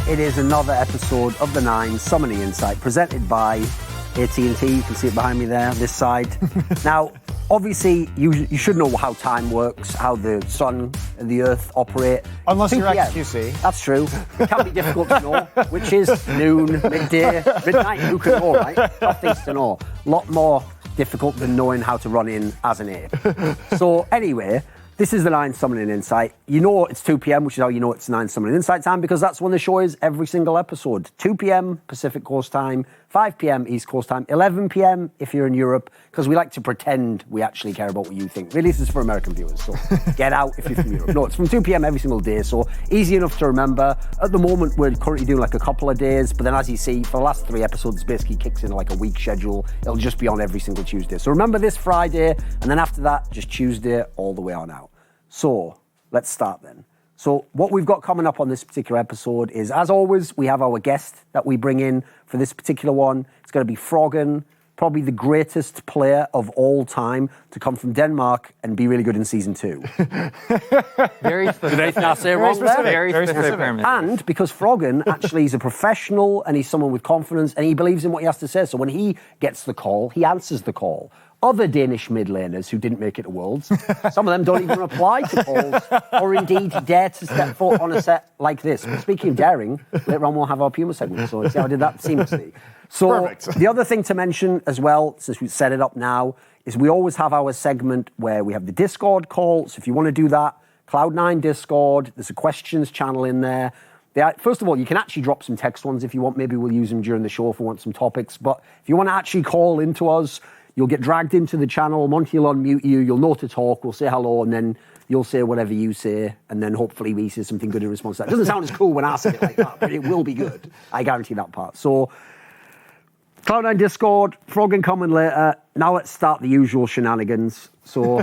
It is another episode of the 9 Summoning Insight presented by AT&T. You can see it behind me there, this side. Now, obviously, you should know how time works, how the sun and the earth operate. Unless you're XQC. That's true. It can be difficult to know, which is noon, midday, midnight. Who can know, right? Tough things to know. A lot more difficult than knowing how to run in as an ape. So anyway, this is the 9 Summoning Insight. You know it's 2 p.m, which is how you know it's 9 Summoning Insight time, because that's when the show is every single episode. 2 p.m. Pacific Coast time, 5 p.m. East Coast time, 11 p.m. if you're in Europe, because we like to pretend we actually care about what you think. Really, this is for American viewers, so get out if you're from Europe. No, it's from 2 p.m. every single day, so easy enough to remember. At the moment, we're currently doing like a couple of days, but then as you see, for the last 3 episodes, it basically kicks in like a week schedule. It'll just be on every single Tuesday. So remember this Friday, and then after that, just Tuesday all the way on out. So, let's start then. So, what we've got coming up on this particular episode is, as always, we have our guest that we bring in for this particular one. It's going to be Froggen, probably the greatest player of all time to come from Denmark and be really good in Season 2. Very specific. Did anything I say wrong there? Very specific. And because Froggen actually is a professional and he's someone with confidence and he believes in what he has to say. So when he gets the call, he answers the call. Other Danish mid laners who didn't make it to Worlds, some of them don't even reply to calls or indeed dare to step foot on a set like this. But speaking of daring, later on we'll have our Puma segment, so see how I did that seamlessly. So Perfect. The other thing to mention as well, since we set it up now, is we always have our segment where we have the Discord call. So if you want to do that, Cloud9 Discord, there's a questions channel in there. First of all, you can actually drop some text ones if you want. Maybe we'll use them during the show if we want some topics. But if you want to actually call into us, you'll get dragged into the channel. Monty will unmute you. You'll know to talk. We'll say hello, and then you'll say whatever you say, and then hopefully we say something good in response to that. It doesn't sound as cool when I say it like that, but it will be good. I guarantee that part. So, Cloud9 Discord, Froggen coming later. Now let's start the usual shenanigans. So,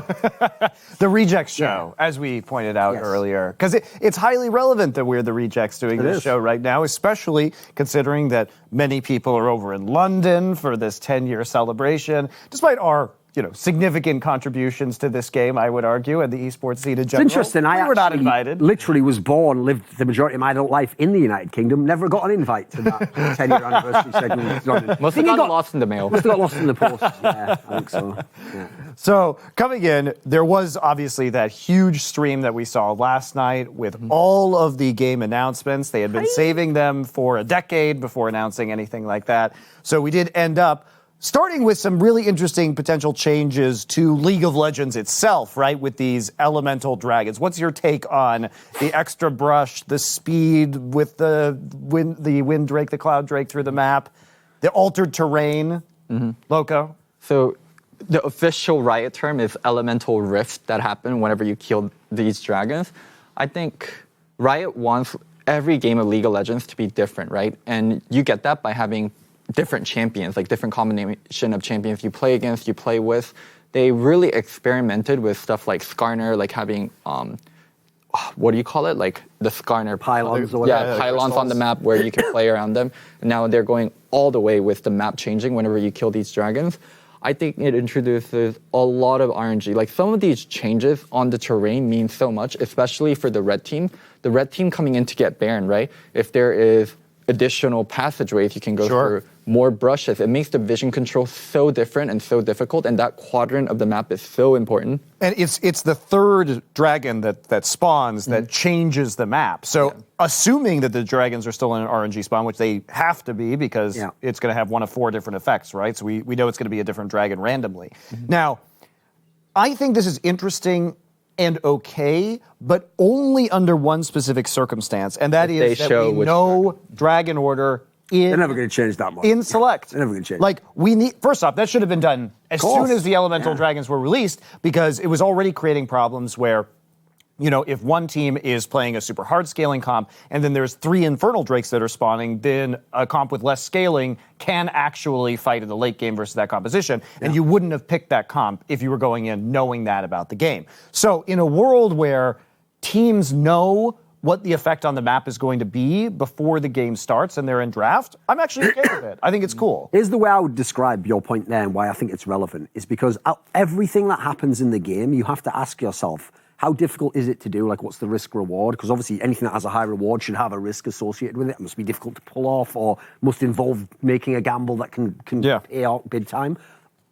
The Rejects show, as we pointed out earlier. Because it's highly relevant that we're the Rejects doing this show right now, especially considering that many people are over in London for this 10-year celebration, despite our significant contributions to this game, I would argue, and the esports scene in general. it's interesting. We were not invited. Literally was born, lived the majority of my adult life in the United Kingdom, never got an invite to that 10-year anniversary segment. Must have got lost in the mail. Must have got lost in the post. Yeah, I think so. Yeah. So, coming in, there was obviously that huge stream that we saw last night with all of the game announcements. They had been saving them for a decade before announcing anything like that. So we did end up starting with some really interesting potential changes to League of Legends itself, right, with these elemental dragons. What's your take on the extra brush, the speed with the wind drake, the cloud drake through the map, the altered terrain? Loco? So the official Riot term is elemental rift that happen whenever you kill these dragons. I think Riot wants every game of League of Legends to be different, right? And you get that by having different champions, like different combination of champions you play against, you play with. They really experimented with stuff like Skarner, like having, what do you call it? Like the Skarner pylons or whatever. Yeah, pylons on the map where you can play around them. And now they're going all the way with the map changing whenever you kill these dragons. I think it introduces a lot of RNG. Like some of these changes on the terrain mean so much, especially for the red team. The red team coming in to get Baron, right? If there is additional passageways you can go through, more brushes. It makes the vision control so different and so difficult, and that quadrant of the map is so important. And it's the third dragon that spawns that changes the map. So assuming that the dragons are still in an RNG spawn, which they have to be because it's going to have one of 4 different effects, right? So we know it's going to be a different dragon randomly. Now, I think this is interesting and okay, but only under one specific circumstance, and that is that we know Dragon Order They're never going to change that much. in Select. They're never going to change. Like, we need, first off, that should have been done as soon as the Elemental Dragons were released, because it was already creating problems where, if one team is playing a super hard scaling comp, and then there's 3 Infernal Drakes that are spawning, then a comp with less scaling can actually fight in the late game versus that composition, and you wouldn't have picked that comp if you were going in knowing that about the game. So in a world where teams know what the effect on the map is going to be before the game starts and they're in draft, I'm actually okay with it. I think it's cool. Here's the way I would describe your point there and why I think it's relevant, is because everything that happens in the game, you have to ask yourself, how difficult is it to do? Like, what's the risk reward? Because obviously anything that has a high reward should have a risk associated with it. It must be difficult to pull off, or must involve making a gamble that can pay out big time.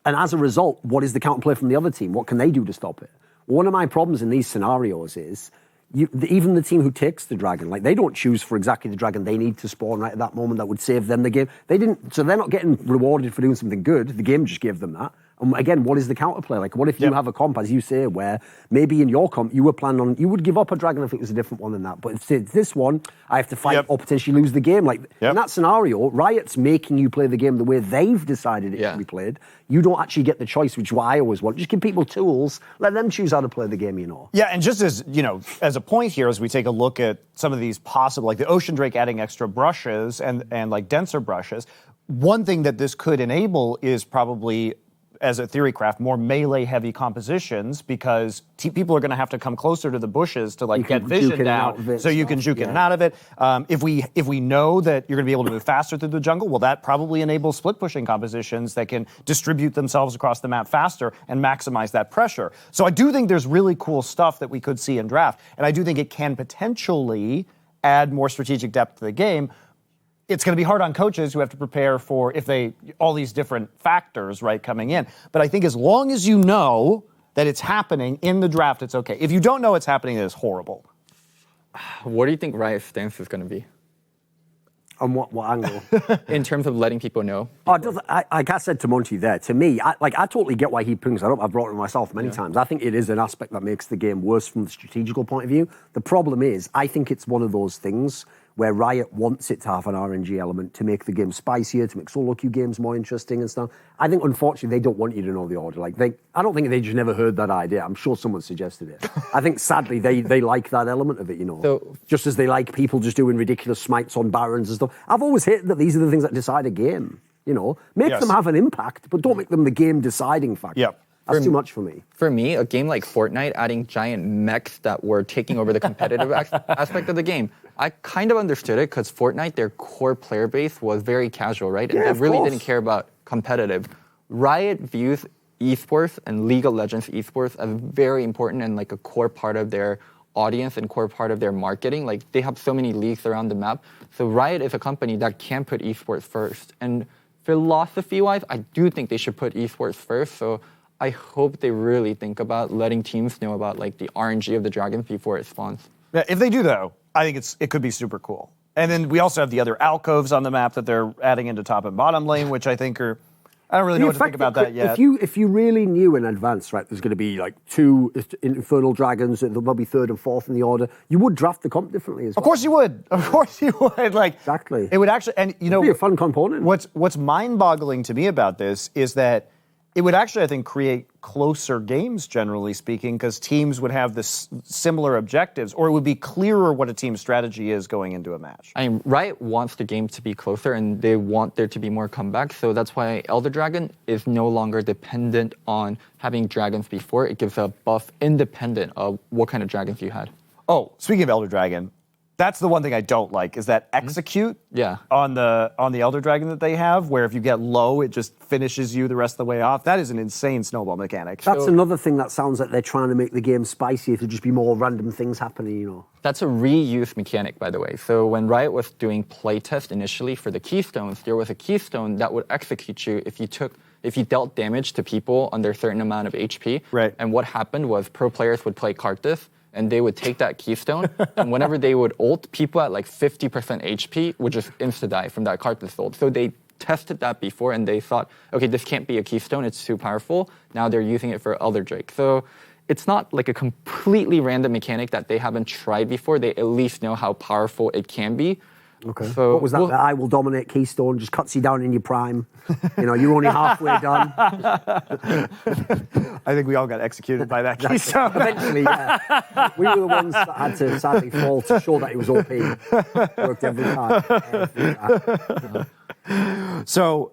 And as a result, what is the counterplay from the other team? What can they do to stop it? One of my problems in these scenarios is even the team who takes the dragon, like, they don't choose for exactly the dragon they need to spawn right at that moment that would save them the game. They didn't, so they're not getting rewarded for doing something good. The game just gave them that. And again, what is the counterplay? Like, what if you have a comp, as you say, where maybe in your comp you were planning on, you would give up a dragon if it was a different one than that. But if it's this one, I have to fight or potentially lose the game. Like, in that scenario, Riot's making you play the game the way they've decided it should be played. You don't actually get the choice, which is what I always want. Just give people tools, let them choose how to play the game, you know. Yeah, and just as, you know, as a point here, as we take a look at some of these possible, like the Ocean Drake adding extra brushes and like denser brushes, one thing that this could enable is probably, as a theory craft, more melee-heavy compositions, because people are going to have to come closer to the bushes to like get vision down, so you can juke in and out of it. If we know that you're going to be able to move faster through the jungle, well, that probably enables split pushing compositions that can distribute themselves across the map faster and maximize that pressure. So I do think there's really cool stuff that we could see in draft, and I do think it can potentially add more strategic depth to the game. It's going to be hard on coaches who have to prepare for all these different factors, right, coming in. But I think as long as you know that it's happening in the draft, it's okay. If you don't know it's happening, it's horrible. What do you think Riot's stance is going to be? On what angle? In terms of letting people know? Like I said to Monty there, to me, I totally get why he brings that up. I've brought it myself many times. I think it is an aspect that makes the game worse from the strategical point of view. The problem is, I think it's one of those things where Riot wants it to have an RNG element to make the game spicier, to make solo queue games more interesting and stuff. I think, unfortunately, they don't want you to know the order. Like, I don't think they just never heard that idea. I'm sure someone suggested it. I think, sadly, they like that element of it, you know. So, just as they like people just doing ridiculous smites on barons and stuff. I've always hated that these are the things that decide a game, you know. Make them have an impact, but don't make them the game deciding factor. Yep. That's too much for me. For me, a game like Fortnite, adding giant mechs that were taking over the competitive aspect of the game, I kind of understood it because Fortnite, their core player base was very casual, right? And they really didn't care about competitive. Riot views esports and League of Legends esports as very important and like a core part of their audience and core part of their marketing. Like, they have so many leagues around the map. So Riot is a company that can put esports first. And philosophy-wise, I do think they should put esports first. So I hope they really think about letting teams know about like the RNG of the dragons before it spawns. Yeah, if they do, though, I think it could be super cool. And then we also have the other alcoves on the map that they're adding into top and bottom lane, which I think are, I don't really know what to think about that yet. If you really knew in advance, right, there's going to be like 2 infernal dragons, there'll be 3rd and 4th in the order, you would draft the comp differently as well. Of course you would. Of course you would. Like, exactly. It would actually, and you know, it'd be a fun component. What's mind-boggling to me about this is that it would actually, I think, create closer games, generally speaking, because teams would have this similar objectives, or it would be clearer what a team's strategy is going into a match. I mean, Riot wants the game to be closer, and they want there to be more comebacks, so that's why Elder Dragon is no longer dependent on having dragons before. It gives a buff independent of what kind of dragons you had. Oh, speaking of Elder Dragon, that's the one thing I don't like, is that execute on the Elder Dragon that they have, where if you get low, it just finishes you the rest of the way off. That is an insane snowball mechanic. That's another thing that sounds like they're trying to make the game spicier, to just be more random things happening, you know. That's a reuse mechanic, by the way. So when Riot was doing playtest initially for the keystones, there was a keystone that would execute you if you dealt damage to people under a certain amount of HP. Right. And what happened was pro players would play Karthus, and they would take that keystone, and whenever they would ult, people at like 50% HP would just insta-die from that Karthus ult. So they tested that before, and they thought, okay, this can't be a keystone, it's too powerful. Now they're using it for Elder Drake. So it's not like a completely random mechanic that they haven't tried before. They at least know how powerful it can be. Okay. So what was that? I will dominate keystone, just cuts you down in your prime. You know, you're only halfway done. I think we all got executed by that keystone. Eventually, yeah. We were the ones that had to sadly fall to show that it was OP. Worked every time. So,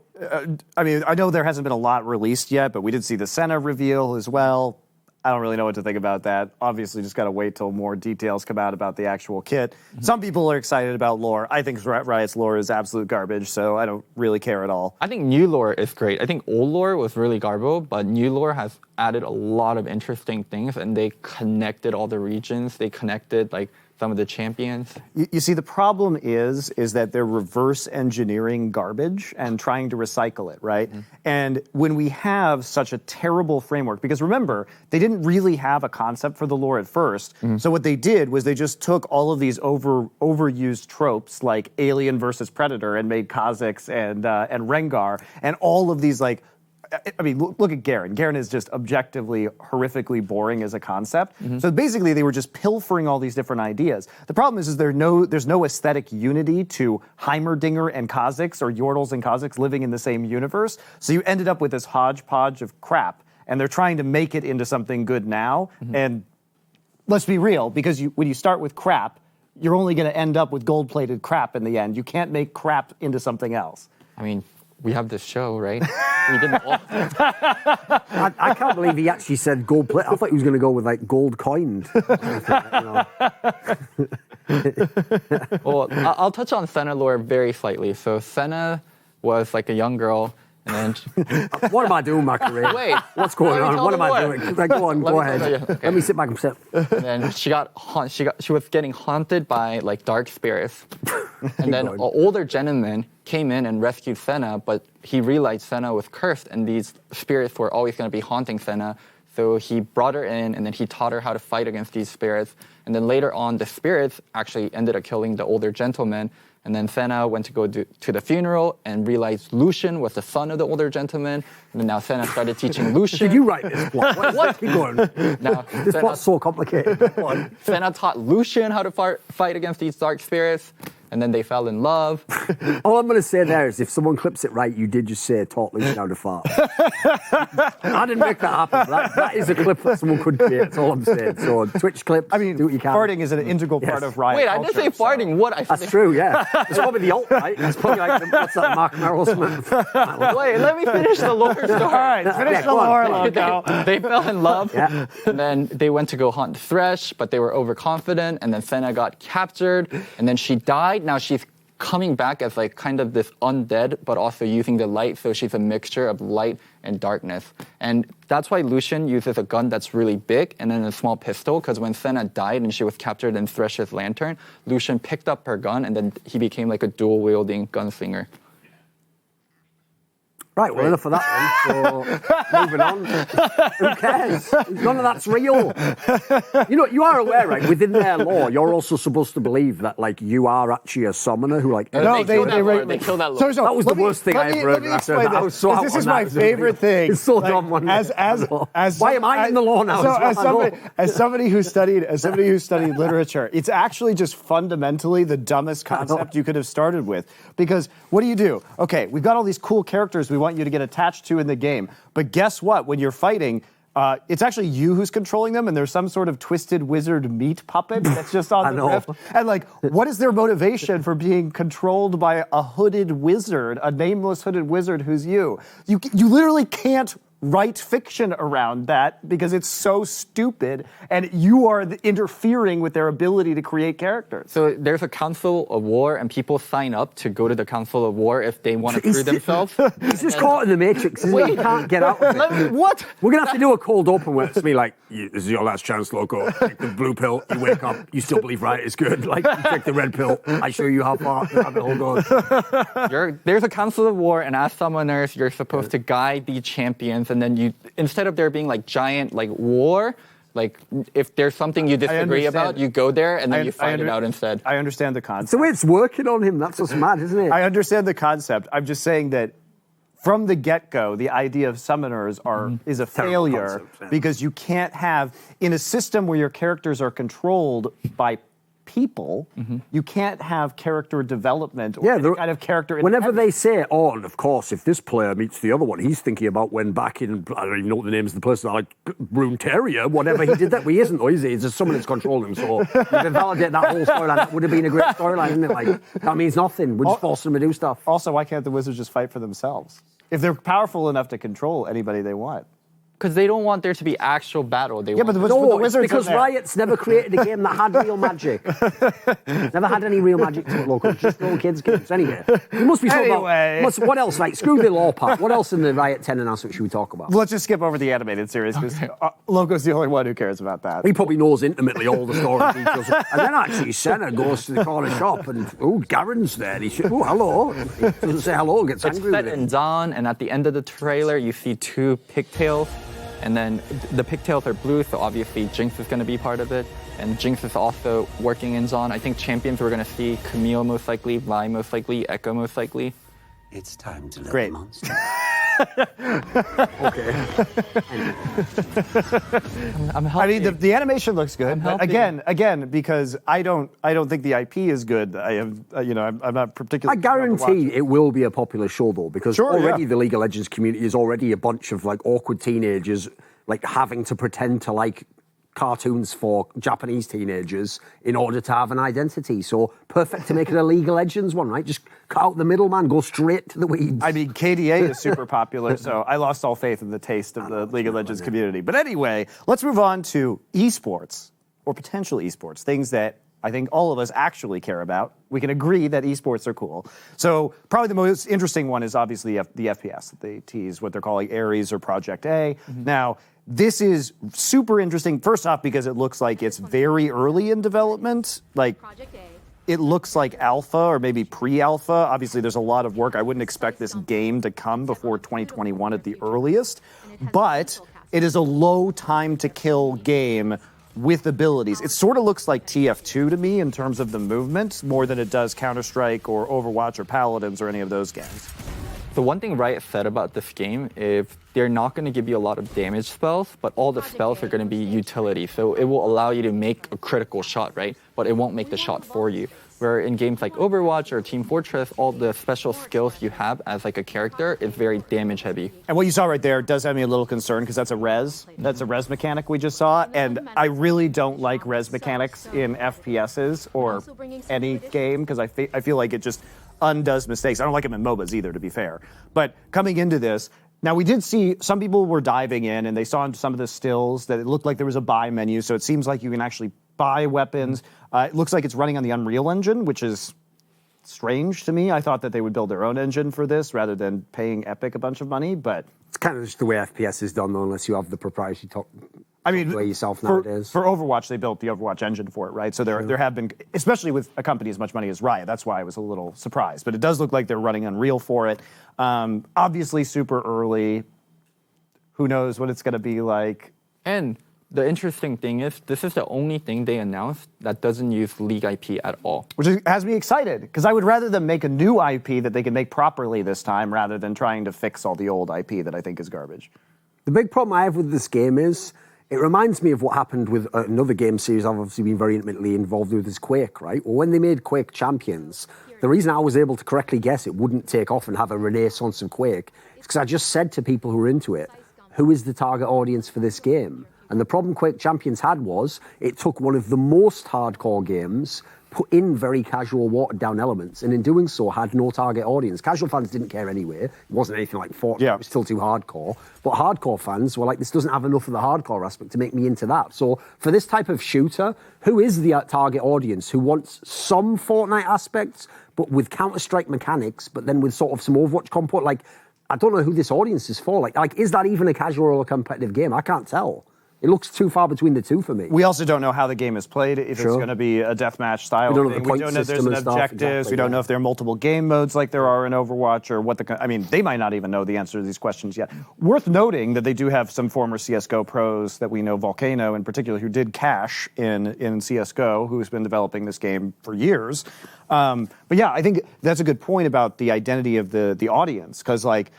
I mean, I know there hasn't been a lot released yet, but we did see the Senna reveal as well. I don't really know what to think about that. Obviously, just got to wait till more details come out about the actual kit. Some people are excited about lore. I think Riot's lore is absolute garbage, so I don't really care at all. I think new lore is great. I think old lore was really garbo, but new lore has added a lot of interesting things, and they connected all the regions. They connected like some of the champions. You see, the problem is that they're reverse engineering garbage and trying to recycle it, right? And when we have such a terrible framework, because remember, they didn't really have a concept for the lore at first. So what they did was they just took all of these overused tropes like Alien versus Predator and made Kha'Zix and Rengar and all of these like. I mean, look at Garen. Garen is just objectively, horrifically boring as a concept. So basically, they were just pilfering all these different ideas. The problem is there's no aesthetic unity to Heimerdinger and Kha'Zix or Yordles and Kha'Zix living in the same universe. So you ended up with this hodgepodge of crap, and they're trying to make it into something good now. And let's be real, because when you start with crap, you're only going to end up with gold-plated crap in the end. You can't make crap into something else. I mean, we have this show, right? We didn't all. I can't believe he actually said gold plate. I thought he was going to go with like gold coins. Well, I'll touch on Senna lore very slightly. So Senna was like a young girl, and then What am I doing, my career? Wait, What's going let me on? tell What the am I lore. doing? Like, go on, Let go me tell ahead. you. Okay. Let me sit back and sit. and then she was getting haunted by like dark spirits. And then an older gentleman came in and rescued Senna, but he realized Senna was cursed and these spirits were always going to be haunting Senna. So he brought her in and then he taught her how to fight against these spirits. And then later on, the spirits actually ended up killing the older gentleman. And then Senna went to go to the funeral and realized Lucian was the son of the older gentleman. And then now Senna started teaching Lucian. Did you write this plot? What? Keep going. Now, This plot's so complicated. Go on. Senna taught Lucian how to fight against these dark spirits. And then they fell in love. All I'm going to say there is if someone clips it right, you did just say taught Lucian how to fart. I didn't make that happen. That is a clip that someone could create. That's all I'm saying. So Twitch clips, I mean, do what you can. farting is an integral part of Riot Wait, I didn't say culture, so- farting. What? I said That's true, yeah. It's probably the alt, right? It's probably like, what's that, Mark Merrill Smith? Wait, let me finish the lore story. All right, finish Yeah, the go on, lore, go on. Loco. They fell in love, Yeah. and then they went to go hunt Thresh, but they were overconfident, and then Senna got captured, and then she died. Now she's coming back as like kind of this undead, but also using the light, so she's a mixture of light and darkness. And that's why Lucian uses a gun that's really big and then a small pistol, because when Senna died and she was captured in Thresh's lantern, Lucian picked up her gun and then he became like a dual-wielding gunslinger. Right, well, enough of that then. So, moving on. Who cares? None of that's real. You know, you are aware, right? Within their lore, you're also supposed to believe that, like, you are actually a summoner who, like, No, they killed that lore. They killed that lore. So, that was the let me- worst thing let I me- ever let heard. me when I heard explain that. I was so this. out This on is that. my It was favorite thing. It's so Like, dumb. One as why am I in the law now? So, as well? as somebody who studied literature, it's actually just fundamentally the dumbest concept you could have started with. Because what do? Okay, we've got all these cool characters we want you to get attached to in the game, but guess what? When you're fighting, it's actually you who's controlling them, and there's some sort of twisted wizard meat puppet that's just on the rift. And like, what is their motivation for being controlled by a hooded wizard, a nameless hooded wizard who's you? You literally can't write fiction around that because it's so stupid, and you are interfering with their ability to create characters. So there's a council of war, and people sign up to go to the council of war if they want to prove themselves. He's just caught in the matrix, isn't he? He can't get out of it. What? We're going to have to do a cold open where it's me like, this is your last chance, Loco. Take the blue pill, you wake up, you still believe Riot is good. Like, you take the red pill, I show you how far the rabbit hole goes. There's a council of war, and as summoners, you're supposed to guide the champions, and then you, instead of there being like giant like war, like if there's something you disagree about, you go there and then you fight it out instead. I understand the concept. It's the way it's working on him. That's what's mad, isn't it? I understand the concept. I'm just saying that from the get-go, the idea of summoners is a failure concept, yeah. because you can't have, in a system where your characters are controlled by people, you can't have character development or any kind of character whenever independence. they say, oh, and of course, if this player meets the other one, he's thinking about when back in, I don't even know what the names of the person, like Runeterra, whatever he did that. Well, he isn't, though, is he? It's just someone that's controlling him. So you invalidate that whole storyline. That would have been a great storyline, isn't it? Like, that means nothing. We're just forcing them to do stuff. Also, why can't the wizards just fight for themselves? If they're powerful enough to control anybody they want. Because they don't want there to be actual battle. They but want the No, it's Wizards because are there. Riot's never created a game that had real magic. Never had any real magic to it, local. Just little kids' games. Anyway, we must be talking Anyway. about... What else? Like, screw the law part. What else in the Riot 10 announcement should we talk about? Let's just skip over the animated series because Loco's the only one who cares about that. He probably knows intimately all the story details. And then actually Senna goes to the corner shop and, oh, Garen's there. He said, oh, hello. He doesn't say hello, gets It's angry set with in him. Dawn, and at the end of the trailer, you see 2 pigtails, and then the pigtails are blue, so obviously Jinx is going to be part of it, and Jinx is also working in Dawn. I think champions we're going to see Camille most likely, Vi most likely, Echo most likely. It's time to let Great. the monster. Okay. I'm I helping. mean, the animation looks good. But helping. again, because I don't think the IP is good. I have, I'm not particularly. I guarantee it will be a popular show though, because Sure, already yeah. the League of Legends community is already a bunch of like awkward teenagers, like having to pretend to like cartoons for Japanese teenagers in order to have an identity. So perfect to make it a League of Legends one, right? Just cut out the middleman, go straight to the weeds. I mean, KDA is super popular, so I lost all faith in the taste of the League of Legends community. But anyway, let's move on to esports, or potential esports, things that I think all of us actually care about. We can agree that esports are cool. So probably the most interesting one is obviously the FPS. They tease what they're calling Ares or Project A. Now, this is super interesting, first off, because it looks like it's very early in development. Like, it looks like alpha or maybe pre-alpha. Obviously, there's a lot of work. I wouldn't expect this game to come before 2021 at the earliest. But it is a low time to kill game with abilities. It sort of looks like TF2 to me in terms of the movement, more than it does Counter-Strike or Overwatch or Paladins or any of those games. The one thing Riot said about this game is they're not going to give you a lot of damage spells, but all the spells are going to be utility. So it will allow you to make a critical shot, right? But it won't make the shot for you. Where in games like Overwatch or Team Fortress, all the special skills you have as like a character is very damage heavy. And what you saw right there does have me a little concerned because that's a res. That's a res mechanic we just saw. And I really don't like res mechanics in FPSs or any game because I feel like it just undoes mistakes. I don't like them in MOBAs either, to be fair. But coming into this, now we did see some people were diving in and they saw in some of the stills that it looked like there was a buy menu. So it seems like you can actually buy weapons. It looks like it's running on the Unreal Engine, which is strange to me. I thought that they would build their own engine for this rather than paying Epic a bunch of money, but It's kind of just the way FPS is done, though, unless you have the proprietary software yourself for nowadays. Overwatch, they built the Overwatch engine for it, right? So there have been, especially with a company as much money as Riot, that's why I was a little surprised. But it does look like they're running Unreal for it. Obviously super early. Who knows what it's going to be like. And the interesting thing is, this is the only thing they announced that doesn't use League IP at all. Which has me excited, because I would rather them make a new IP that they can make properly this time rather than trying to fix all the old IP that I think is garbage. The big problem I have with this game is it reminds me of what happened with another game series I've obviously been very intimately involved with is Quake, right? Well, when they made Quake Champions, the reason I was able to correctly guess it wouldn't take off and have a renaissance of Quake is because I just said to people who were into it, who is the target audience for this game? And the problem Quake Champions had was it took one of the most hardcore games, put in very casual, watered-down elements, and in doing so had no target audience. Casual fans didn't care anyway. It wasn't anything like Fortnite. Yeah. It was still too hardcore. But hardcore fans were like, this doesn't have enough of the hardcore aspect to make me into that. So for this type of shooter, who is the target audience who wants some Fortnite aspects, but with Counter-Strike mechanics, but then with sort of some Overwatch component? Like, I don't know who this audience is for. Like, is that even a casual or a competitive game? I can't tell. It looks too far between the two for me. We also don't know how the game is played, if it's going to be a deathmatch style We don't know thing. the point We don't know if there's system an and stuff, objectives. exactly, We don't yeah. know if there are multiple game modes like there are in Overwatch or what the... I mean, they might not even know the answer to these questions yet. Worth noting that they do have some former CSGO pros that we know, Volcano in particular, who did Cash in CSGO, who's been developing this game for years. But yeah, I think that's a good point about the identity of the audience, because like,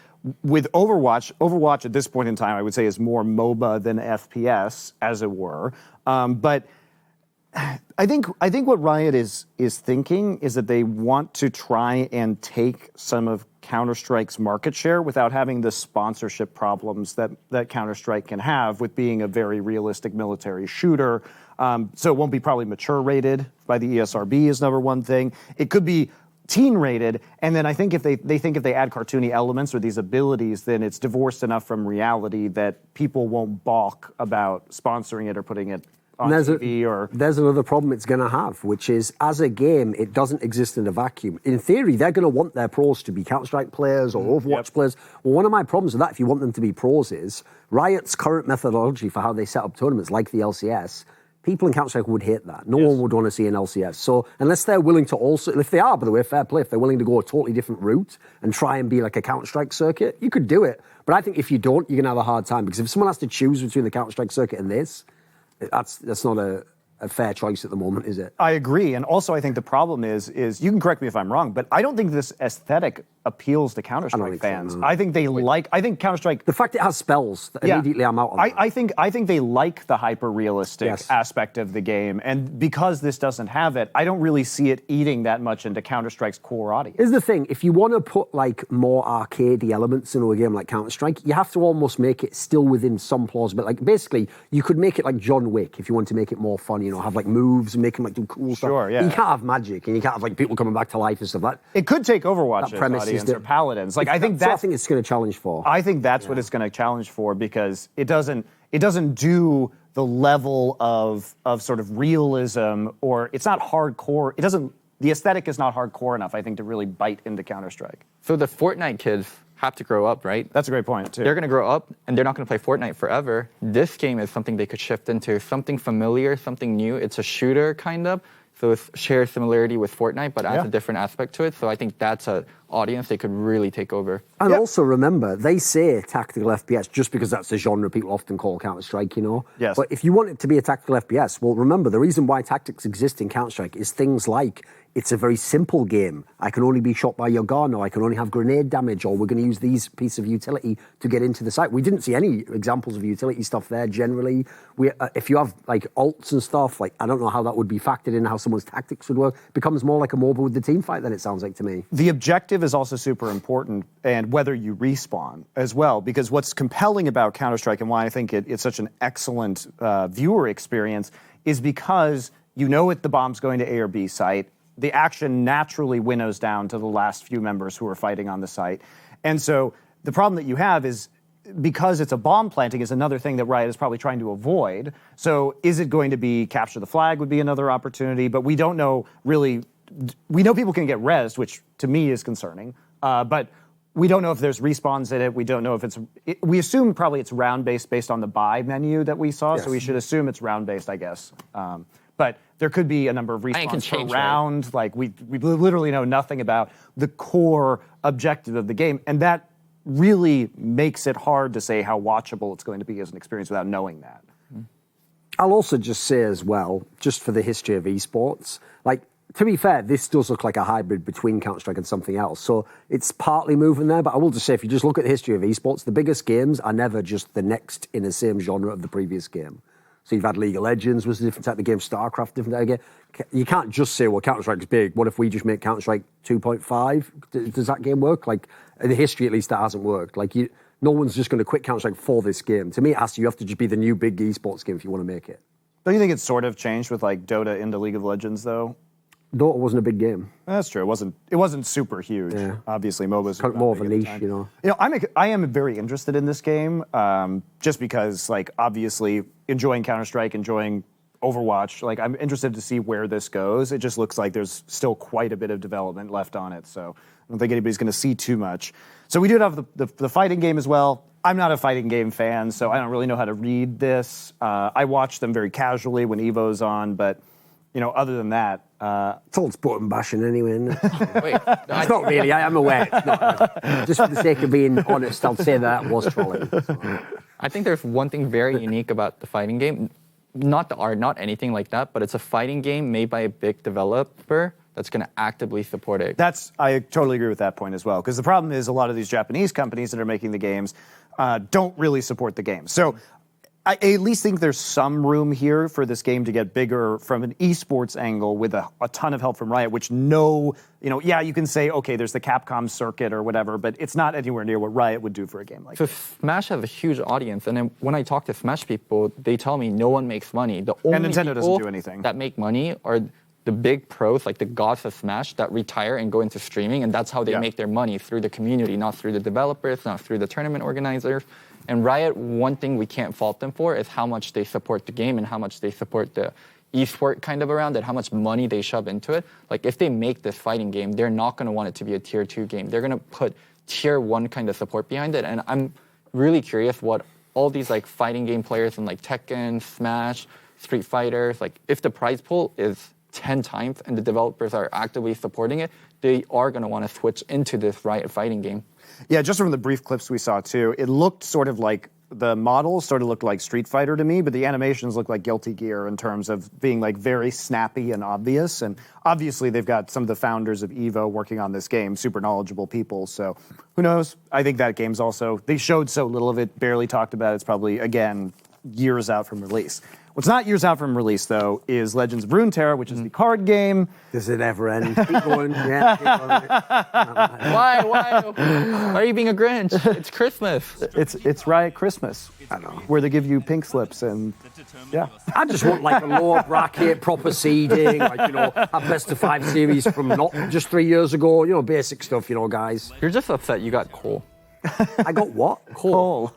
with Overwatch at this point in time, I would say is more MOBA than FPS, as it were. But I think what Riot is thinking is that they want to try and take some of Counter-Strike's market share without having the sponsorship problems that Counter-Strike can have with being a very realistic military shooter. So it won't be probably mature rated by the ESRB is number one thing. It could be teen rated, and then I think if they think if they add cartoony elements or these abilities, then it's divorced enough from reality that people won't balk about sponsoring it or putting it on TV. There's another problem it's going to have, which is as a game, it doesn't exist in a vacuum. In theory, they're going to want their pros to be Counter-Strike players or Overwatch players. Well, one of my problems with that, if you want them to be pros, is Riot's current methodology for how they set up tournaments, like the LCS. People in Counter-Strike would hate that. No one would want to see an LCS. So unless they're willing to also, if they are, by the way, fair play, if they're willing to go a totally different route and try and be like a Counter-Strike circuit, you could do it. But I think if you don't, you're going to have a hard time. Because if someone has to choose between the Counter-Strike circuit and this, that's not a fair choice at the moment, is it? I agree. And also I think the problem is you can correct me if I'm wrong, but I don't think this aesthetic appeals to Counter-Strike fans. So, no. I think I think Counter-Strike... The fact it has spells, immediately I'm out on that. I think they like the hyper-realistic aspect of the game, and because this doesn't have it, I don't really see it eating that much into Counter-Strike's core audience. Here's the thing, if you want to put like more arcadey elements into a game like Counter-Strike, you have to almost make it still within some plausibility. Like basically, you could make it like John Wick if you want to make it more fun, you know, have like moves and make them like do cool stuff. Sure, yeah. You can't have magic and you can't have like people coming back to life and stuff like that. It could take Overwatch's premise audience or Paladins. Like I think I think it's going to challenge for. I think that's what it's going to challenge for because it doesn't do the level of sort of realism, or it's not hardcore. The aesthetic is not hardcore enough, I think, to really bite into Counter-Strike. So the Fortnite kids have to grow up, right? That's a great point, too. They're going to grow up, and they're not going to play Fortnite forever. This game is something they could shift into, something familiar, something new. It's a shooter, kind of. So it shares similarity with Fortnite, but adds a different aspect to it. So I think that's an audience they could really take over. And also remember, they say tactical FPS just because that's the genre people often call Counter-Strike, you know? Yes. But if you want it to be a tactical FPS, well, remember, the reason why tactics exist in Counter-Strike is things like it's a very simple game. I can only be shot by your gun, or I can only have grenade damage, or we're going to use these pieces of utility to get into the site. We didn't see any examples of utility stuff there generally. If you have like ults and stuff, like I don't know how that would be factored in, how someone's tactics would work. It becomes more like a MOBA with the team fight than it sounds like to me. The objective is also super important, and whether you respawn as well, because what's compelling about Counter-Strike and why I think it's such an excellent viewer experience is because you know the bomb's going to A or B site. The action naturally winnows down to the last few members who are fighting on the site. And so the problem that you have is because it's a bomb planting is another thing that Riot is probably trying to avoid. So is it going to be capture the flag would be another opportunity, but we don't know really. We know people can get rezzed, which to me is concerning, but we don't know if there's respawns in it. We don't know if we assume probably it's round-based based on the buy menu that we saw, so we should assume it's round-based, I guess. But there could be a number of respawns per round. Like we literally know nothing about the core objective of the game, and that really makes it hard to say how watchable it's going to be as an experience without knowing that. I'll also just say as well, just for the history of esports, like to be fair, this does look like a hybrid between Counter-Strike and something else. So it's partly moving there, but I will just say, if you just look at the history of esports, the biggest games are never just the next in the same genre of the previous game. So you've had League of Legends was a different type of game, StarCraft, different type of game. You can't just say, well, Counter-Strike's big. What if we just make Counter-Strike 2.5? Does that game work? Like, in the history, at least, that hasn't worked. Like, no one's just going to quit Counter-Strike for this game. To me, you have to just be the new big esports game if you want to make it. Don't you think it's sort of changed with, like, Dota into League of Legends, though? Dota wasn't a big game. That's true. It wasn't super huge. Yeah. Obviously, MOBAs kind of more of a niche, you know. You know, I am very interested in this game, just because, like, obviously, enjoying Counter-Strike, enjoying Overwatch. Like, I'm interested to see where this goes. It just looks like there's still quite a bit of development left on it, so I don't think anybody's going to see too much. So we do have the fighting game as well. I'm not a fighting game fan, so I don't really know how to read this. I watch them very casually when EVO's on, but you know, other than that, it's all button bashing anyway, isn't it? Wait, it's not really. I am aware. It's not. Just for the sake of being honest, I'll say that was trolling. So. I think there's one thing very unique about the fighting game. Not the art, not anything like that, but it's a fighting game made by a big developer that's going to actively support it. I totally agree with that point as well, because the problem is a lot of these Japanese companies that are making the games don't really support the game. So I at least think there's some room here for this game to get bigger from an esports angle with a ton of help from Riot, which you can say, okay, there's the Capcom circuit or whatever, but it's not anywhere near what Riot would do for a game like this. So Smash has a huge audience, and then when I talk to Smash people, they tell me no one makes money. The only and Nintendo people doesn't do anything that make money are the big pros, like the gods of Smash, that retire and go into streaming, and that's how they make their money, through the community, not through the developers, not through the tournament organizers. And Riot, one thing we can't fault them for is how much they support the game and how much they support the esport kind of around it, how much money they shove into it. Like, if they make this fighting game, they're not going to want it to be a tier 2 game. They're going to put tier 1 kind of support behind it. And I'm really curious what all these like fighting game players in like Tekken, Smash, Street Fighter, like if the prize pool is 10 times and the developers are actively supporting it, they are going to want to switch into this Riot fighting game. Yeah, just from the brief clips we saw too, it looked sort of like the models sort of looked like Street Fighter to me, but the animations look like Guilty Gear in terms of being like very snappy and obvious. And obviously they've got some of the founders of EVO working on this game, super knowledgeable people. So who knows? I think that game's also, they showed so little of it, barely talked about it. It's probably, again, years out from release. What's not years out from release, though, is Legends of Runeterra, which is the card game. Does it ever end? Keep going. Yeah, keep going. Why? Why are you being a Grinch? It's Christmas. It's Riot Christmas. I know. Where they give you pink slips and, yeah. I just want like a lower bracket, proper seeding, like, you know, a best of 5 series from not just 3 years ago, you know, basic stuff, you know, guys. You're just upset you got Cole. I got what? Cole.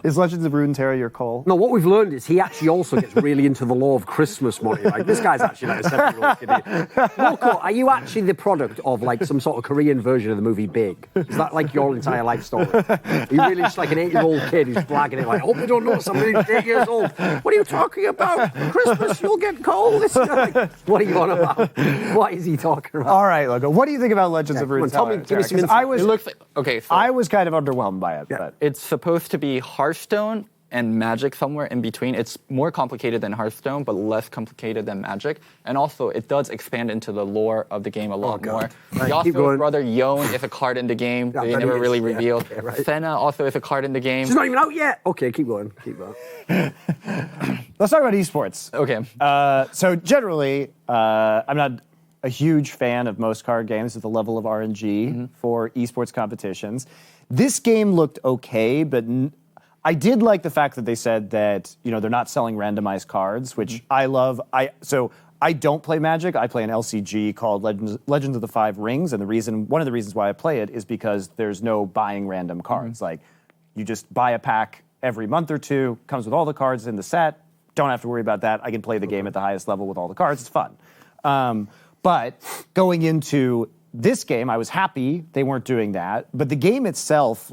Is Legends of Runeterra your Cole? No, what we've learned is he actually also gets really into the lore of Christmas money. Like, this guy's actually like a 7-year-old kid. Loco, are you actually the product of like some sort of Korean version of the movie Big? Is that like your entire life story? Are you really just like an 8-year-old kid who's flagging it like, I hope you don't know somebody who's 8 years old? What are you talking about? Christmas, you'll get coal. This guy. What are you on about? What is he talking about? All right, Loco. What do you think about Legends of Runeterra? Tell me, give me some insight. It looks like, okay, so I was kind of underwhelmed by it. Yeah. But it's supposed to be Hearthstone and Magic somewhere in between. It's more complicated than Hearthstone, but less complicated than Magic. And also, it does expand into the lore of the game a lot more. Right, Yasuo's brother Yone is a card in the game. They never really revealed. Okay, right. Senna also is a card in the game. She's not even out yet. Okay, keep going. Keep going. let's talk about esports. Okay. So generally, I'm not a huge fan of most card games at the level of RNG for esports competitions. This game looked okay, but I did like the fact that they said that, you know, they're not selling randomized cards, which I love. So I don't play Magic. I play an LCG called Legends of the Five Rings, and one of the reasons why I play it is because there's no buying random cards. Like, you just buy a pack every month or two, comes with all the cards in the set. Don't have to worry about that. I can play the game at the highest level with all the cards. It's fun. But going into this game, I was happy they weren't doing that. But the game itself,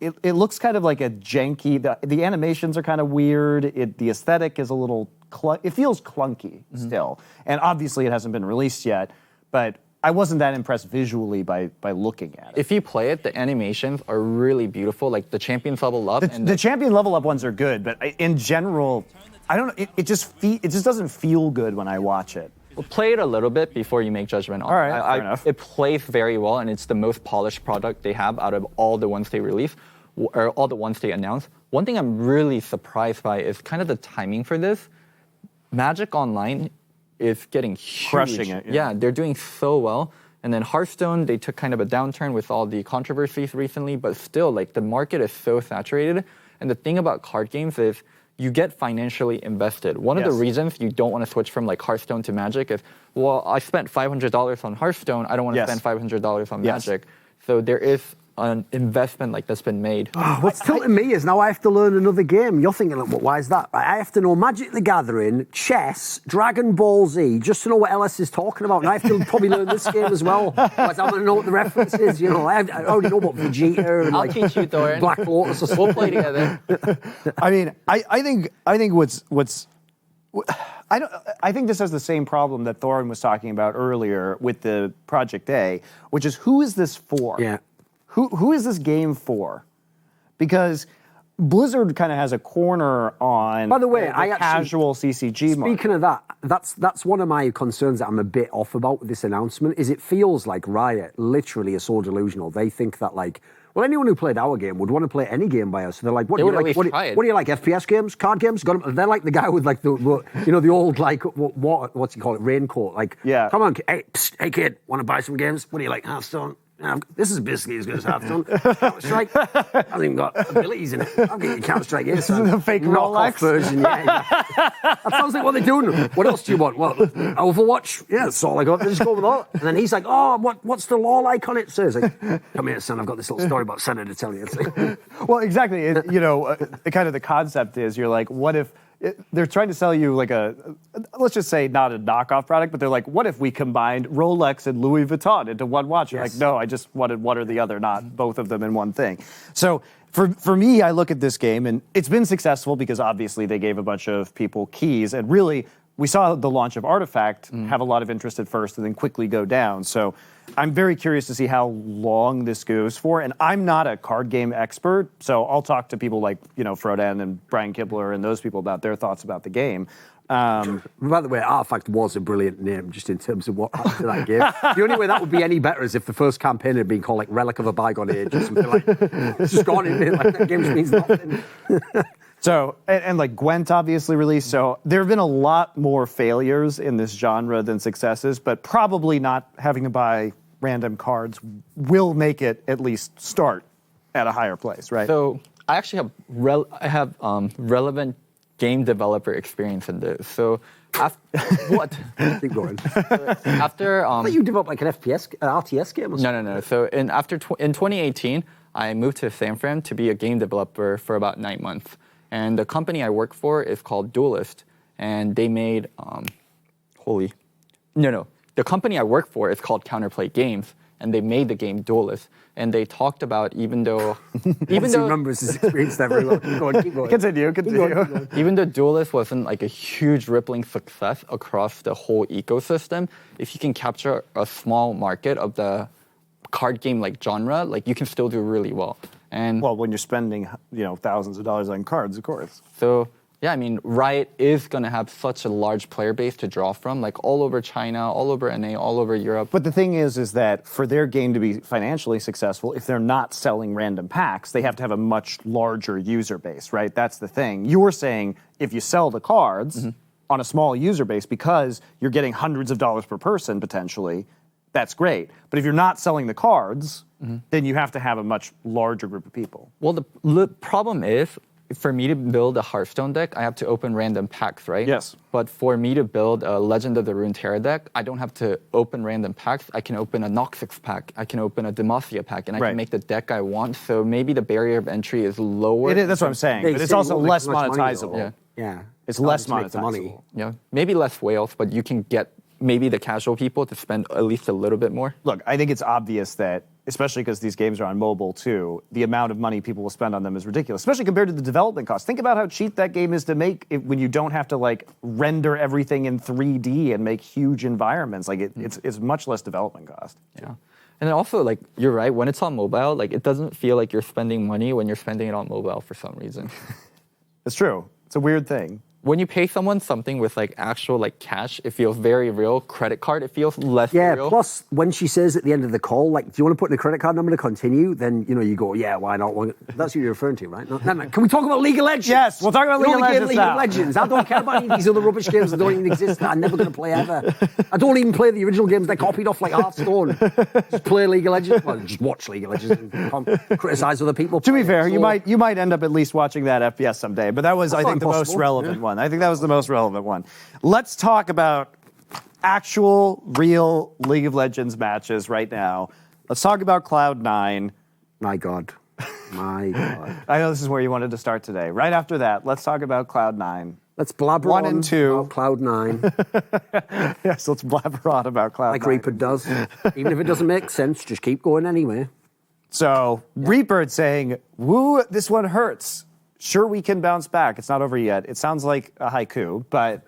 it looks kind of like a janky. The animations are kind of weird. The aesthetic is a little. It feels clunky still, and obviously it hasn't been released yet. But I wasn't that impressed visually by looking at it. If you play it, the animations are really beautiful. Like the champions level up. The champion level up ones are good, but in general, I don't know. It just doesn't feel good when I watch it. Well, play it a little bit before you make judgment on it. All right, fair enough. It plays very well, and it's the most polished product they have out of all the ones they release, or all the ones they announce. One thing I'm really surprised by is kind of the timing for this. Magic Online is getting huge. Crushing it. Yeah, they're doing so well. And then Hearthstone, they took kind of a downturn with all the controversies recently, but still, like, the market is so saturated. And the thing about card games is you get financially invested. One of the reasons you don't want to switch from like Hearthstone to Magic is, well, I spent $500 on Hearthstone. I don't want to spend $500 on Magic. So there is an investment like that's been made. What's tilting me is now I have to learn another game. You're thinking, like, why is that? I have to know Magic the Gathering, chess, Dragon Ball Z, just to know what Ellis is talking about. And I have to probably learn this game as well. Because I'm going to know what the reference is. You know, I already know about Vegeta and I'll teach you, Thorin. Black Lotus or something. We'll play together. I mean, I think I think this has the same problem that Thorin was talking about earlier with the Project A, which is, who is this for? Yeah. Who is this game for? Because Blizzard kind of has a corner on, by the way, the casual CCG market. Speaking of that, that's one of my concerns that I'm a bit off about with this announcement, is it feels like Riot literally is so delusional. They think that, like, well, anyone who played our game would want to play any game by us. So they're like, what do you like? What do you like? FPS games, card games? They're like the guy with like the old, like, what's he call it, raincoat? Like, come on, hey kid, want to buy some games? What do you like, Hearthstone? this is basically as good as Hearthstone. Counter-Strike hasn't even got abilities in it. I'm getting Counter-Strike here, so the fake knockoff Rolex version. Yeah, that sounds like what they're doing. What else do you want? Well, Overwatch. Yeah, that's all I got. They just go with that. And then he's like, oh, what's the lore like on it? So he's like, come here, son. I've got this little story about Senna to tell you. It's like, well, exactly. Kind of the concept is you're like, what if they're trying to sell you like let's just say not a knockoff product, but they're like, what if we combined Rolex and Louis Vuitton into one watch? You're like, no, I just wanted one or the other, not both of them in one thing. So for me, I look at this game and it's been successful because obviously they gave a bunch of people keys, and really we saw the launch of Artifact have a lot of interest at first and then quickly go down. So I'm very curious to see how long this goes for. And I'm not a card game expert, so I'll talk to people like, Froggen and Brian Kibler and those people about their thoughts about the game. By the way, Artifact was a brilliant name just in terms of what happened to that game. The only way that would be any better is if the first campaign had been called like Relic of a Bygone Age or something like it's just gone in it, like that game just means nothing. So, and like Gwent obviously released, so there have been a lot more failures in this genre than successes, but probably not having to buy random cards will make it at least start at a higher place, right? So I actually have relevant game developer experience in this. So what? Keep going. After I thought you developed like an FPS, an RTS game or something. No. So in 2018, I moved to San Fran to be a game developer for about 9 months. And the company I work for is called Duelist, and they made the company I work for is called Counterplay Games, and they made the game Duelist. And they talked about even though remembers his experience that very well. Keep going. Continue. Even though Duelist wasn't like a huge rippling success across the whole ecosystem, if you can capture a small market of the card game like genre, like you can still do really well. And well, when you're spending, thousands of dollars on cards, of course. So, yeah, I mean, Riot is going to have such a large player base to draw from, like all over China, all over NA, all over Europe. But the thing is that for their game to be financially successful, if they're not selling random packs, they have to have a much larger user base, right? That's the thing. You were saying if you sell the cards on a small user base because you're getting hundreds of dollars per person potentially, that's great. But if you're not selling the cards, then you have to have a much larger group of people. Well, the problem is, for me to build a Hearthstone deck, I have to open random packs, right? Yes. But for me to build a Legend of the Runeterra deck, I don't have to open random packs. I can open a Noxix pack. I can open a Demacia pack, and I can make the deck I want. So maybe the barrier of entry is lower. It is, that's what I'm saying. But it's also less monetizable. Yeah. It's less monetizable. Yeah. Maybe less whales, but you can get maybe the casual people to spend at least a little bit more. Look, I think it's obvious that, especially because these games are on mobile too, the amount of money people will spend on them is ridiculous, especially compared to the development cost. Think about how cheap that game is to make when you don't have to like render everything in 3D and make huge environments. Like it's much less development cost. Yeah. And also, like, you're right, when it's on mobile, like, it doesn't feel like you're spending money when you're spending it on mobile for some reason. It's true. It's a weird thing. When you pay someone something with like actual like cash, it feels very real. Credit card, it feels less real. Yeah, plus when she says at the end of the call, like, do you want to put in a credit card number to continue? Then, you go, yeah, why not? Well, that's who you're referring to, right? No. Can we talk about League of Legends? Yes, we'll talk about League of Legends. I don't care about any of these other rubbish games that don't even exist that I'm never going to play ever. I don't even play the original games they copied off like Hearthstone. Just play League of Legends. Well, just watch League of Legends and criticize other people. To be fair, you might end up at least watching that FPS someday, but that was, I think, the most relevant one. I think that was the most relevant one. Let's talk about actual, real League of Legends matches right now. Let's talk about Cloud9. My God. My God. I know this is where you wanted to start today. Right after that, let's talk about Cloud9. Let's blabber 1 and 2. About Cloud9. Yes, let's blabber on about Cloud9. Like Reaper does. Even if it doesn't make sense, just keep going anyway. So, Reaper saying, woo, this one hurts. Sure, we can bounce back. It's not over yet. It sounds like a haiku, but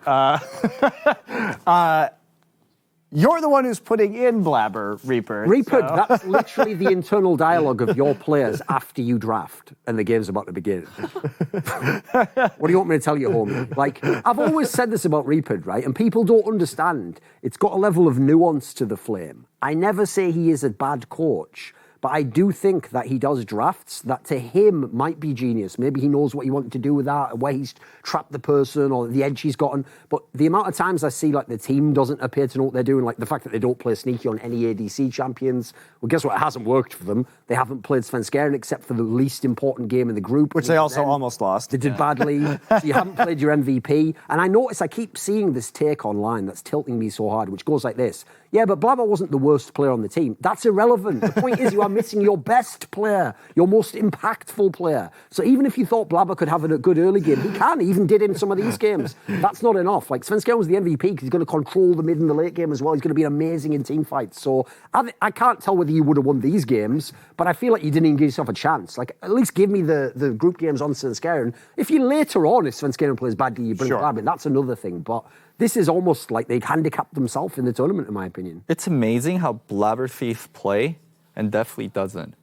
you're the one who's putting in blabber, Reaper. Reaper, that's literally the internal dialogue of your players after you draft and the game's about to begin. What do you want me to tell you, homie? Like, I've always said this about Reaper, right? And people don't understand. It's got a level of nuance to the flame. I never say he is a bad coach, But I do think that he does drafts that to him might be genius. Maybe he knows what he wanted to do with that, where he's trapped the person or the edge he's gotten. But the amount of times I see like the team doesn't appear to know what they're doing, like the fact that they don't play sneaky on any ADC champions. Well, guess what? It hasn't worked for them. They haven't played Svenskeren except for the least important game in the group. Which they also almost lost. They did badly. So you haven't played your MVP. And I notice I keep seeing this take online that's tilting me so hard, which goes like this. Yeah, but Blabber wasn't the worst player on the team. That's irrelevant. The point is you are missing your best player, your most impactful player. So even if you thought Blabber could have a good early game, he can. He even did in some of these games. That's not enough. Like Svenskeren was the MVP because he's going to control the mid and the late game as well. He's going to be amazing in team fights. So I can't tell whether you would have won these games, but I feel like you didn't even give yourself a chance. Like at least give me the group games on Svenskeren. If you later on, if Svenskeren plays badly, you bring Blabber, that's another thing. But this is almost like they handicapped themselves in the tournament, in my opinion. It's amazing how Blabber Thief play and Deathly doesn't.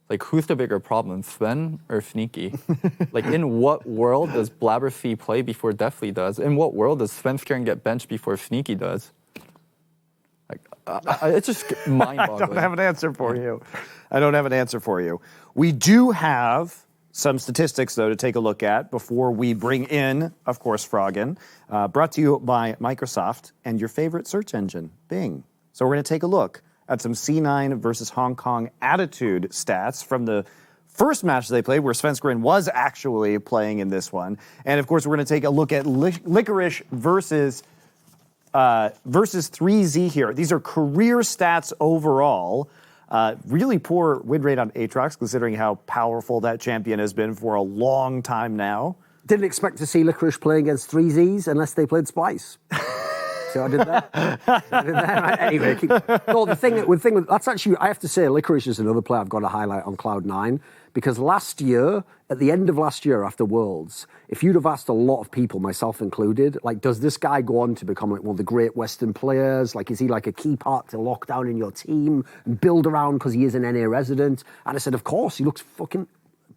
Like, who's the bigger problem, Sven or Sneaky? Like, in what world does Blabber Thief play before Deathly does? In what world does Svenskeren get benched before Sneaky does? Like, it's just mind-boggling. I don't have an answer for you. We do have some statistics, though, to take a look at before we bring in, of course, Froggen, brought to you by Microsoft and your favorite search engine, Bing. So we're going to take a look at some C9 versus Hong Kong attitude stats from the first match they played, where Svenskeren was actually playing in this one. And, of course, we're going to take a look at Licorice versus 3Z here. These are career stats overall. Really poor win rate on Aatrox, considering how powerful that champion has been for a long time now. Didn't expect to see Licorice play against 3Zs unless they played Spice. So I did that. Anyway, the thing that's actually, I have to say, Licorice is another player I've got to highlight on Cloud9, because last year, at the end of last year after Worlds, if you'd have asked a lot of people, myself included, like, does this guy go on to become like one of the great Western players? Like, is he like a key part to lock down in your team and build around because he is an NA resident? And I said, of course, he looks fucking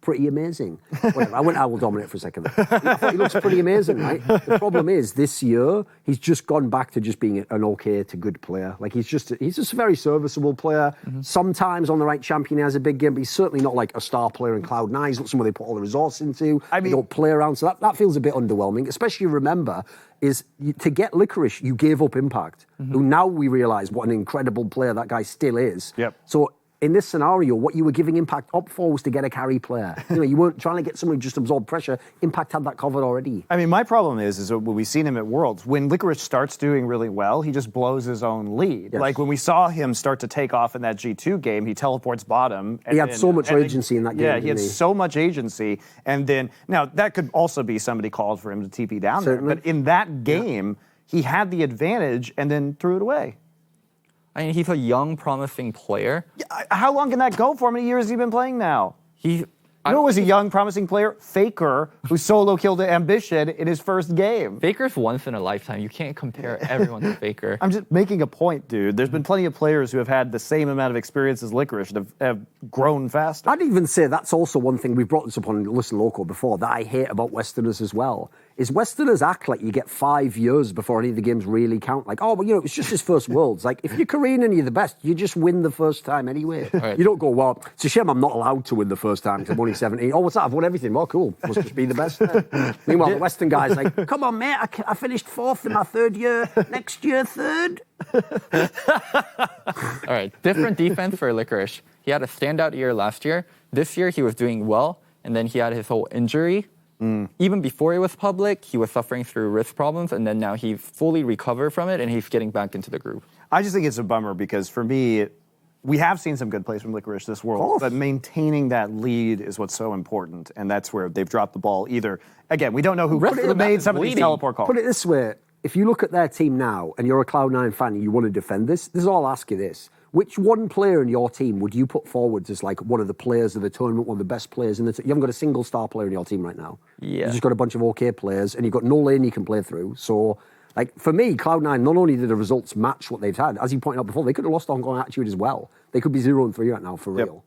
pretty amazing. Whatever, I will dominate for a second. I thought he looks pretty amazing, right? The problem is this year he's just gone back to just being an okay to good player. Like he's just a very serviceable player. Mm-hmm. Sometimes on the right champion he has a big game, but he's certainly not like a star player in Cloud9. He's not someone they put all the resource into. They don't play around, so that feels a bit underwhelming. Especially remember is to get Licorice, you gave up Impact. Mm-hmm. Who now we realise what an incredible player that guy still is. Yep. So in this scenario, what you were giving Impact up for was to get a carry player. You weren't trying to get someone who just absorbed pressure. Impact had that covered already. I mean, my problem is when we've seen him at Worlds, when Licorice starts doing really well, he just blows his own lead. Yes. Like when we saw him start to take off in that G2 game, he teleports bottom. He had so much agency in that game. Yeah, he had so much agency. And then, now that could also be somebody called for him to TP down there. But in that game, he had the advantage and then threw it away. I mean, he's a young, promising player. Yeah, how long can that go for? How many years has he been playing now? Was a young, promising player? Faker, who solo killed Ambition in his first game. Faker's once in a lifetime. You can't compare everyone to Faker. I'm just making a point, dude. There's been plenty of players who have had the same amount of experience as Licorice and have grown faster. I'd even say that's also one thing, we've brought this up on Listen Local before, that I hate about Westerners as well, is Westerners act like you get 5 years before any of the games really count. Like, oh, well, it's just his first Worlds. Like, if you're Korean and you're the best, you just win the first time anyway. Right. You don't go, well, it's a shame I'm not allowed to win the first time because I'm only 17. Oh, what's that? I've won everything. Well, cool. Must just be the best then. Meanwhile, the Western guy's like, come on, mate, I finished 4th in my 3rd year. Next year, 3rd. All right, different defense for Licorice. He had a standout year last year. This year, he was doing well, and then he had his whole injury. Even before he was public, he was suffering through wrist problems, and then now he fully recovered from it, and he's getting back into the group. I just think it's a bummer because for me, we have seen some good plays from Licorice this World, but maintaining that lead is what's so important, and that's where they've dropped the ball either. Again, we don't know who made some of these teleport calls. Put it this way, if you look at their team now, and you're a Cloud9 fan and you want to defend this is all I'll ask you this. Which one player in your team would you put forward as like one of the players of the tournament, one of the best players in the team? You haven't got a single star player in your team right now. Yeah. You've just got a bunch of okay players, and you've got no lane you can play through. So, like, for me, Cloud9, not only did the results match what they've had, as you pointed out before, they could have lost Hong Kong Attitude as well. They could be 0-3 right now, for real.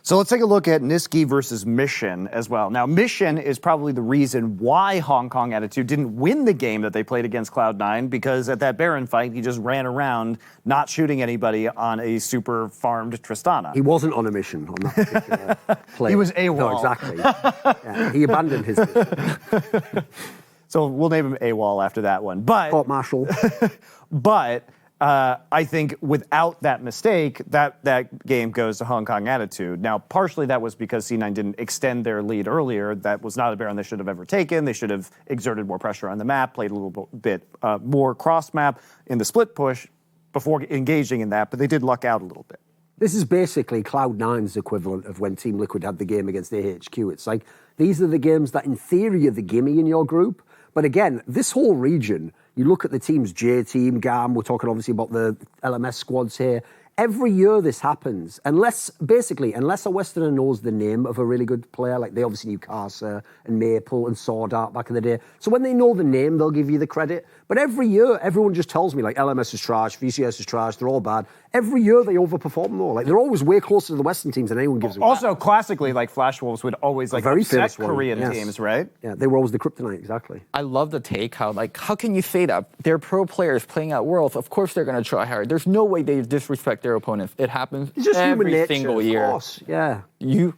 So let's take a look at Niski versus Mission as well. Now, Mission is probably the reason why Hong Kong Attitude didn't win the game that they played against Cloud9, because at that Baron fight, he just ran around not shooting anybody on a super farmed Tristana. He wasn't on a mission on that particular play. He was AWOL. No, exactly. Yeah, he abandoned his mission. So we'll name him AWOL after that one. But Court martial. But I think without that mistake, that game goes to Hong Kong Attitude. Now, partially that was because C9 didn't extend their lead earlier. That was not a Baron they should have ever taken. They should have exerted more pressure on the map, played a little bit more cross-map in the split push before engaging in that, but they did luck out a little bit. This is basically Cloud9's equivalent of when Team Liquid had the game against AHQ. It's like, these are the games that in theory are the gimme in your group. But again, this whole region, you look at the teams, J Team, GAM, we're talking obviously about the LMS squads here. Every year this happens, unless a Westerner knows the name of a really good player, like they obviously knew Carcer and Maple and Sword Art back in the day. So when they know the name, they'll give you the credit. But every year, everyone just tells me, like, LMS is trash, VCS is trash, they're all bad. Every year they overperform though. Like, they're always way closer to the Western teams than anyone gives them. Also, classically, like, Flash Wolves would always, like, very upset famous one, Korean yes. teams, right? Yeah, they were always the kryptonite, exactly. I love the take how can you say that? They're pro players playing at Worlds. Of course they're going to try hard. There's no way they disrespect their opponents. It happens It's just human every nature, single of year. course, yeah. You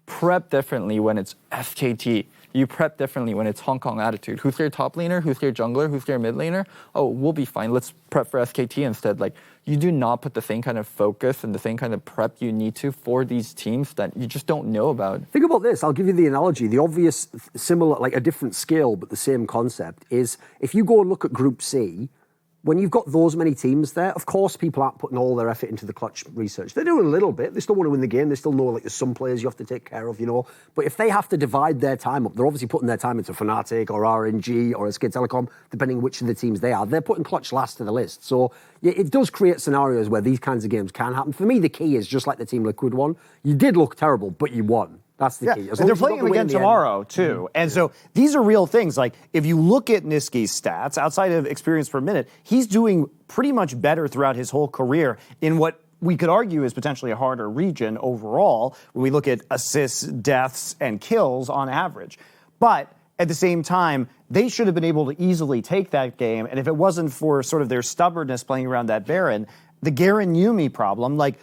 prep differently when it's SKT. You prep differently when it's Hong Kong Attitude. Who's their top laner? Who's their jungler? Who's their mid laner? Oh, we'll be fine. Let's prep for SKT instead. Like, you do not put the same kind of focus and the same kind of prep you need to for these teams that you just don't know about. Think about this. I'll give you the analogy. The obvious, similar, like a different scale, but the same concept is if you go and look at Group C, when you've got those many teams there, of course people aren't putting all their effort into the clutch research. They're doing a little bit. They still want to win the game. They still know, like, there's some players you have to take care of, you know. But if they have to divide their time up, they're obviously putting their time into Fnatic or RNG or SK Telecom, depending which of the teams they are. They're putting clutch last to the list. So yeah, it does create scenarios where these kinds of games can happen. For me, the key is just like the Team Liquid one. You did look terrible, but you won. That's the key. And they're playing him again tomorrow, too. And so these are real things. Like, if you look at Niski's stats, outside of experience per minute, he's doing pretty much better throughout his whole career in what we could argue is potentially a harder region overall when we look at assists, deaths, and kills on average. But at the same time, they should have been able to easily take that game. And if it wasn't for sort of their stubbornness playing around that Baron, the Garen Yumi problem, like,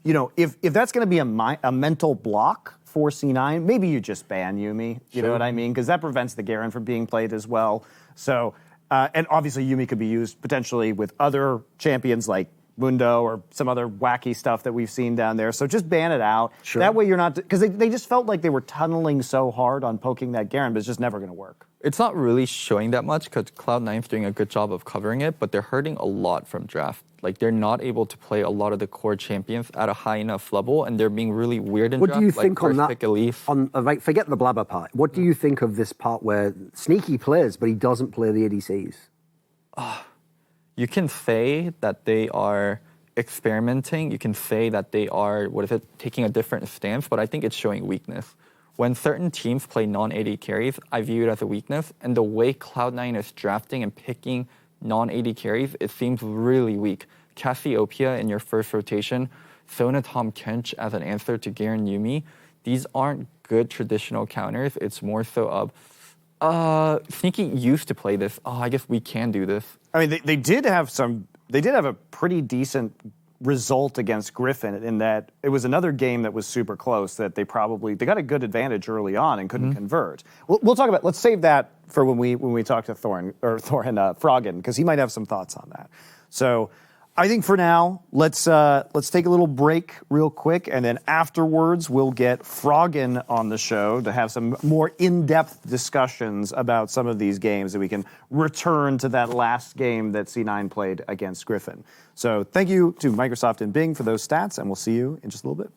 you know, if that's going to be a mental block for C9, maybe you just ban Yumi, you know what I mean? Because that prevents the Garen from being played as well. So, and obviously Yumi could be used potentially with other champions like Mundo or some other wacky stuff that we've seen down there. So just ban it out. Sure. That way you're not, because they just felt like they were tunneling so hard on poking that Garen, but it's just never going to work. It's not really showing that much because Cloud9's doing a good job of covering it, but they're hurting a lot from draft. Like, they're not able to play a lot of the core champions at a high enough level, and they're being really weird in draft. What do you think on that? Pick Elise. Right, forget the blabber part. What do you think of this part where Sneaky plays, but he doesn't play the ADCs? You can say that they are experimenting. You can say that they are, taking a different stance, but I think it's showing weakness. When certain teams play non-AD carries, I view it as a weakness, and the way Cloud9 is drafting and picking non-AD carries, it seems really weak. Cassiopeia in your first rotation, Sona Tom Kench as an answer to Garen Yumi, these aren't good traditional counters. It's more so of, Sneaky used to play this. Oh, I guess we can do this. I mean, they did have a pretty decent result against Griffin in that it was another game that was super close that they got a good advantage early on and couldn't convert. We'll talk about, let's save that for when we talk to Froggen, because he might have some thoughts on that. So I think for now, let's take a little break real quick, and then afterwards we'll get Froggen on the show to have some more in-depth discussions about some of these games, and we can return to that last game that C9 played against Griffin. So thank you to Microsoft and Bing for those stats, and we'll see you in just a little bit.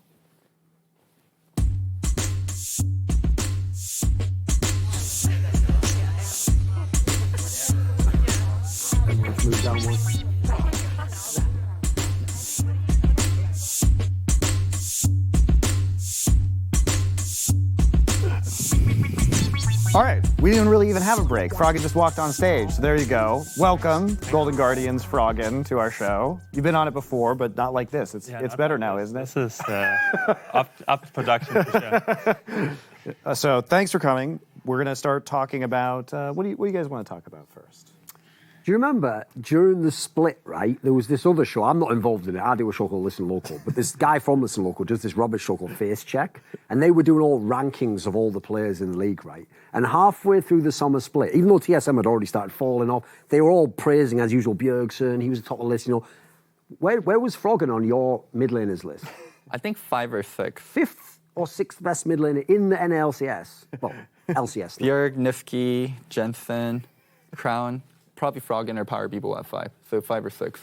Move down one. All right, we didn't really even have a break. Froggen just walked on stage, so there you go. Welcome, Golden Guardians Froggen, to our show. You've been on it before, but not like this. It's better now, isn't it? This is up production for sure. So thanks for coming. We're going to start talking about, what do you guys want to talk about first? Do you remember during the split, right, there was this other show, I'm not involved in it, I do a show called Listen Local, but this guy from Listen Local does this rubbish show called Face Check, and they were doing all rankings of all the players in the league, right? And halfway through the summer split, even though TSM had already started falling off, they were all praising, as usual, Bjergsen, he was top of the list, you know. Where was Froggen on your mid laners list? I think 5 or 6. 5th or 6th best mid laner in the NLCS. Well, LCS. Bjerg, Nifki, Jensen, Crown. Probably Froggen or Power People at 5, so 5 or 6.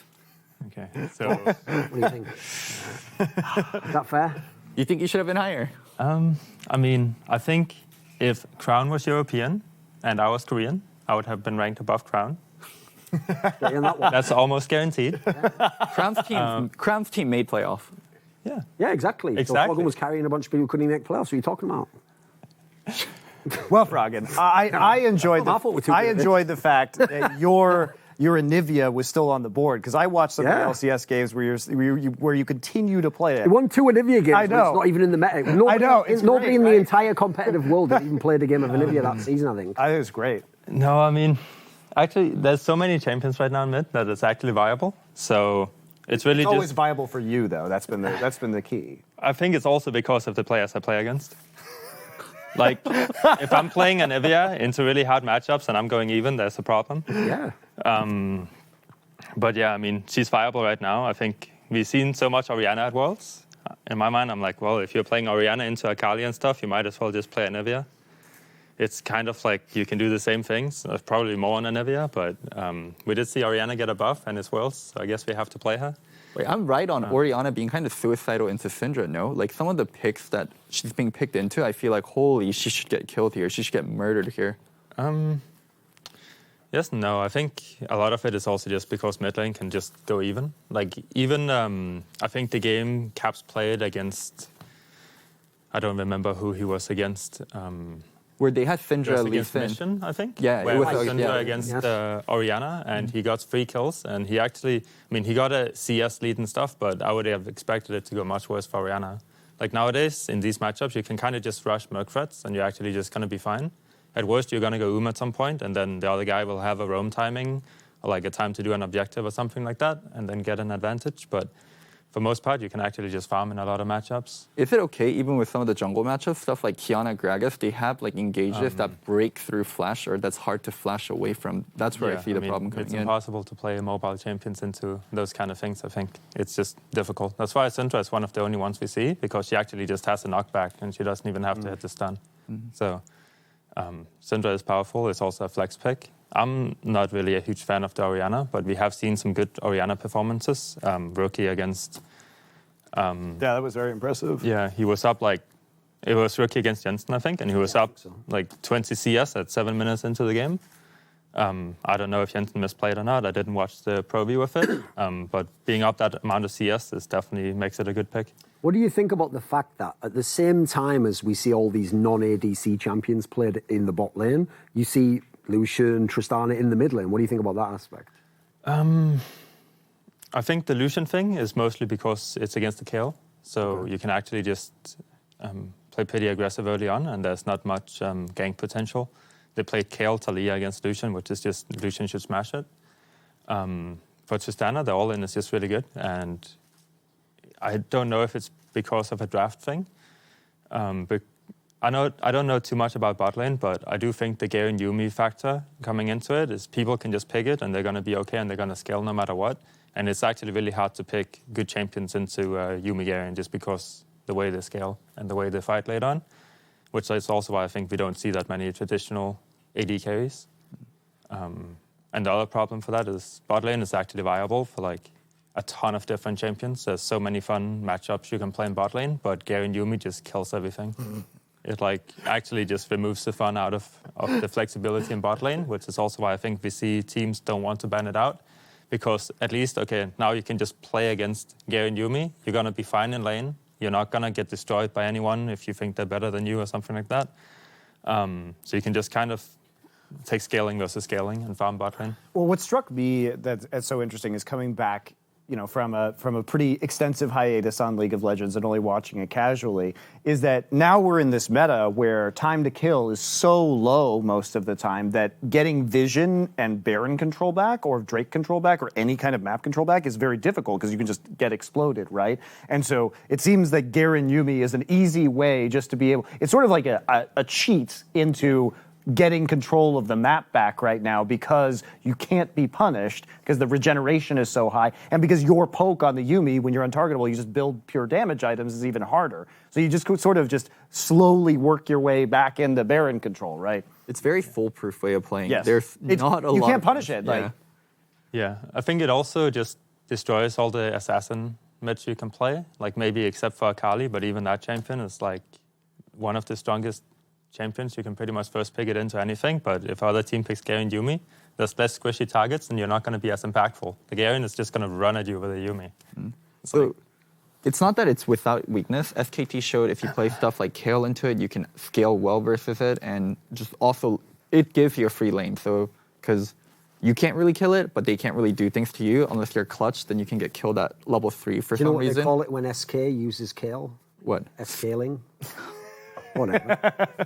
Okay, so What do you think? Is that fair? You think you should have been higher? I mean, I think if Crown was European and I was Korean, I would have been ranked above Crown. Get you on that one. That's almost guaranteed. Crown's team made playoff. Yeah. Yeah, exactly. So Exactly. Froggen was carrying a bunch of people who couldn't even make playoffs. What are you talking about? Well, Froggen, I enjoyed I thought we took I it. enjoyed the fact that your Anivia was still on the board, because I watched some Yeah. of the LCS games where you continue to play it. He won 2 Anivia games. I know. But it's not even in the meta. Nobody, I know, it's nobody great, in the right? entire competitive world that even played a game of Anivia that season, I think. I think it was great. No, I mean, actually, there's so many champions right now in mid that it's actually viable. So it's really It's just. always viable for you, though. That's been the key. I think it's also because of the players I play against. Like, if I'm playing Anivia into really hard matchups and I'm going even, there's a problem. Yeah. But yeah, I mean, she's viable right now. I think we've seen so much Orianna at Worlds. In my mind, I'm like, well, if you're playing Orianna into Akali and stuff, you might as well just play Anivia. It's kind of like you can do the same things, probably more on Anivia, but we did see Orianna get a buff and it's Worlds, so I guess we have to play her. Wait, I'm right on Orianna being kind of suicidal into Syndra, no? Like, some of the picks that she's being picked into, I feel like, holy, she should get killed here. She should get murdered here. Yes and no. I think a lot of it is also just because mid lane can just go even. Like, even, I think the game Caps played against, I don't remember who he was against. Where they had It Syndra was lead against in. Mission, I think. Yeah, it where was, Syndra yeah. against Yes. Orianna, and he got 3 kills. And he actually, I mean, he got a CS lead and stuff, but I would have expected it to go much worse for Orianna. Like, nowadays, in these matchups, you can kind of just rush Merc threats, and you're actually just going to be fine. At worst, you're going to go at some point, and then the other guy will have a roam timing, or like a time to do an objective or something like that, and then get an advantage. But for most part, you can actually just farm in a lot of matchups. Is it okay, even with some of the jungle matchups, stuff like Kiana, Gragas, they have like engages that break through flash, or that's hard to flash away from? That's where I see the problem coming it's in. impossible to play mobile champions into those kind of things, I think. It's just difficult. That's why Syndra is one of the only ones we see, because she actually just has a knockback, and she doesn't even have to hit the stun. So Syndra is powerful. It's also a flex pick. I'm not really a huge fan of the Orianna, but we have seen some good Orianna performances. Rookie against... Yeah, that was very impressive. Yeah, he was up like... It was Rookie against Jensen, I think, and he was up like 20 CS at 7 minutes into the game. I don't know if Jensen misplayed or not. I didn't watch the pro view of it, but being up that amount of CS is definitely makes it a good pick. What do you think about the fact that at the same time as we see all these non-ADC champions played in the bot lane, you see Lucian, Tristana in the mid lane? What do you think about that aspect? I think the Lucian thing is mostly because it's against the KO, so you can actually just play pretty aggressive early on, and there's not much gank potential. They played Kayle Talia against Lucian, which is just Lucian should smash it. For Tristana, the all-in is just really good, and I don't know if it's because of a draft thing. But I don't know too much about bot lane, but I do think the Garen Yuumi factor coming into it is people can just pick it, and they're going to be okay, and they're going to scale no matter what. And it's actually really hard to pick good champions into Yuumi Garen just because the way they scale and the way they fight later on, which is also why I think we don't see that many traditional AD carries. And the other problem for that is bot lane is actually viable for like a ton of different champions. There's so many fun matchups you can play in bot lane, but Garen Yuumi just kills everything. It like actually just removes the fun out of the flexibility in bot lane, which is also why I think we see teams don't want to ban it out. Because at least, okay, now you can just play against Garen Yuumi. You're going to be fine in lane. You're not going to get destroyed by anyone if you think they're better than you or something like that. So you can just kind of take scaling versus scaling and farm bot lane. Well, what struck me that's so interesting is coming back, from a pretty extensive hiatus on League of Legends and only watching it casually, is that now we're in this meta where time to kill is so low most of the time that getting vision and Baron control back or Drake control back or any kind of map control back is very difficult because you can just get exploded, right? And so it seems that Garen Yuumi is an easy way just to be able, it's sort of like a cheat into getting control of the map back right now because you can't be punished because the regeneration is so high and because your poke on the Yuumi when you're untargetable, you just build pure damage items is even harder. So you just could sort of just slowly work your way back into Baron control, right? It's very foolproof way of playing. Yes. There's not a lot. You can't punish it. Yeah. Yeah, I think it also just destroys all the assassin mids you can play, like maybe except for Akali, but even that champion is like one of the strongest champions. You can pretty much first pick it into anything, but if other team picks Garen Yuumi, there's less squishy targets and you're not going to be as impactful. The Garen is just going to run at you with a Yuumi. So it's not that it's without weakness. SKT showed if you play stuff like Kayle into it, you can scale well versus it, and just also it gives you a free lane. So because you can't really kill it, but they can't really do things to you unless you're clutch, then you can get killed at level 3 for Do you know some what reason. they call it when SK uses Kayle? What? Scaling. Whatever.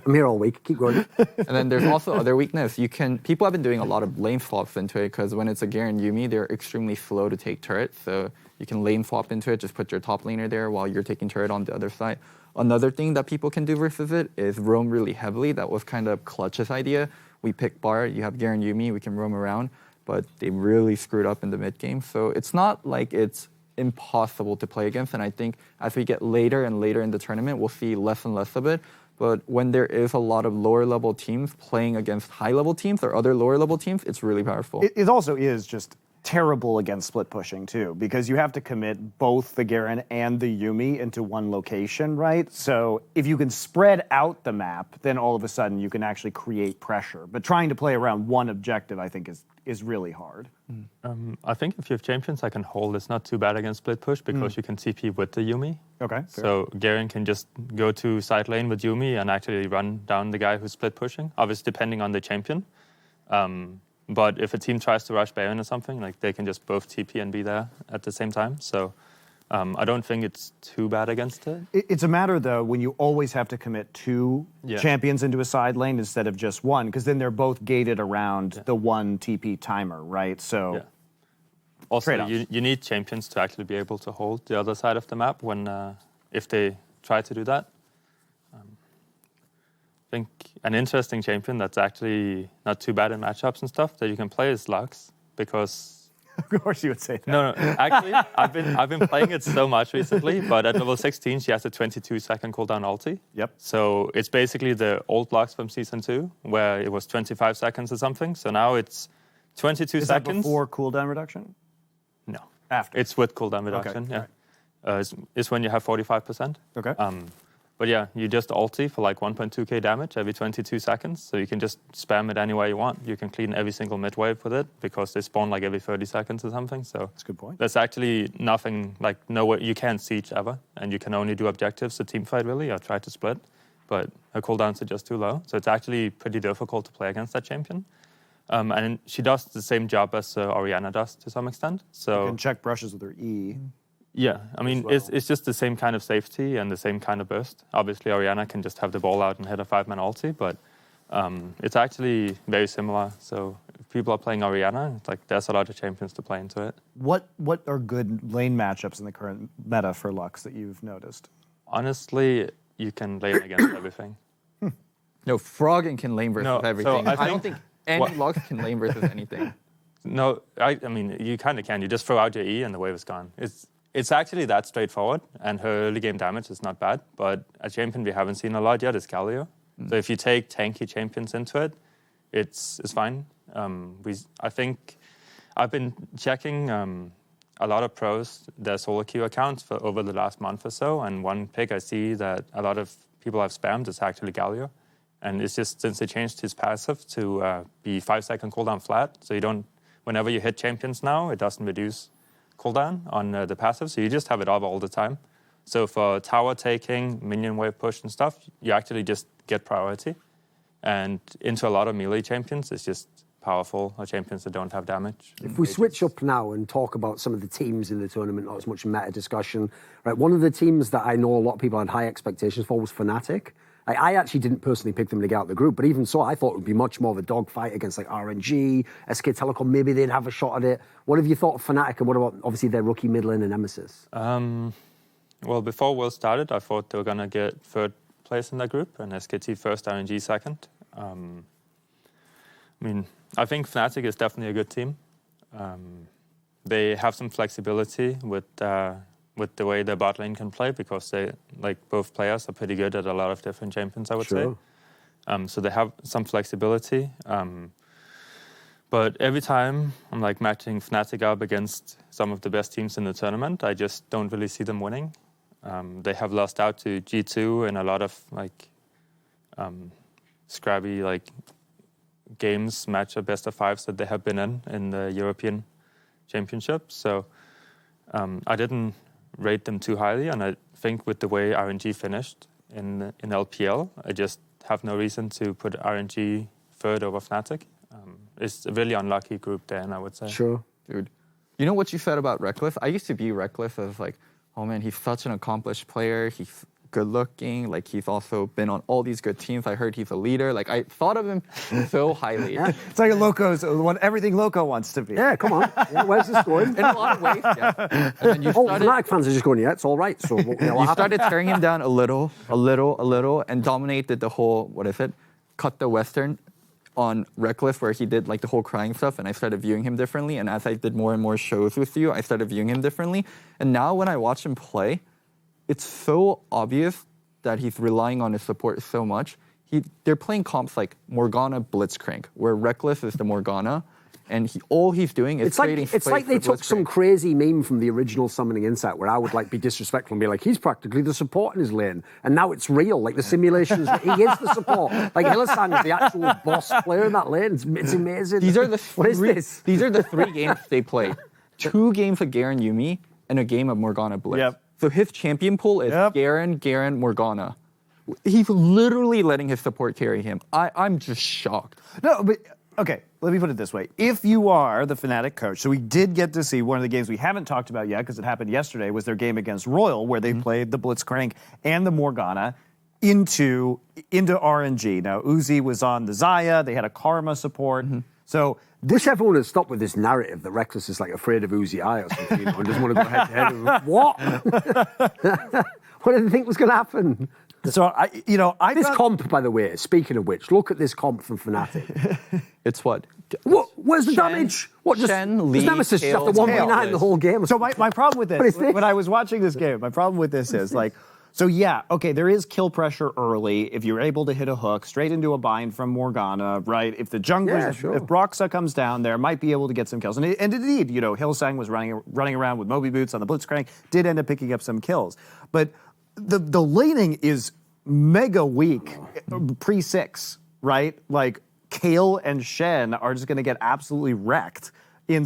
I'm here all week. Keep going. And then there's also other weakness. People have been doing a lot of lane swaps into it because when it's a Garen Yuumi, they're extremely slow to take turret. So you can lane swap into it, just put your top laner there while you're taking turret on the other side. Another thing that people can do versus it is roam really heavily. That was kind of Clutch's idea. We pick bar, you have Garen Yuumi, we can roam around, but they really screwed up in the mid game. So it's not like it's impossible to play against, and I think as we get later and later in the tournament, we'll see less and less of it. But when there is a lot of lower level teams playing against high level teams or other lower level teams, it's really powerful. It also is just terrible against split pushing too, because you have to commit both the Garen and the Yuumi into one location, right? So if you can spread out the map, then all of a sudden you can actually create pressure. But trying to play around one objective, I think, is really hard. I think if you have champions that can hold, it's not too bad against split push because you can TP with the Yuumi. Okay. So Garen can just go to side lane with Yuumi and actually run down the guy who's split pushing, obviously depending on the champion. But if a team tries to rush Baron or something, like they can just both TP and be there at the same time. So I don't think it's too bad against it. It's a matter, though, when you always have to commit two champions into a side lane instead of just one, because then they're both gated around the one TP timer, right? So also, you need champions to actually be able to hold the other side of the map when if they try to do that. I think an interesting champion that's actually not too bad in matchups and stuff that you can play is Lux, because of course you would say that. No, actually, I've been playing it so much recently, but at level 16, she has a 22-second cooldown ulti. Yep. So it's basically the old Lux from Season 2, where it was 25 seconds or something. So now it's 22 Is seconds. Is that before cooldown reduction? No. After? It's with cooldown reduction, okay. Yeah. It's when you have 45%. Okay. But yeah, you just ulti for like 1.2k damage every 22 seconds. So you can just spam it anywhere you want. You can clean every single mid wave with it because they spawn like every 30 seconds or something. So that's a good point. There's actually nothing, like nowhere, you can't siege ever. And you can only do objectives to teamfight really or try to split. But her cooldowns are just too low. So it's actually pretty difficult to play against that champion. And she does the same job as Orianna does to some extent. So you can check brushes with her E. Yeah, I mean, well. it's just the same kind of safety and the same kind of burst. Obviously, Orianna can just have the ball out and hit a 5-man ulti, but it's actually very similar. So if people are playing Orianna, it's like there's a lot of champions to play into it. What are good lane matchups in the current meta for Lux that you've noticed? Honestly, you can lane against everything. No, Froggen can lane versus everything. So I don't think any Lux can lane versus anything. No, I mean, you kind of can. You just throw out your E and the wave is gone. It's actually that straightforward, and her early game damage is not bad, but a champion we haven't seen a lot yet is Galio. So if you take tanky champions into it, it's fine. I think I've been checking a lot of pros, their solo queue accounts for over the last month or so, and one pick I see that a lot of people have spammed is actually Galio. And it's just since they changed his passive to be 5-second cooldown flat, so you don't, whenever you hit champions now, it doesn't reduce cooldown on the passive, so you just have it up all the time. So for tower taking, minion wave push and stuff, you actually just get priority. and into a lot of melee champions. It's just powerful, or champions that don't have damage. If we switch up now and talk about some of the teams in the tournament, not as much meta discussion, right? One of the teams that I know a lot of people had high expectations for was Fnatic. I actually didn't personally pick them to get out of the group, but even so, I thought it would be much more of a dogfight against like RNG, SK Telecom. Maybe they'd have a shot at it. What have you thought of Fnatic, and what about obviously their rookie mid lane and Nemesis? Well, before Worlds started, I thought they were gonna get third place in that group, and SKT first, RNG second. I think Fnatic is definitely a good team. They have some flexibility with the way their bot lane can play, because both players are pretty good at a lot of different champions, I would say. So they have some flexibility. But every time I'm matching Fnatic up against some of the best teams in the tournament, I just don't really see them winning. They have lost out to G2 in a lot of scrabby games, match of best of fives that they have been in the European Championship. So I didn't rate them too highly, and I think with the way RNG finished in LPL, I just have no reason to put RNG third over Fnatic. It's a really unlucky group then, I would say. Sure. Dude, you know what you said about Reckless? I used to be Reckless as oh man, he's such an accomplished player. He's good looking. He's also been on all these good teams. I heard he's a leader. I thought of him so highly. Yeah. It's like a Loco's everything Loco wants to be. Yeah, come on. Yeah, where's this going? In a lot of ways, yeah. And then Fnatic fans are just going, yeah, it's all right. So you started tearing him down a little, and dominated the whole, cut the Western on Reckless, where he did the whole crying stuff, and I started viewing him differently. And as I did more and more shows with you, I started viewing him differently. And now when I watch him play, it's so obvious that he's relying on his support so much. They're playing comps like Morgana Blitzcrank, where Reckless is the Morgana, and all he's doing is creating It's like they took some crazy meme from the original Summoning Insight, where I would be disrespectful and be like, he's practically the support in his lane, and now it's real. The simulations, he is the support. Hylissang is the actual boss player in that lane. It's amazing. These are the what is this? These are the 3 games they played. 2 games of Garen Yuumi and a game of Morgana Blitz. Yep. So his champion pool is Garen, Morgana. He's literally letting his support carry him. I'm just shocked. No, but okay, let me put it this way. If you are the Fnatic coach, so we did get to see one of the games we haven't talked about yet, because it happened yesterday, was their game against Royal, where they played the Blitzcrank and the Morgana into RNG. Now, Uzi was on the Xayah. They had a Karma support. So wish everyone had stopped with this narrative that Reckless is afraid of Uzi I or something, and doesn't want to go head to head with what? What did they think was going to happen? So this comp, by the way, speaking of which, look at this comp from Fnatic. It's what? Where's the damage? What, just Nemesis just after 1v9 the whole game? So my problem with this, when I was watching this game, my problem with this is there is kill pressure early. If you're able to hit a hook straight into a bind from Morgana, right? If the junglers, if Broxa comes down there, might be able to get some kills. And indeed, Hylissang was running around with Moby Boots on the Blitzcrank, did end up picking up some kills. But the laning is mega weak pre-6, right? Kayle and Shen are just going to get absolutely wrecked in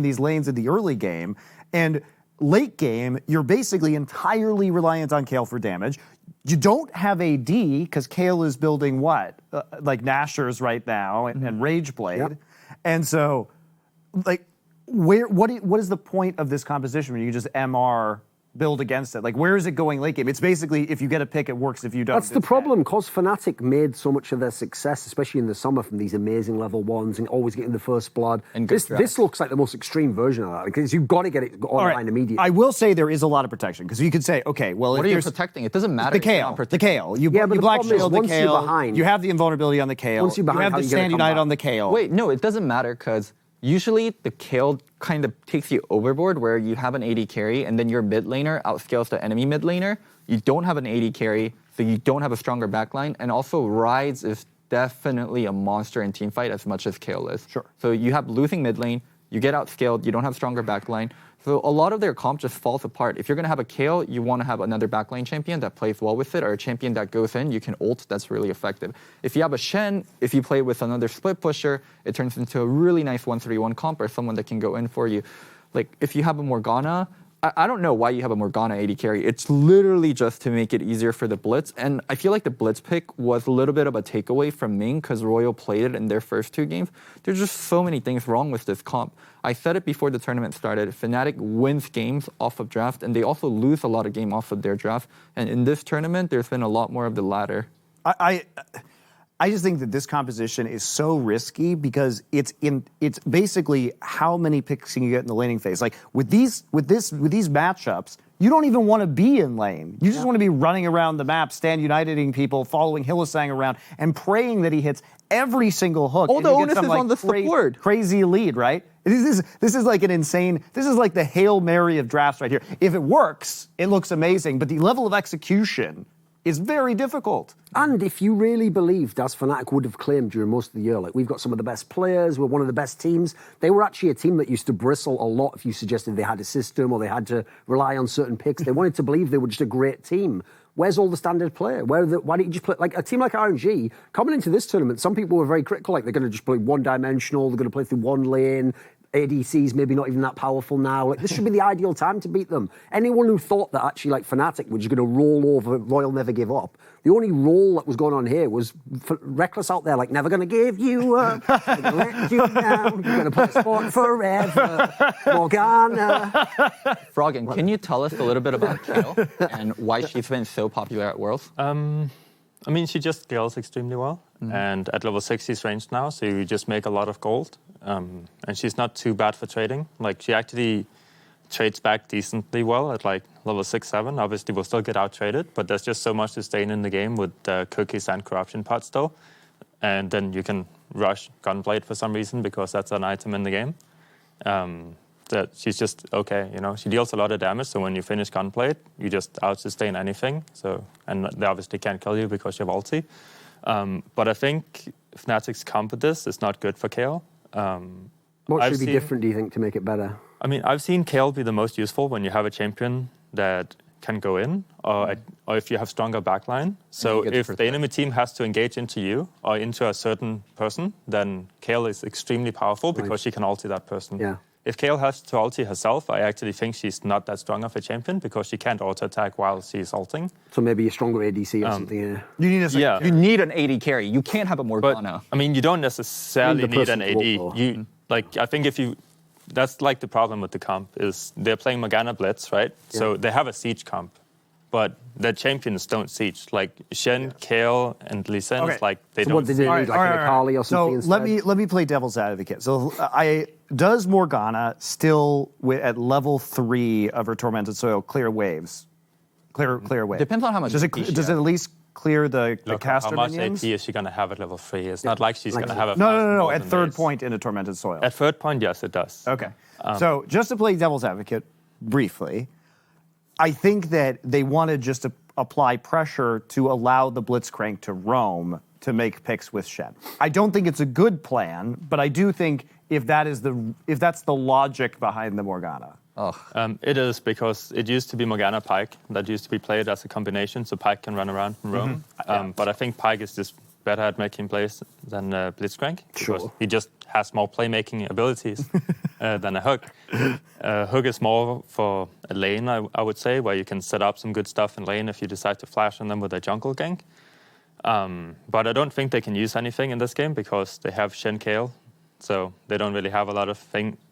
these lanes in the early game. And late game, you're basically entirely reliant on Kayle for damage. You don't have AD because Kayle is building what? Nashers right now and Rageblade. Yep. And so, what is the point of this composition when you just MR build against it? Where is it going late game? It's basically, if you get a pick, it works. If you don't, that's the problem, because Fnatic made so much of their success, especially in the summer, from these amazing level 1s and always getting the first blood. And this looks like the most extreme version of that, because you've got to get it online immediately. I will say there is a lot of protection, because you could say, okay, well, what are you protecting? It doesn't matter. The Kayle. You black shield the Kayle. You have the invulnerability on the Kayle. Once you're behind, you have the Stand Unite on the Kayle. Wait, no, it doesn't matter, because usually the Kayle kind of takes you overboard, where you have an AD carry and then your mid laner outscales the enemy mid laner. You don't have an AD carry, so you don't have a stronger backline. And also Rides is definitely a monster in teamfight as much as Kayle is. Sure. So you have losing mid lane, you get outscaled, you don't have stronger backline. So a lot of their comp just falls apart. If you're going to have a Kayle, you want to have another backline champion that plays well with it, or a champion that goes in, you can ult, that's really effective. If you have a Shen, if you play with another split pusher, it turns into a really nice 1-3-1 comp, or someone that can go in for you. If you have a Morgana, I don't know why you have a Morgana AD carry. It's literally just to make it easier for the Blitz. And I feel like the Blitz pick was a little bit of a takeaway from Ming because Royal played it in their first 2 games. There's just so many things wrong with this comp. I said it before the tournament started. Fnatic wins games off of draft, and they also lose a lot of games off of their draft. And in this tournament, there's been a lot more of the latter. I just think that this composition is so risky because it's basically how many picks can you get in the laning phase. Like with these matchups, you don't even want to be in lane. You just want to be running around the map, stand uniting people, following Hylissang around, and praying that he hits every single hook. All the onus is on the support. Crazy lead, right? This is like an insane. This is like the Hail Mary of drafts right here. If it works, it looks amazing, but the level of execution is very difficult. And if you really believed, as Fnatic would have claimed during most of the year, like we've got some of the best players, we're one of the best teams, they were actually a team that used to bristle a lot if you suggested they had a system or they had to rely on certain picks. They wanted to believe they were just a great team. Where's all the standard play? Why don't you just play, like a team like RNG, coming into this tournament, some people were very critical, like they're going to just play one-dimensional, they're going to play through one lane, ADC's maybe not even that powerful now. Like, this should be the ideal time to beat them. Anyone who thought that actually, like, Fnatic were just going to roll over Royal Never Give Up, the only roll that was going on here was Reckless out there, like, never going to give you up, never gonna let you down, you're going to play sport forever, Morgana. Froggen, can you tell us a little bit about Kayle and why she's been so popular at Worlds? I mean, she just scales extremely well. And at level 6, she's ranged now, so you just make a lot of gold. And she's not too bad for trading. Like, she actually trades back decently well at, like, level 6, 7. Obviously, we'll still get out-traded, but there's just so much sustain in the game with cookies and corruption pots still. And then you can rush Gunblade for some reason, because that's an item in the game. That she's just okay, you know. She deals a lot of damage, so when you finish Gunblade, you just out-sustain anything. So, and they obviously can't kill you because you have ulti. But I think Fnatic's comp with this is not good for Kayle. What should be different, do you think, to make it better? I mean, I've seen Kayle be the most useful when you have a champion that can go in, or if you have stronger backline. So if the enemy team has to engage into you or into a certain person, then Kayle is extremely powerful because she can ulti that person. Yeah. If Kayle has to ulti herself, I actually think she's not that strong of a champion because she can't auto-attack while she's ulting. So maybe a stronger ADC or something, yeah. You need an AD carry. You can't have a Morgana. But, I mean, you don't necessarily need an AD. I think that's like the problem with the comp is they're playing Morgana Blitz, right? Yeah. So they have a siege comp, but their champions don't siege. Like Shen, Kayle, and Lee Sin, they don't. What did they need, like an Akali or something? So let me play devil's advocate. So does Morgana still at level 3 of her Tormented Soil clear waves? Clear waves. Depends on how much. Does it at least clear the caster how much minions? AP is she going to have at level 3? It's not like she's going to have a No. At third point in a Tormented Soil. At third point, yes, it does. Okay. So just to play devil's advocate briefly, I think that they wanted just to apply pressure to allow the Blitzcrank to roam to make picks with Shen. I don't think it's a good plan, but I do think if that's the logic behind the Morgana. It is, because it used to be Morgana Pyke that used to be played as a combination, so Pyke can run around and roam. But I think Pyke is just better at making plays than Blitzcrank. Because he just has more playmaking abilities than a Hook. Hook is more for a lane, I would say, where you can set up some good stuff in lane if you decide to flash on them with a jungle gank. But I don't think they can use anything in this game because they have Shen Kayle. So they don't really have a lot of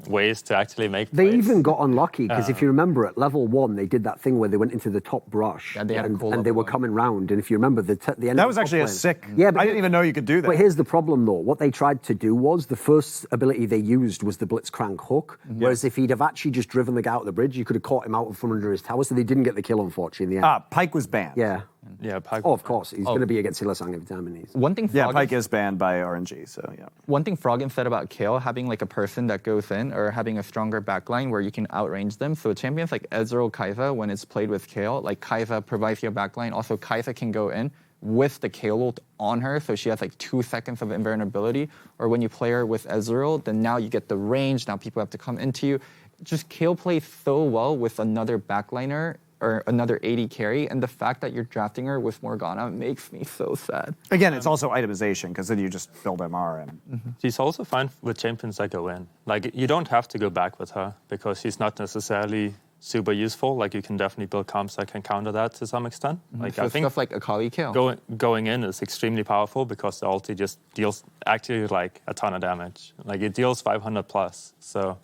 ways to actually make plays. They even got unlucky, because if you remember at level 1, they did that thing where they went into the top brush and they were coming round. And if you remember, the end that of was the actually top a sick. Yeah, but I didn't even know you could do that. But here's the problem, though. What they tried to do was the first ability they used was the Blitzcrank hook. Whereas if he'd have actually just driven the guy out of the bridge, you could have caught him out from under his tower. So they didn't get the kill, unfortunately, in the end. Pyke was banned. Yeah, Pyke. Oh, of course. He's going to be against Hylissang every time. One thing Pyke is banned by RNG, so yeah. One thing Froggen said about Kayle, having like a person that goes in or having a stronger backline where you can outrange them. So champions like Ezreal, Kai'Sa, when it's played with Kayle, like Kai'Sa provides you a backline. Also, Kai'Sa can go in with the Kayle ult on her, so she has like 2 seconds of invulnerability. Or when you play her with Ezreal, then now you get the range. Now people have to come into you. Just Kayle plays so well with another backliner or another AD carry, and the fact that you're drafting her with Morgana makes me so sad. Again, it's also itemization, because then you just build MR and... She's also fine with champions that go in. Like, you don't have to go back with her, because she's not necessarily super useful. Like you can definitely build comps that can counter that to some extent. Like So I think stuff like Akali kill. going in is extremely powerful because the ulti just deals actually like a ton of damage. Like it deals 500 plus. So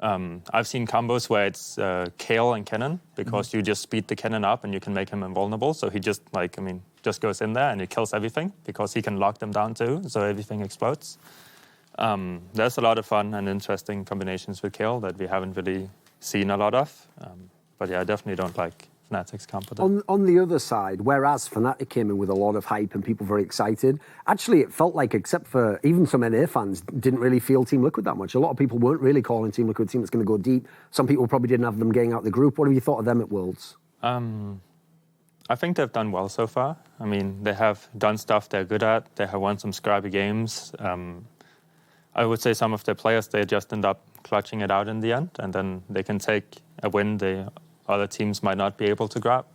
I've seen combos where it's Kayle and Kennen because you just speed the Kennen up and you can make him invulnerable. So he just just goes in there and he kills everything because he can lock them down too. So everything explodes. There's a lot of fun and interesting combinations with Kayle that we haven't really seen a lot of. But yeah, I definitely don't like Fnatic's comp with it. On the other side, whereas Fnatic came in with a lot of hype and people very excited, actually it felt like, except for even some NA fans, didn't really feel Team Liquid that much. A lot of people weren't really calling Team Liquid a team that's going to go deep. Some people probably didn't have them getting out the group. What have you thought of them at Worlds? I think they've done well so far. I mean, they have done stuff they're good at. They have won some scrappy games. I would say some of their players, they just end up clutching it out in the end, and then they can take a win the other teams might not be able to grab.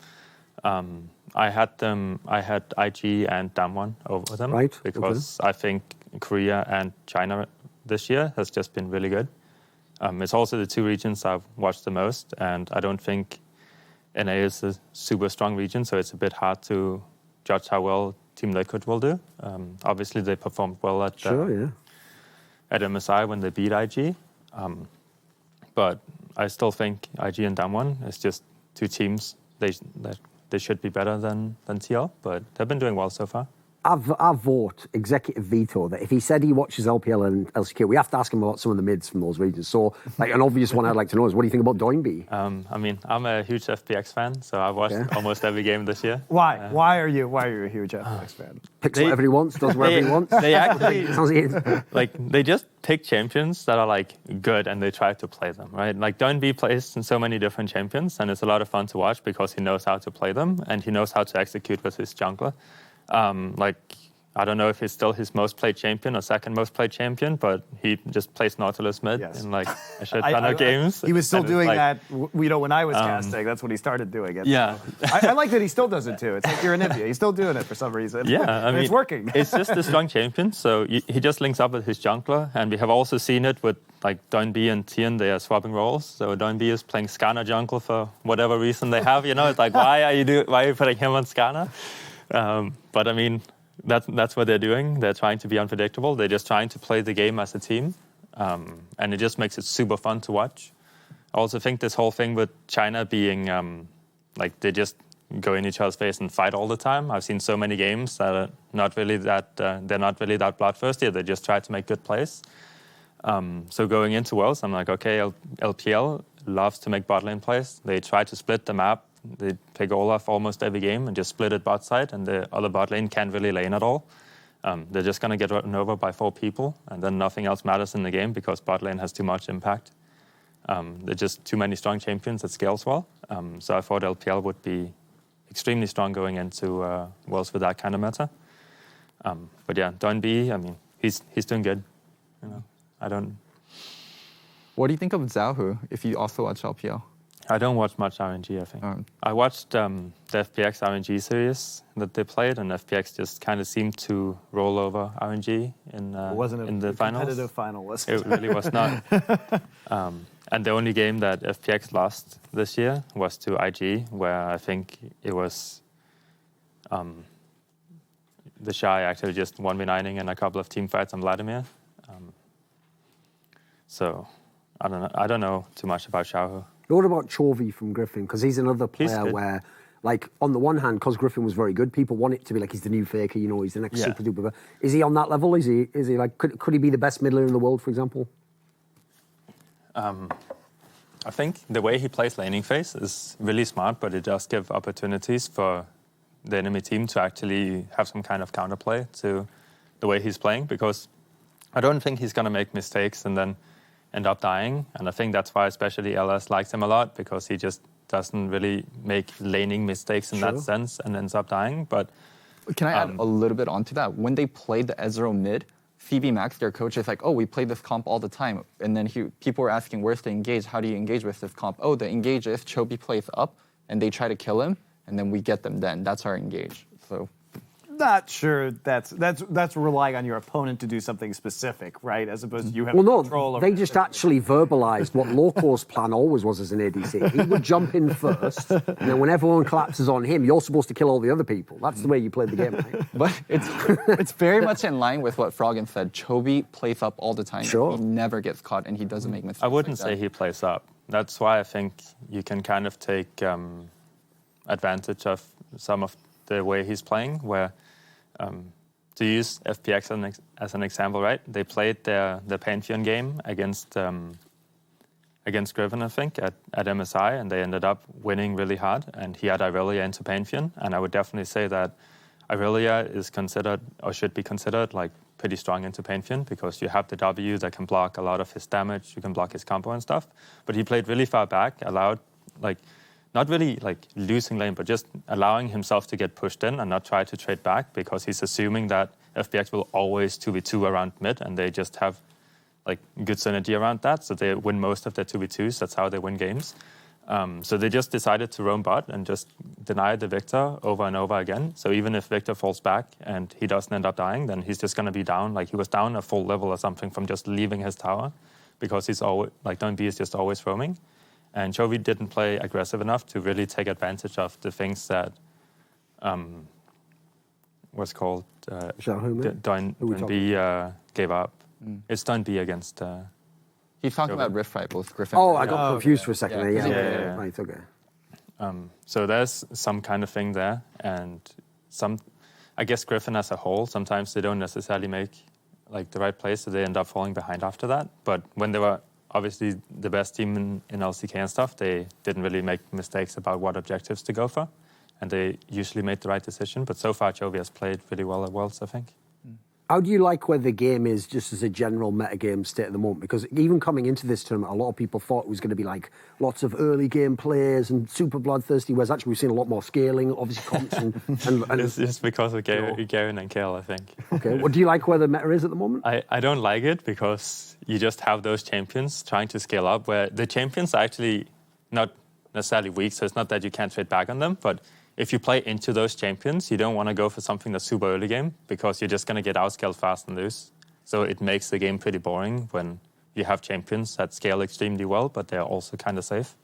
I had IG and Damwon over them, right, because I think Korea and China this year has just been really good. It's also the two regions I've watched the most, and I don't think NA is a super strong region, so it's a bit hard to judge how well Team Liquid will do. Obviously, they performed well at MSI when they beat IG. But I still think IG and Damwon is just two teams that they should be better than TL, but they've been doing well so far. I vote executive veto that if he said he watches LPL and LCK, we have to ask him about some of the mids from those regions. So, like, an obvious one I'd like to know is, what do you think about Doinby? I mean, I'm a huge FPX fan, so I've watched almost every game this year. Why? Why are you a huge FPX fan? Picks whatever he wants, does whatever he wants. They actually, they just pick champions that are, like, good, and they try to play them, right? Like, Doinby plays in so many different champions, and it's a lot of fun to watch because he knows how to play them, and he knows how to execute with his jungler. I don't know if he's still his most played champion or second most played champion, but he just plays Nautilus mid in like a shit ton of games. He was still doing that, when I was casting. That's when he started doing it. Yeah. So. I like that he still does it too. It's like you're an India. He's still doing it for some reason. Yeah, I mean, it's working. It's just a strong champion, so he just links up with his jungler, and we have also seen it with like Doinby and Tian. They are swapping roles. So Doinby is playing Skarner jungle for whatever reason they have. It's like, why are you putting him on Skarner? But I mean, that's what they're doing. They're trying to be unpredictable. They're just trying to play the game as a team. And it just makes it super fun to watch. I also think this whole thing with China being they just go in each other's face and fight all the time. I've seen so many games that are not really that they're not really that bloodthirsty. They just try to make good plays. So going into Worlds, I'm like, okay, LPL loves to make bot lane plays. They try to split the map. They pick Olaf almost every game and just split it bot side, and the other bot lane can't really lane at all. They're just going to get run over by 4 people, and then nothing else matters in the game because bot lane has too much impact. They're just too many strong champions that scales well. So I thought LPL would be extremely strong going into Worlds with that kind of meta. But yeah, Doinby, I mean, he's doing good. I don't. What do you think of Xiaohu if you also watch LPL? I don't watch much RNG, I think. I watched the FPX RNG series that they played, and FPX just kind of seemed to roll over RNG in the finals. Competitive final, was it? It really was not. And the only game that FPX lost this year was to IG, where I think it was the Shy actually just 1v9ing in a couple of team fights on Vladimir. So I don't know too much about Xiaohu. What about Chovy from Griffin? Because he's another player where, like, on the one hand, because Griffin was very good, people want it to be like he's the new Faker, he's the next super duper. Is he on that level? Is he like, could he be the best mid laner in the world, for example? I think the way he plays laning phase is really smart, but it does give opportunities for the enemy team to actually have some kind of counterplay to the way he's playing, because I don't think he's going to make mistakes and then end up dying. And I think that's why especially LS likes him a lot, because he just doesn't really make laning mistakes in that sense and ends up dying. But can I add a little bit onto that? When they played the Ezreal mid, Phoebe Max, their coach, is like, oh, we play this comp all the time. And then people were asking, where's the engage? How do you engage with this comp? Oh, the engage is Chovy plays up and they try to kill him, and then we get them then. That's our engage. So not sure that's relying on your opponent to do something specific, right? As opposed to you have control over they just actually verbalized what Loco's plan always was as an ADC. He would jump in first, and then when everyone collapses on him, you're supposed to kill all the other people. That's the way you play the game, right? But it's very much in line with what Froggen said. Chovy plays up all the time. Sure. He never gets caught, and he doesn't make mistakes. I wouldn't like say he plays up. That's why I think you can kind of take advantage of some of the way he's playing, where to use FPX as an example, right? They played their Pantheon game against Griffin, I think, at MSI, and they ended up winning really hard, and he had Irelia into Pantheon, and I would definitely say that Irelia is considered, or should be considered, like pretty strong into Pantheon, because you have the W that can block a lot of his damage, you can block his combo and stuff, but he played really far back, allowed, like, not really like losing lane, but just allowing himself to get pushed in and not try to trade back, because he's assuming that FPX will always 2v2 around mid, and they just have like good synergy around that, so they win most of their 2v2s. That's how they win games. So they just decided to roam bot and just deny the Victor over and over again. So even if Victor falls back and he doesn't end up dying, then he's just going to be down. Like he was down a full level or something from just leaving his tower, because he's always like .B is just always roaming. And Chovy didn't play aggressive enough to really take advantage of the things that was called .B gave up. It's .B against. He's talking about Rift Rivals, Griffin. Oh, I got confused for a second there. Yeah. Right, okay. So there's some kind of thing there, and I guess Griffin as a whole, sometimes they don't necessarily make like the right plays, so they end up falling behind after that. But when they were obviously the best team in LCK and stuff, they didn't really make mistakes about what objectives to go for, and they usually made the right decision. But so far, Chovy has played really well at Worlds, I think. How do you like where the game is just as a general metagame state at the moment? Because even coming into this tournament, a lot of people thought it was going to be like lots of early game players and super bloodthirsty, whereas actually we've seen a lot more scaling, obviously comps and It's just because of Garen and Kale, I think. Okay, well, do you like where the meta is at the moment? I don't like it, because you just have those champions trying to scale up, where the champions are actually not necessarily weak, so it's not that you can't trade back on them, but if you play into those champions, you don't want to go for something that's super early game, because you're just going to get outscaled fast and lose. So it makes the game pretty boring when you have champions that scale extremely well, but they're also kind of safe.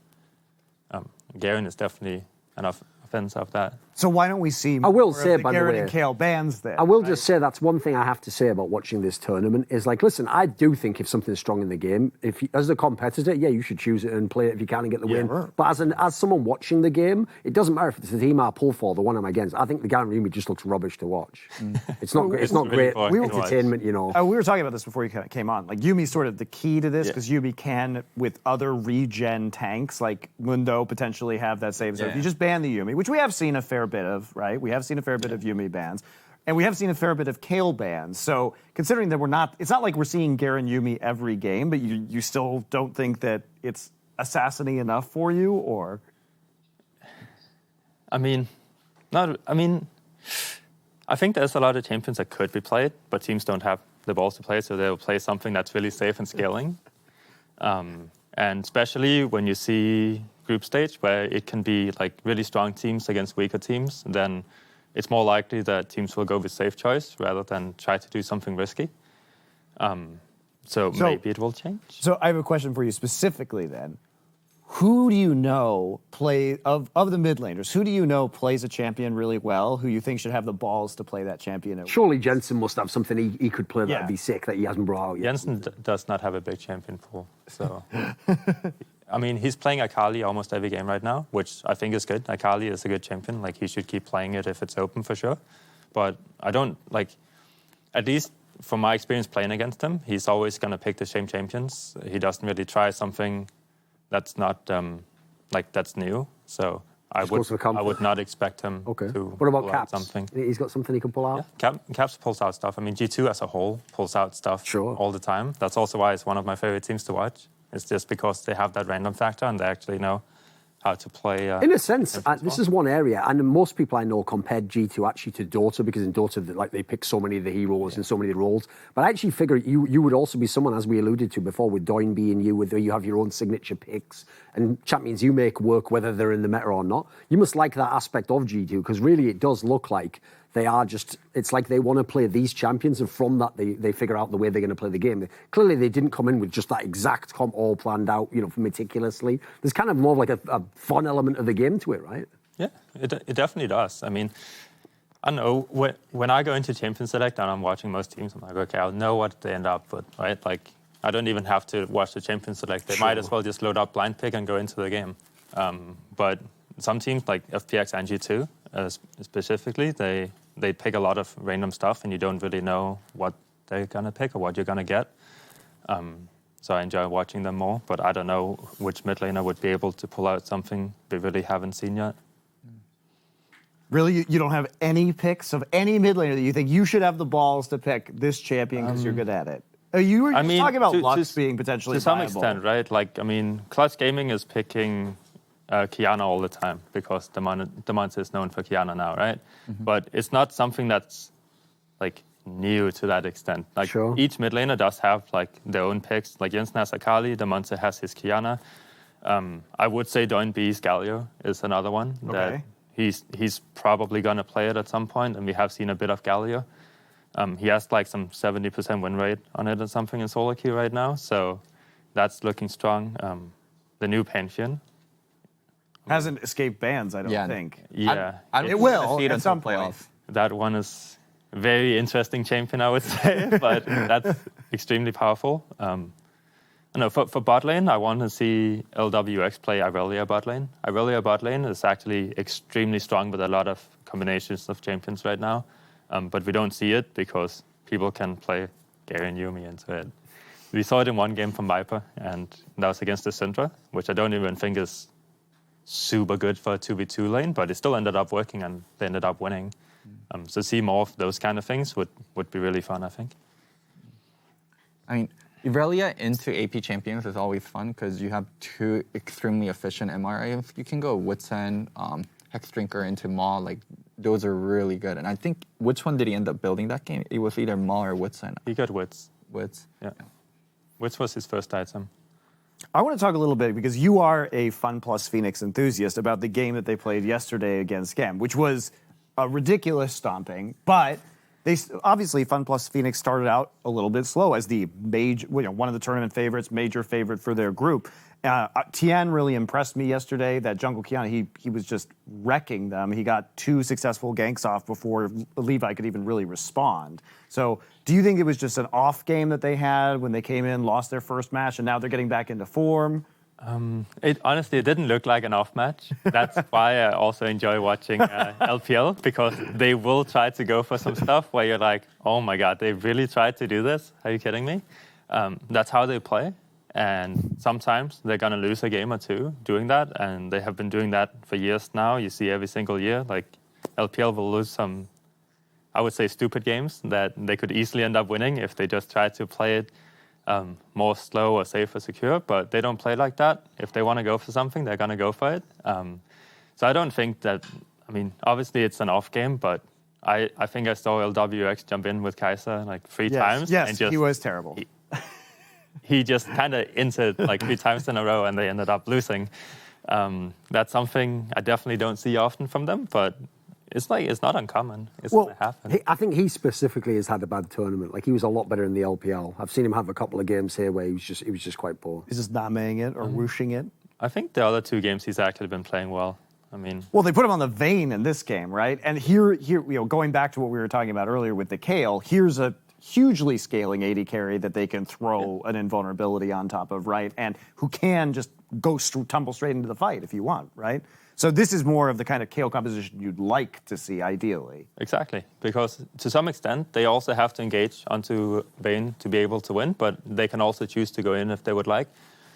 Garen is definitely an offense of that. So why don't we see more I will say, of the by the Garen way, and Kale bans then? I will just say that's one thing I have to say about watching this tournament is like, listen, I do think if something's strong in the game, if you, as a competitor, yeah, you should choose it and play it if you can and get the win. Right. But as someone watching the game, it doesn't matter if it's the team I pull for, the one I'm against. I think the Garen Yumi just looks rubbish to watch. It's not really great boring entertainment, you know. We were talking about this before you came on. Like Yumi's sort of the key to this, because Yumi can, with other regen tanks like Mundo, potentially have that save. So if you just ban the Yumi, which we have seen a fair bit of, right? We have seen a fair bit of Yumi bans. And we have seen a fair bit of Kale bans. So considering that it's not like we're seeing Garen Yumi every game, but you still don't think that it's assassiny enough for you, or? I think there's a lot of champions that could be played, but teams don't have the balls to play, so they'll play something that's really safe and scaling. And especially when you see group stage, where it can be like really strong teams against weaker teams, then it's more likely that teams will go with safe choice rather than try to do something risky. So maybe it will change. So I have a question for you specifically then. Who do you know of the mid laners, who do you know plays a champion really well, who you think should have the balls to play that champion? Surely Jensen must have something he could play that would be sick that he hasn't brought out yet. Jensen does not have a big champion pool, so... I mean, he's playing Akali almost every game right now, which I think is good. Akali is a good champion. Like, he should keep playing it if it's open for sure. But I don't, like, at least from my experience playing against him, he's always going to pick the same champions. He doesn't really try something that's not, that's new. So I would not expect him to What about pull Caps? out something. He's got something he can pull out? Yeah, Caps pulls out stuff. I mean, G2 as a whole pulls out stuff all the time. That's also why it's one of my favorite teams to watch. It's just because they have that random factor and they actually know how to play. In a sense, this is one area, and most people I know compared G2 actually to Dota, because in Dota, like, they pick so many of the heroes and so many of the roles. But I actually figure you would also be someone, as we alluded to before, with Doinby and you, where you have your own signature picks and champions you make work whether they're in the meta or not. You must like that aspect of G2, because really it does look like They are just, it's like they want to play these champions, and from that, they figure out the way they're going to play the game. Clearly, they didn't come in with just that exact comp all planned out, meticulously. There's kind of more of like a fun element of the game to it, right? Yeah, it definitely does. I mean, I don't know, when I go into Champion Select and I'm watching most teams, I'm like, okay, I'll know what they end up with, right? Like, I don't even have to watch the Champion Select. They might as well just load up blind pick and go into the game. But some teams, like FPX and G2 specifically, they pick a lot of random stuff and you don't really know what they're going to pick or what you're going to get. So I enjoy watching them more, but I don't know which mid laner would be able to pull out something we really haven't seen yet. Really, you don't have any picks of any mid laner that you think you should have the balls to pick this champion because you're good at it? You were talking about Lux being potentially to some viable. extent, right? Like, I mean, Clutch Gaming is picking Kiana all the time because Demonte is known for Kiana now, right? But it's not something that's like new to that extent. Like each mid laner does have like their own picks. Like Jensen has Akali, Demonte has his Kiana. I would say Doinb's Galio is another one that he's probably gonna play it at some point, and we have seen a bit of Galio. He has like some 70% win rate on it or something in solo queue right now, so that's looking strong. The new Pantheon hasn't escaped bans, I don't think. Yeah, it will at some point. That one is a very interesting champion, I would say, but that's extremely powerful. I know for bot lane, I want to see LWX play Irelia bot lane. Irelia bot lane is actually extremely strong with a lot of combinations of champions right now, but we don't see it because people can play Gary and Yumi into it. We saw it in one game from Viper, and that was against the Syndra, which I don't even think is super good for a 2v2 lane, but it still ended up working and they ended up winning. So see more of those kind of things would be really fun, I think. I mean, Irelia into AP champions is always fun because you have two extremely efficient MRAs. You can go Wits End, Hex Drinker into Maw, like those are really good. And I think, which one did he end up building that game? It was either Maw or Wits End. He got Wits. Wits? Yeah. Wits was his first item. I want to talk a little bit, because you are a Fun Plus Phoenix enthusiast, about the game that they played yesterday against Gem, which was a ridiculous stomping, but they obviously Fun Plus Phoenix started out a little bit slow as the major, one of the tournament favorites, major favorite for their group. Tien really impressed me yesterday. That jungle Kiana, he was just wrecking them. He got 2 successful ganks off before Levi could even really respond. So do you think it was just an off game that they had when they came in, lost their first match, and now they're getting back into form? Honestly, it didn't look like an off match. That's why I also enjoy watching LPL, because they will try to go for some stuff where you're like, oh my God, they really tried to do this? Are you kidding me? That's how they play. And sometimes they're going to lose a game or two doing that. And they have been doing that for years now. You see every single year, like LPL will lose some, I would say, stupid games that they could easily end up winning if they just try to play it more slow or safe or secure, but they don't play like that. If they want to go for something, they're going to go for it. So I don't think that, I mean, obviously it's an off game, but I think I saw LWX jump in with Kaiser like 3 times. Yes, and just, he was terrible. He just kind of entered like 3 times in a row and they ended up losing. That's something I definitely don't see often from them, but it's not uncommon. It's going to happen. I think he specifically has had a bad tournament. Like, he was a lot better in the LPL. I've seen him have a couple of games here where he was just quite poor. He's just not maying it or whooshing it. I think the other 2 games he's actually been playing well. I mean, well, they put him on the Vayne in this game, right? And here, going back to what we were talking about earlier with the Kale, here's a hugely scaling AD carry that they can throw an invulnerability on top of, right? And who can just go tumble straight into the fight if you want, right? So this is more of the kind of Kale composition you'd like to see, ideally. Exactly, because to some extent, they also have to engage onto Vayne to be able to win, but they can also choose to go in if they would like.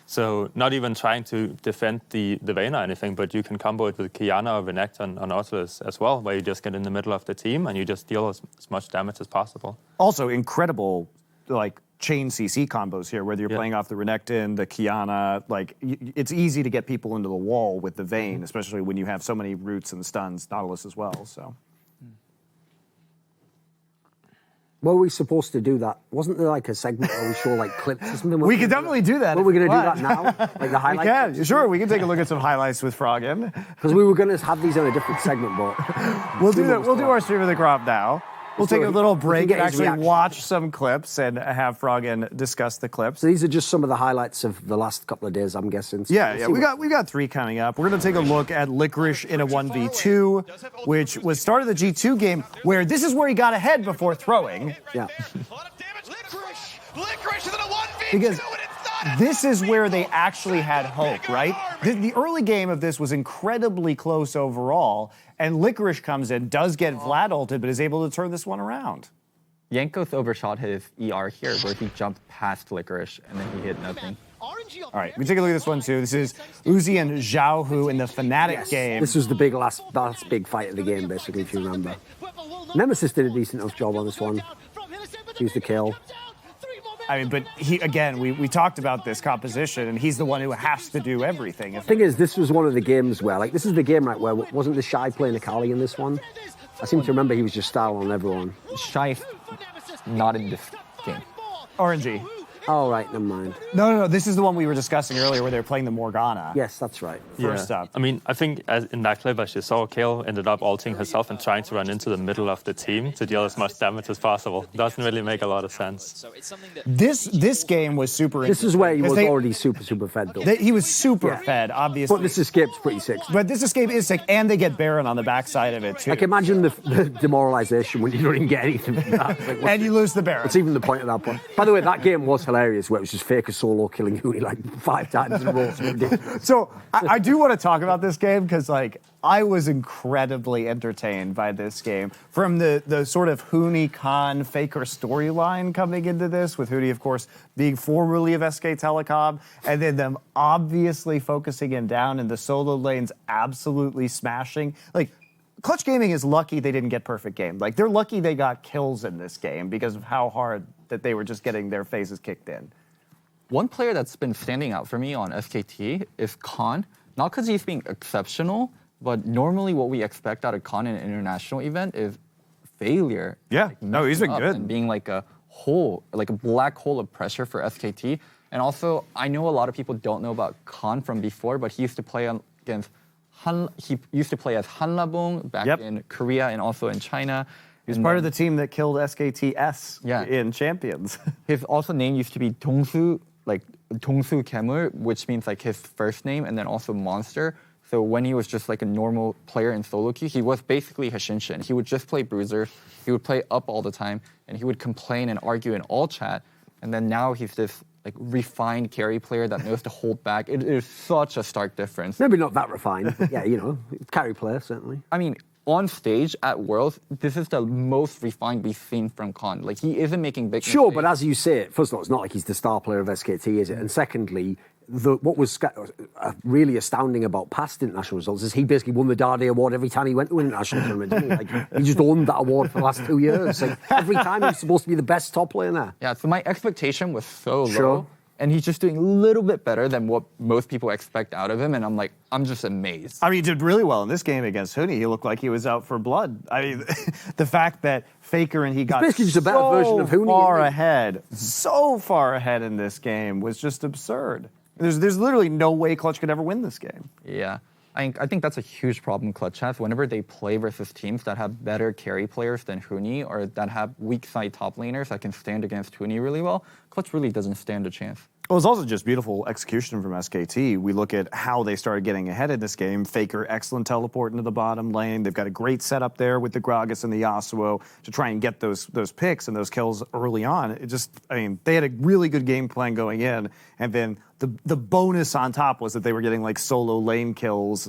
So not even trying to defend the Vayne or anything, but you can combo it with Kiana or Renekton on Nautilus as well, where you just get in the middle of the team and you just deal as much damage as possible. Also, incredible, like, chain CC combos here, whether you're playing off the Renekton, the Kiana, like, it's easy to get people into the wall with the Vayne, especially when you have so many roots and stuns, Nautilus as well, so. Were we supposed to do that? Wasn't there like a segment where we show like clips or something? We could definitely do that. Well, we're going to do What? that now? Like the We highlights? can. Sure, we can take a look at some highlights with Froggen. Because we were going to have these on a different segment, but... We'll do that. We'll do our stream of the crop now. We'll take a little break get and his actually reaction. watch some clips and have Froggen discuss the clips. So these are just some of the highlights of the last couple of days, I'm guessing. So Yeah, we'll see we got 3 coming up. We're going to take a look at Licorice in a 1v2, which was start of the G2 game, where this is where he got ahead before throwing. Yeah. Because this is where they actually had hope, right? The early game of this was incredibly close overall, and Licorice comes in, does get Vlad ulted, but is able to turn this one around. Jankos overshot his ER here, where he jumped past Licorice and then he hit nothing. All right, we take a look at this one too. This is Uzi and Zhao Hu in the Fnatic game. This was the last big fight of the game, basically, if you remember. Nemesis did a decent enough job on this one. Used the kill. I mean, but we talked about this composition, and he's the one who has to do everything. The thing is, this was one of the games where, like, this is the game, right, where wasn't the Shy playing Akali in this one? I seem to remember he was just styling on everyone. Shy, not in this game. RNG. Oh, right, never mind. No. This is the one we were discussing earlier where they were playing the Morgana. Yes, that's right. First up. I mean, I think in that clip, as you saw, Kayle ended up ulting herself and trying to run into the middle of the team to deal as much damage as possible. Doesn't really make a lot of sense. This game was super This is where he was interesting. already super fed, though. He was super fed, obviously. But this escape's pretty sick. But this escape is sick, and they get Baron on the backside of it, too. Like, imagine the demoralization when you don't even get anything from that. Like, And you lose the Baron. What's even the point of that point? By the way, that game was hilarious, where it was just Faker solo killing Huni like 5 times in a row. So I do want to talk about this game because, like, I was incredibly entertained by this game. From the sort of Huni Khan Faker storyline coming into this, with Huni, of course, being formerly of SK Telecom, and then them obviously focusing in down and the solo lanes absolutely smashing. Like, Clutch Gaming is lucky they didn't get perfect game. Like, they're lucky they got kills in this game because of how hard that they were just getting their faces kicked in. One player that's been standing out for me on SKT is Khan. Not because he's being exceptional, but normally what we expect out of Khan in an international event is failure. Yeah, Like, no, he's been messing up good. and being like a hole, like a black hole of pressure for SKT. And also, I know a lot of people don't know about Khan from before, but he used to play against he used to play as Hanlabong back in Korea and also in China. He was part of the team that killed SKTS in Champions. His also name used to be Dongsu, like Dongsu Kemur, which means like his first name, and then also Monster. So when he was just like a normal player in solo queue, he was basically Hashinshin. He would just play bruiser, he would play up all the time, and he would complain and argue in all chat. And then now he's this like refined carry player that knows to hold back. It is such a stark difference. Maybe not that refined, but yeah, you know, carry player, certainly. I mean, on stage at Worlds, this is the most refined we've seen from Khan. Like, he isn't making big Sure, mistakes. but as you say, first of all, it's not like he's the star player of SKT, is it? And secondly, what was really astounding about past international results is he basically won the Dade Award every time he went to an international tournament, didn't he? Like, he just owned that award for the last 2 years. Like, every time he's supposed to be the best top player there. Yeah, so my expectation was so Sure. low. And he's just doing a little bit better than what most people expect out of him. And I'm just amazed. I mean, he did really well in this game against Huni. He looked like he was out for blood. I mean, the fact that Faker and he got basically just a better version of Huni, far isn't he? ahead, so far ahead in this game was just absurd. There's literally no way Clutch could ever win this game. Yeah. I think that's a huge problem Clutch has. Whenever they play versus teams that have better carry players than Huni or that have weak side top laners that can stand against Huni really well, Clutch really doesn't stand a chance. Well, it's also just beautiful execution from SKT. We look at how they started getting ahead in this game. Faker, excellent teleport into the bottom lane. They've got a great setup there with the Gragas and the Yasuo to try and get those picks and those kills early on. They had a really good game plan going in, and then the bonus on top was that they were getting like solo lane kills,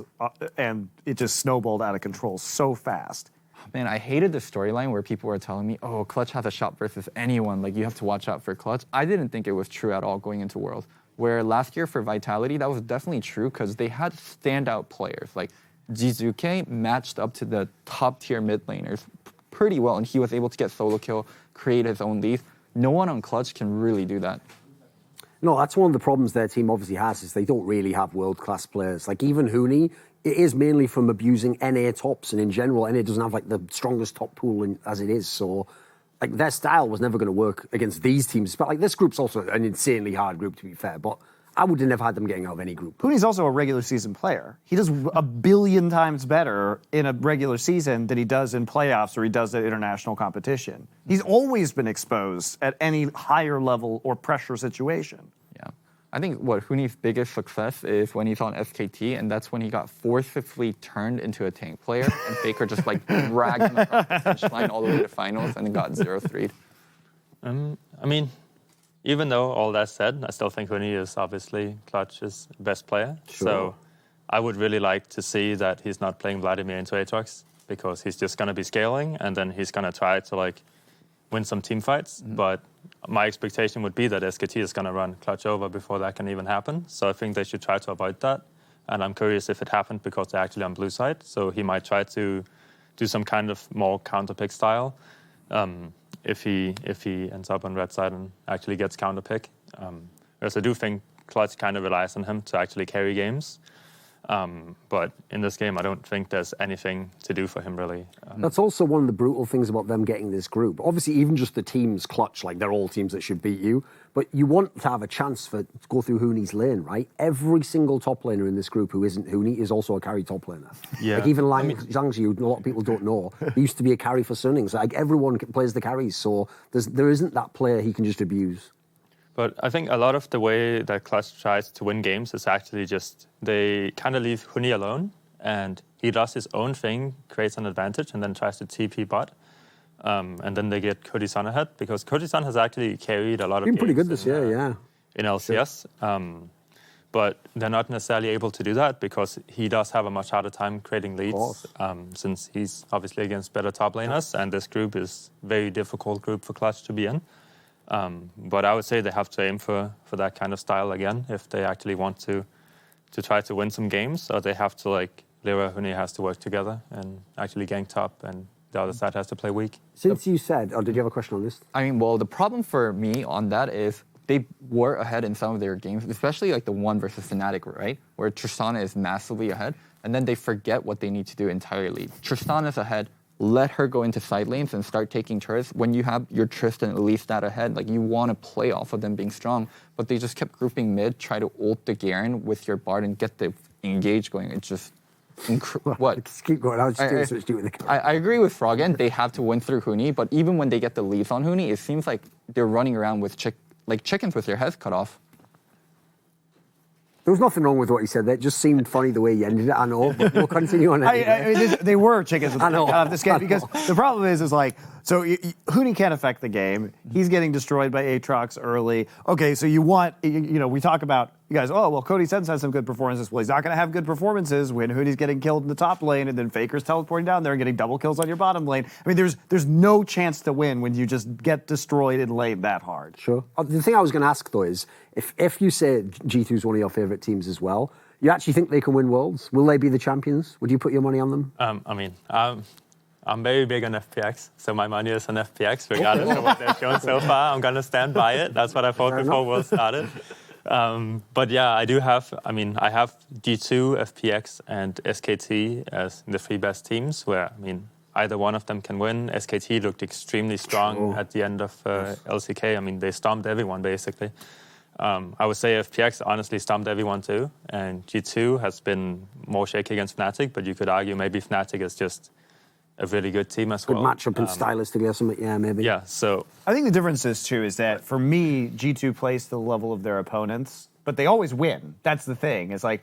and it just snowballed out of control so fast. Man, I hated the storyline where people were telling me, oh, Clutch has a shot versus anyone. Like, you have to watch out for Clutch. I didn't think it was true at all going into Worlds. Where last year for Vitality, that was definitely true because they had standout players. Like, Jizuke matched up to the top-tier mid laners pretty well, and he was able to get solo kill, create his own lead. No one on Clutch can really do that. No, that's one of the problems their team obviously has, is they don't really have world-class players. Like, even Huni, it is mainly from abusing NA tops, and in general, NA doesn't have like the strongest top pool as it is. So like their style was never going to work against these teams. But like this group's also an insanely hard group, to be fair. But I would have never had them getting out of any group. Huni's also a regular season player. He does 1 billion times better in a regular season than he does in playoffs or he does at international competition. He's always been exposed at any higher level or pressure situation. Yeah. I think what Huni's biggest success is when he's on SKT, and that's when he got forcibly turned into a tank player, and Faker just like dragged him across the finish line all the way to finals and then got 0-3'd. I mean, even though all that said, I still think Huni is obviously Clutch's best player. Sure. So I would really like to see that he's not playing Vladimir into Aatrox, because he's just going to be scaling, and then he's going to try to like win some team fights. But my expectation would be that SKT is going to run Clutch over before that can even happen. So I think they should try to avoid that. And I'm curious if it happened because they're actually on blue side. So he might try to do some kind of more counter-pick style. If he ends up on red side and actually gets counter pick. Whereas I do think Clutch kind of relies on him to actually carry games. But in this game, I don't think there's anything to do for him, really. That's also one of the brutal things about them getting this group. Obviously, even just the teams Clutch, like they're all teams that should beat you. But you want to have a chance to go through Huni's lane, right? Every single top laner in this group who isn't Huni is also a carry top laner. Yeah. Like even Zhangji, who a lot of people don't know, he used to be a carry for Sunnings. So like everyone plays the carries, so there isn't that player he can just abuse. But I think a lot of the way that Clutch tries to win games is actually just they kind of leave Huni alone, and he does his own thing, creates an advantage, and then tries to TP bot. And then they get Kodi-san ahead, because Kodi-san has actually carried a lot of Been games pretty good this year, yeah. in LCS. But they're not necessarily able to do that because he does have a much harder time creating leads, since he's obviously against better top laners, and this group is a very difficult group for Clutch to be in. But I would say they have to aim for that kind of style again if they actually want to try to win some games, or they have to, like, Lyra Huni has to work together and actually gank top, and the other side has to play weak. Since you said, did you have a question on this? I mean, well, the problem for me on that is they were ahead in some of their games, especially like the one versus Fnatic, right? Where Tristana is massively ahead, and then they forget what they need to do entirely. Tristana's ahead, let her go into side lanes and start taking turrets. When you have your Tristan at least that ahead, like you want to play off of them being strong, but they just kept grouping mid, try to ult the Garen with your Bard and get the engage going. It's just... What? Just keep going. I was just doing so much to do with the camera. I agree with Froggen. They have to win through Huni, but even when they get the leads on Huni, it seems like they're running around with chickens with their heads cut off. There was nothing wrong with what he said. That just seemed funny the way he ended it. I know, but we'll continue on. They were chickens with I know. This game, because the problem is like, so Huni can't affect the game. He's getting destroyed by Aatrox early. Okay, so you want, we talk about, you guys, oh, well, Cody Sense has some good performances. Well, he's not going to have good performances when Huni's getting killed in the top lane and then Faker's teleporting down there and getting double kills on your bottom lane. I mean, there's no chance to win when you just get destroyed in lane that hard. Sure. The thing I was going to ask, though, is if you say G2 is one of your favourite teams as well, you actually think they can win Worlds? Will they be the champions? Would you put your money on them? I'm very big on FPX, so my money is on FPX, regardless of what they've shown so far. I'm going to stand by it. That's what I thought before Worlds started. But yeah, I have G2, FPX, and SKT as the three best teams, where, either one of them can win. SKT looked extremely strong at the end of LCK. They stomped everyone, basically. I would say FPX honestly stomped everyone too, and G2 has been more shaky against Fnatic, but you could argue maybe Fnatic is just a really good team as well. Good matchup and stylistically or something, yeah, maybe. Yeah, so... I think the difference is, too, is that for me, G2 plays to the level of their opponents, but they always win. That's the thing. It's like,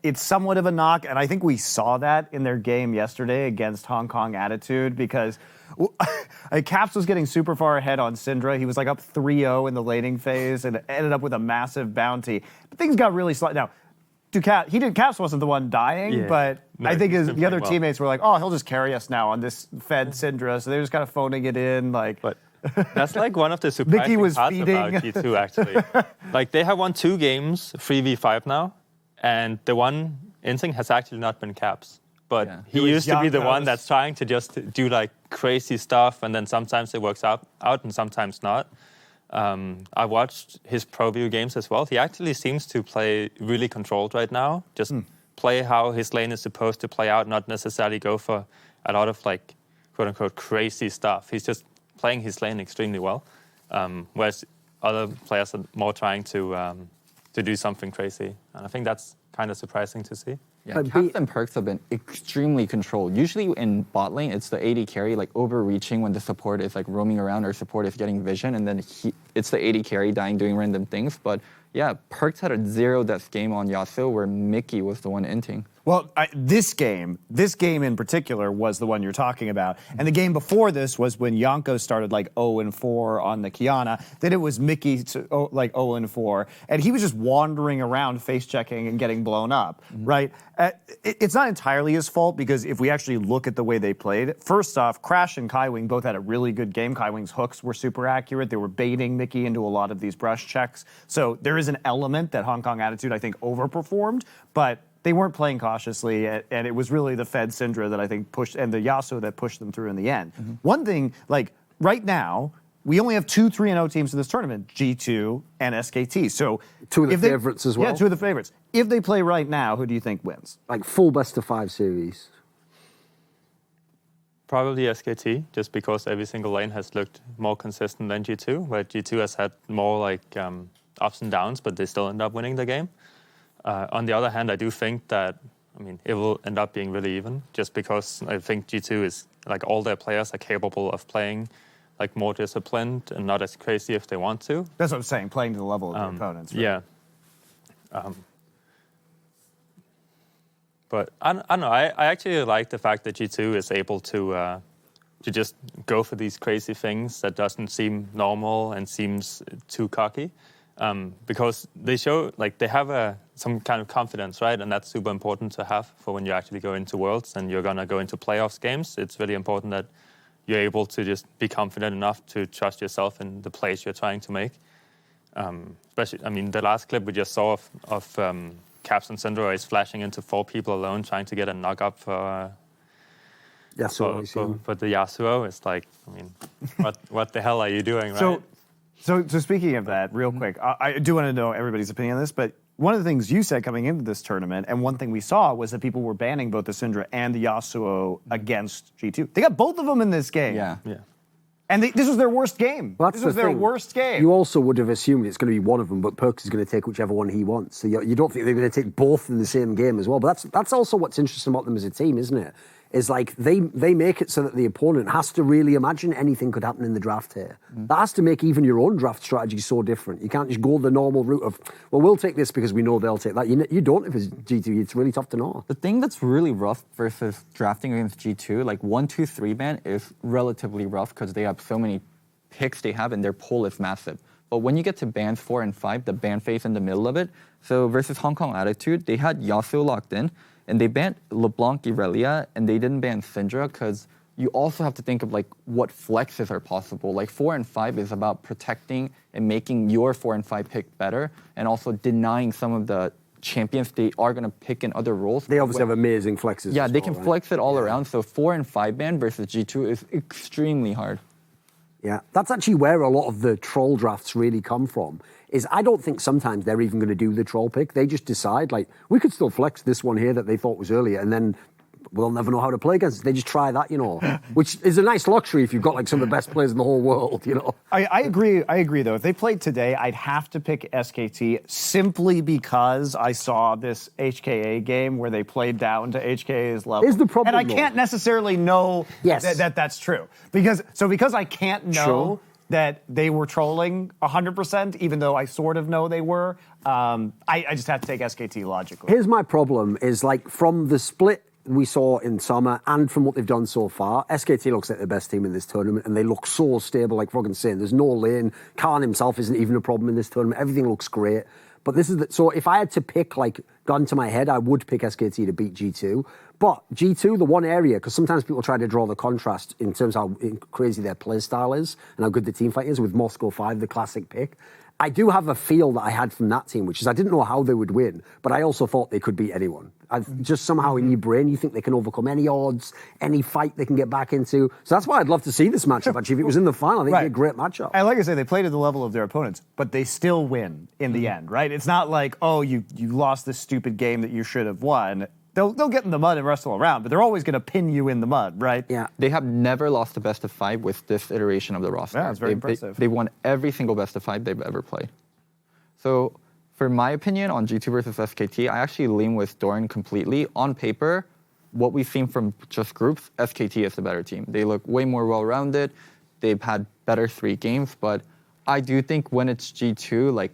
it's somewhat of a knock, and I think we saw that in their game yesterday against Hong Kong Attitude, because Caps was getting super far ahead on Syndra. He was like up 3-0 in the laning phase and ended up with a massive bounty. But things got really slight. Now, Caps wasn't the one dying, but no, I think the other teammates were like, oh, he'll just carry us now on this fed Syndra. So they're just kind of phoning it in. But that's like one of the surprising parts about G2, actually. Like, they have won 2 games, 3v5 now, and the one instinct has actually not been Caps. But he used to be the one that's trying to just do like crazy stuff, and then sometimes it works out and sometimes not. I watched his pro view games as well. He actually seems to play really controlled right now. Just play how his lane is supposed to play out, not necessarily go for a lot of like quote unquote crazy stuff. He's just playing his lane extremely well, whereas other players are more trying to do something crazy. And I think that's kind of surprising to see. Yeah, Caps and Perks have been extremely controlled. Usually in bot lane, it's the AD carry like overreaching when the support is like roaming around or support is getting vision, and then it's the AD carry dying doing random things. But yeah, Perks had a 0-death game on Yasuo where Mickey was the one inting. Well, this game in particular was the one you're talking about. And the game before this was when Yonko started like 0-4 on the Kiana. Then it was Mickey to like 0-4. And he was just wandering around face checking and getting blown up, right? It's not entirely his fault because if we actually look at the way they played, first off, Crash and Kaiwing both had a really good game. Kaiwing's hooks were super accurate. They were baiting Mickey into a lot of these brush checks. So there is an element that Hong Kong Attitude, I think, overperformed, but they weren't playing cautiously, and it was really the Fed Syndra that I think pushed, and the Yasuo that pushed them through in the end. One thing, like right now, we only have 2 3-0 teams in this tournament, G2 and SKT. So 2 of the favorites as well. Yeah, 2 of the favorites. If they play right now, who do you think wins? Like full best-of-5 series. Probably SKT, just because every single lane has looked more consistent than G2, where G2 has had more like ups and downs, but they still end up winning the game. On the other hand, I do think that, I mean, it will end up being really even, just because I think G2 is, like, all their players are capable of playing, like, more disciplined and not as crazy if they want to. That's what I'm saying, playing to the level of their opponents. Right? Yeah. But I don't know, I actually like the fact that G2 is able to just go for these crazy things that doesn't seem normal and seems too cocky. Because they show, like, they have some kind of confidence, right? And that's super important to have for when you actually go into Worlds and you're going to go into playoffs games. It's really important that you're able to just be confident enough to trust yourself in the plays you're trying to make. Especially, I mean, the last clip we just saw of Caps and Syndra is flashing into 4 people alone trying to get a knock-up for the Yasuo. It's like, I mean, what the hell are you doing, right? So speaking of that, real quick, I do want to know everybody's opinion on this, but one of the things you said coming into this tournament, and one thing we saw, was that people were banning both the Syndra and the Yasuo against G2. They got both of them in this game. Yeah. And this was their worst game. Well, this was their worst game. You also would have assumed it's going to be one of them, but Perks is going to take whichever one he wants. So you don't think they're going to take both in the same game as well. But that's also what's interesting about them as a team, isn't it? Is like they make it so that the opponent has to really imagine anything could happen in the draft here. That has to make even your own draft strategy so different. You can't just go the normal route of, well, we'll take this because we know they'll take that. You don't if it's G2. It's really tough to know. The thing that's really rough versus drafting against G2, like 1-2-3 ban is relatively rough because they have so many picks they have and their pool is massive. But when you get to bands 4 and 5, the ban phase in the middle of it, so versus Hong Kong Attitude, they had Yasuo locked in, and they banned LeBlanc Irelia, and they didn't ban Syndra because you also have to think of like what flexes are possible. Like 4 and 5 is about protecting and making your 4 and 5 pick better, and also denying some of the champions they are going to pick in other roles. They obviously have amazing flexes. Yeah, they can flex it all around. So 4 and 5 ban versus G2 is extremely hard. Yeah, that's actually where a lot of the troll drafts really come from. Is I don't think sometimes they're even going to do the troll pick. They just decide, like, we could still flex this one here that they thought was earlier, and then we'll never know how to play against it. They just try that, which is a nice luxury if you've got, like, some of the best players in the whole world, I agree, though. If they played today, I'd have to pick SKT simply because I saw this HKA game where they played down to HKA's level. Is the problem, and I can't necessarily know yes. that's true. Because I can't know that they were trolling 100%, even though I sort of know they were, I just have to take SKT logically. Here's my problem, is, like, from the split we saw in summer and from what they've done so far, SKT looks like the best team in this tournament, and they look so stable, like Froggen's saying. There's no lane. Khan himself isn't even a problem in this tournament. Everything looks great. But this is so if I had to pick, like, gun to my head, I would pick SKT to beat G2. But G2, the one area, because sometimes people try to draw the contrast in terms of how crazy their play style is and how good the team fight is with Moscow 5, the classic pick. I do have a feel that I had from that team, which is I didn't know how they would win, but I also thought they could beat anyone. Just somehow in your brain, you think they can overcome any odds, any fight they can get back into. So that's why I'd love to see this matchup, actually. If it was in the final, I think it'd be a great matchup. And like I say, they played at the level of their opponents, but they still win in the end, right? It's not like, oh, you lost this stupid game that you should have won. they'll get in the mud and wrestle around, but they're always going to pin you in the mud, right? Yeah. They have never lost the best of 5 with this iteration of the roster. Yeah, it's very impressive. They won every single best of 5 they've ever played. So, for my opinion on G2 versus SKT, I actually lean with Doran completely. On paper, what we've seen from just groups, SKT is the better team. They look way more well-rounded. They've had better 3 games, but I do think when it's G2, like,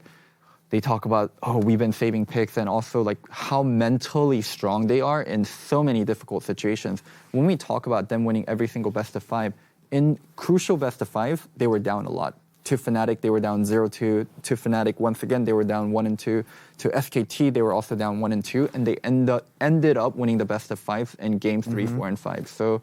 they talk about, oh, we've been saving picks, and also like how mentally strong they are in so many difficult situations. When we talk about them winning every single best of 5, in crucial best of 5, they were down a lot. To Fnatic, they were down 0-2. To Fnatic, once again, they were down 1-2. To SKT, they were also down 1-2, and they ended up winning the best of 5 in games 3, 4, and 5. So,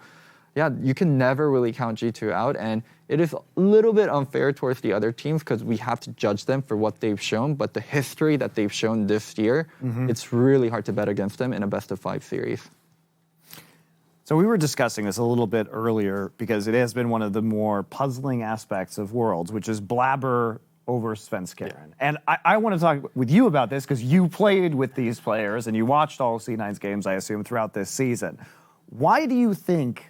yeah, you can never really count G2 out, and it is a little bit unfair towards the other teams because we have to judge them for what they've shown, but the history that they've shown this year, it's really hard to bet against them in a best of 5 series. So we were discussing this a little bit earlier because it has been one of the more puzzling aspects of Worlds, which is Blabber over Svenskeren. And I want to talk with you about this because you played with these players and you watched all of C9's games, I assume, throughout this season. Why do you think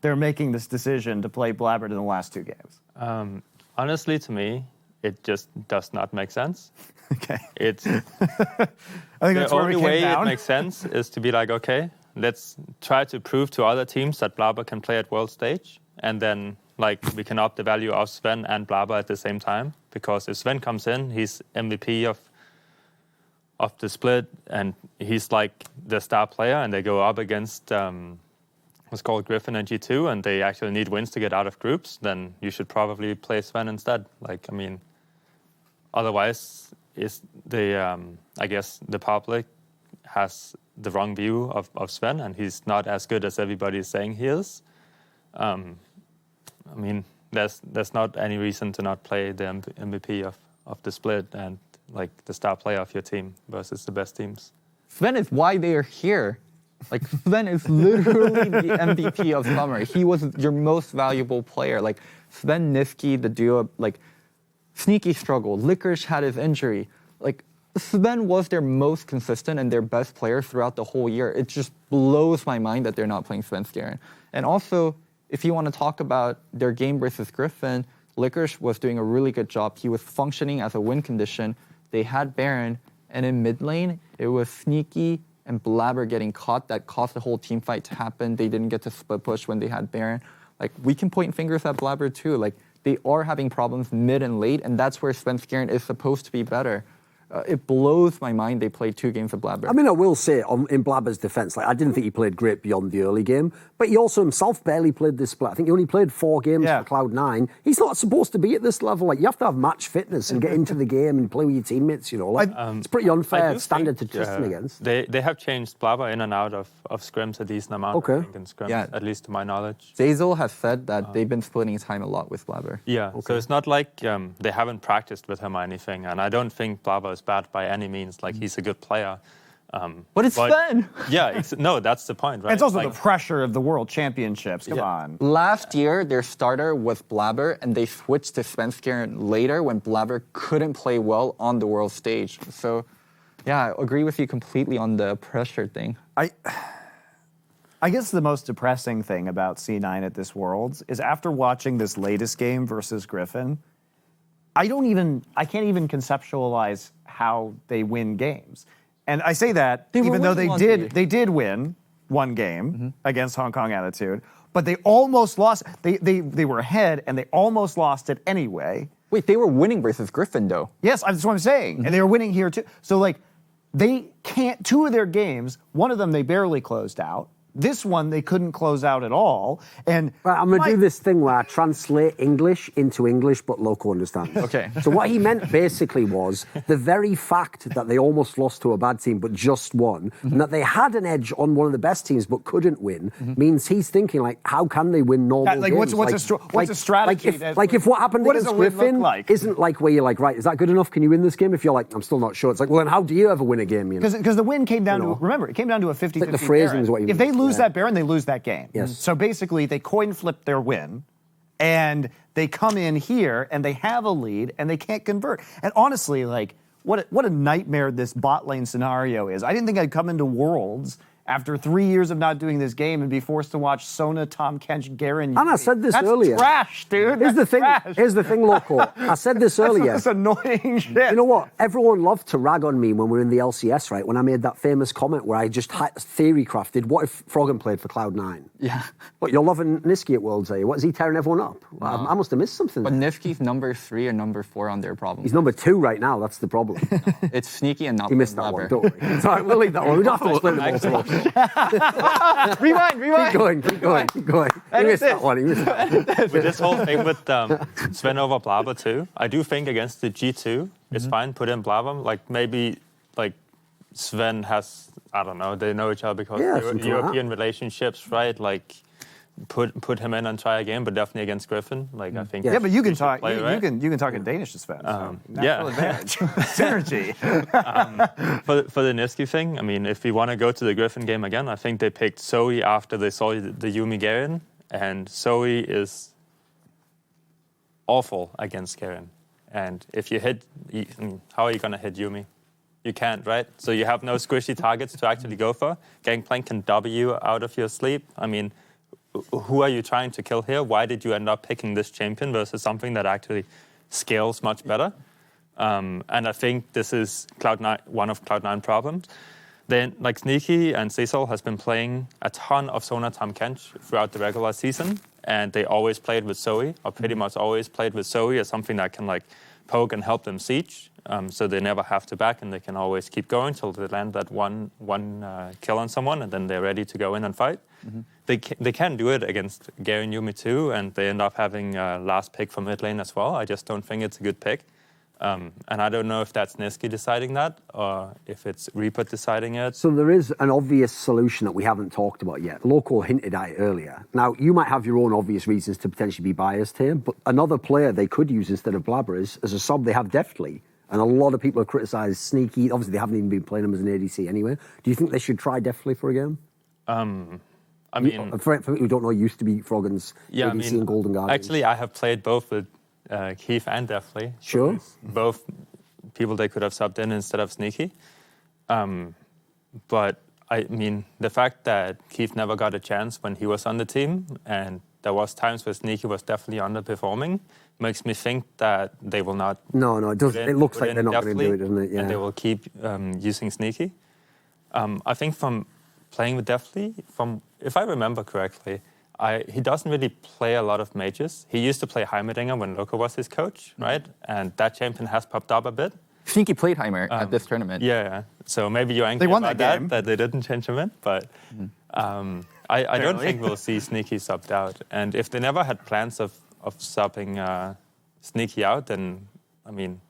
they're making this decision to play Blabber in the last 2 games? Honestly, to me, it just does not make sense. Okay. It's I think that's the where we only came way down. it makes sense is to be like, okay, let's try to prove to other teams that Blabber can play at world stage, and then like we can up the value of Sven and Blabber at the same time. Because if Sven comes in, he's MVP of the split, and he's like the star player, and they go up against what's called Griffin and G2, and they actually need wins to get out of groups. Then you should probably play Sven instead. Like, I mean, otherwise, is the I guess the public has the wrong view of Sven, and he's not as good as everybody is saying he is. I mean, there's not any reason to not play the MVP of the split and like the star player of your team versus the best teams. Sven is why they are here. Like, Sven is literally the MVP of summer. He was your most valuable player. Like, Sven, Niski, the duo, like, Sneaky struggled. Licorice had his injury. Like, Sven was their most consistent and their best player throughout the whole year. It just blows my mind that they're not playing Svenskeren. And also, if you want to talk about their game versus Griffin, Licorice was doing a really good job. He was functioning as a win condition. They had Baron, and in mid lane, it was Sneaky and Blabber getting caught that caused the whole team fight to happen. They didn't get to split push when they had Baron. Like, we can point fingers at Blabber too. Like, they are having problems mid and late, and that's where Svenskeren is supposed to be better. It blows my mind they played 2 games of Blabber. I mean, I will say, in Blabber's defence, like I didn't think he played great beyond the early game, but he also himself barely played this split. I think he only played 4 games for Cloud9. He's not supposed to be at this level. Like, you have to have match fitness and get into the game and play with your teammates, you know. Like, it's pretty unfair standard to test him against. They have changed Blabber in and out of scrims a decent amount, I think, in scrims, at least to my knowledge. Zazel has said that they've been splitting time a lot with Blabber. Yeah, so it's not like they haven't practiced with him or anything, and I don't think Blabber is bad by any means. Like, he's a good player. But it's Sven! Yeah, no, that's the point, right? It's also the pressure of the World Championships. Come on. Last year, their starter was Blabber, and they switched to Svenskeren later when Blabber couldn't play well on the world stage. So, yeah, I agree with you completely on the pressure thing. I guess the most depressing thing about C9 at this Worlds is after watching this latest game versus Griffin, I can't even conceptualize how they win games. And I say that even though they did win 1 game against Hong Kong Attitude, but they almost lost. They were ahead and they almost lost it anyway. Wait, they were winning versus Griffin though. Yes, that's what I'm saying. And they were winning here too. So like, they can't, 2 of their games, one of them they barely closed out. This one, they couldn't close out at all. And right, I'm going to do this thing where I translate English into English, but local understands. Okay. So what he meant basically was the very fact that they almost lost to a bad team, but just won, and that they had an edge on one of the best teams, but couldn't win, means he's thinking, like, how can they win normal games? What's a strategy? If what happened against Griffin isn't like where you're like, right, is that good enough? Can you win this game? If you're like, I'm still not sure. It's like, well, then how do you ever win a game? Because the win came down to, remember, it came down to a 50-50 like the phrasing is what you If they lose that Baron, they lose that game. Yes. So basically, they coin flip their win, and they come in here, and they have a lead, and they can't convert. And honestly, like, what a nightmare this bot lane scenario is. I didn't think I'd come into Worlds after 3 years of not doing this game and be forced to watch Sona, Tom Kench, Garen. And I said this earlier. That's trash, dude. Here's the thing, Loco. I said this earlier. That's annoying shit. You know what? Everyone loved to rag on me when we were in the LCS, right? When I made that famous comment where I just theory crafted, what if Froggen played for Cloud9? Yeah. What, you're loving Niski at Worlds, are you? What, is he tearing everyone up? Well, I must have missed something. But Niski's number 3 or number 4 on their problem. He's number 2 right now, that's the problem. It's sneaky and not He missed that clever. one, don't worry. It's all right, we'll leave that one. We don't have to explain it all to us. Rewind. Keep going. He missed that one. With this whole thing with Sven over Blabber too, I do think against the G2, it's fine, put in Blabber. Like maybe like Sven has, I don't know, they know each other because European relationships, right? Like put him in and try again, but definitely against Griffin. Like I think. Yeah, but you can talk. Play, you can talk in Danish to Sven. So yeah. advantage. Synergy. For the Niski thing, I mean, if we want to go to the Griffin game again, I think they picked Zoe after they saw the Yumi Garen, and Zoe is awful against Garen. And if you hit, how are you going to hit Yumi? You can't, right? So you have no squishy targets to actually go for. Gangplank can W you out of your sleep. I mean, who are you trying to kill here? Why did you end up picking this champion versus something that actually scales much better? And I think this is one of Cloud9 problems. Then, like Sneaky and Cecil has been playing a ton of Sona Tam Kench throughout the regular season, and they always played with Zoe, or pretty much always played with Zoe as something that can like poke and help them siege. So they never have to back, and they can always keep going till they land that one kill on someone, and then they're ready to go in and fight. They can do it against Garen Yumi too, and they end up having last pick for mid lane as well. I just don't think it's a good pick. And I don't know if that's Niski deciding that, or if it's Reaper deciding it. So there is an obvious solution that we haven't talked about yet. Loco hinted at it earlier. Now, you might have your own obvious reasons to potentially be biased here, but another player they could use instead of Blabber is, as a sub, they have Deftly. And a lot of people have criticised Sneaky. Obviously, they haven't even been playing him as an ADC anyway. Do you think they should try Deftly for a game? I mean, for people who don't know, used to be Froggen's ADC and Golden Guardian. Actually, I have played both with Keith and Deftly. Sure. Both people they could have subbed in instead of Sneaky. But I mean, the fact that Keith never got a chance when he was on the team, and there was times where Sneaky was definitely underperforming, makes me think that they will not. No, it does. It looks like they're not going to do it, doesn't it? Yeah. And they will keep using Sneaky. I think from playing with Deftly, if I remember correctly, he doesn't really play a lot of mages. He used to play Heimerdinger when Loco was his coach, right? And that champion has popped up a bit. Sneaky played Heimer at this tournament. Yeah. So maybe you're angry about that they didn't change him in. But I don't think we'll see Sneaky subbed out. And if they never had plans of subbing Sneaky out, then, I mean,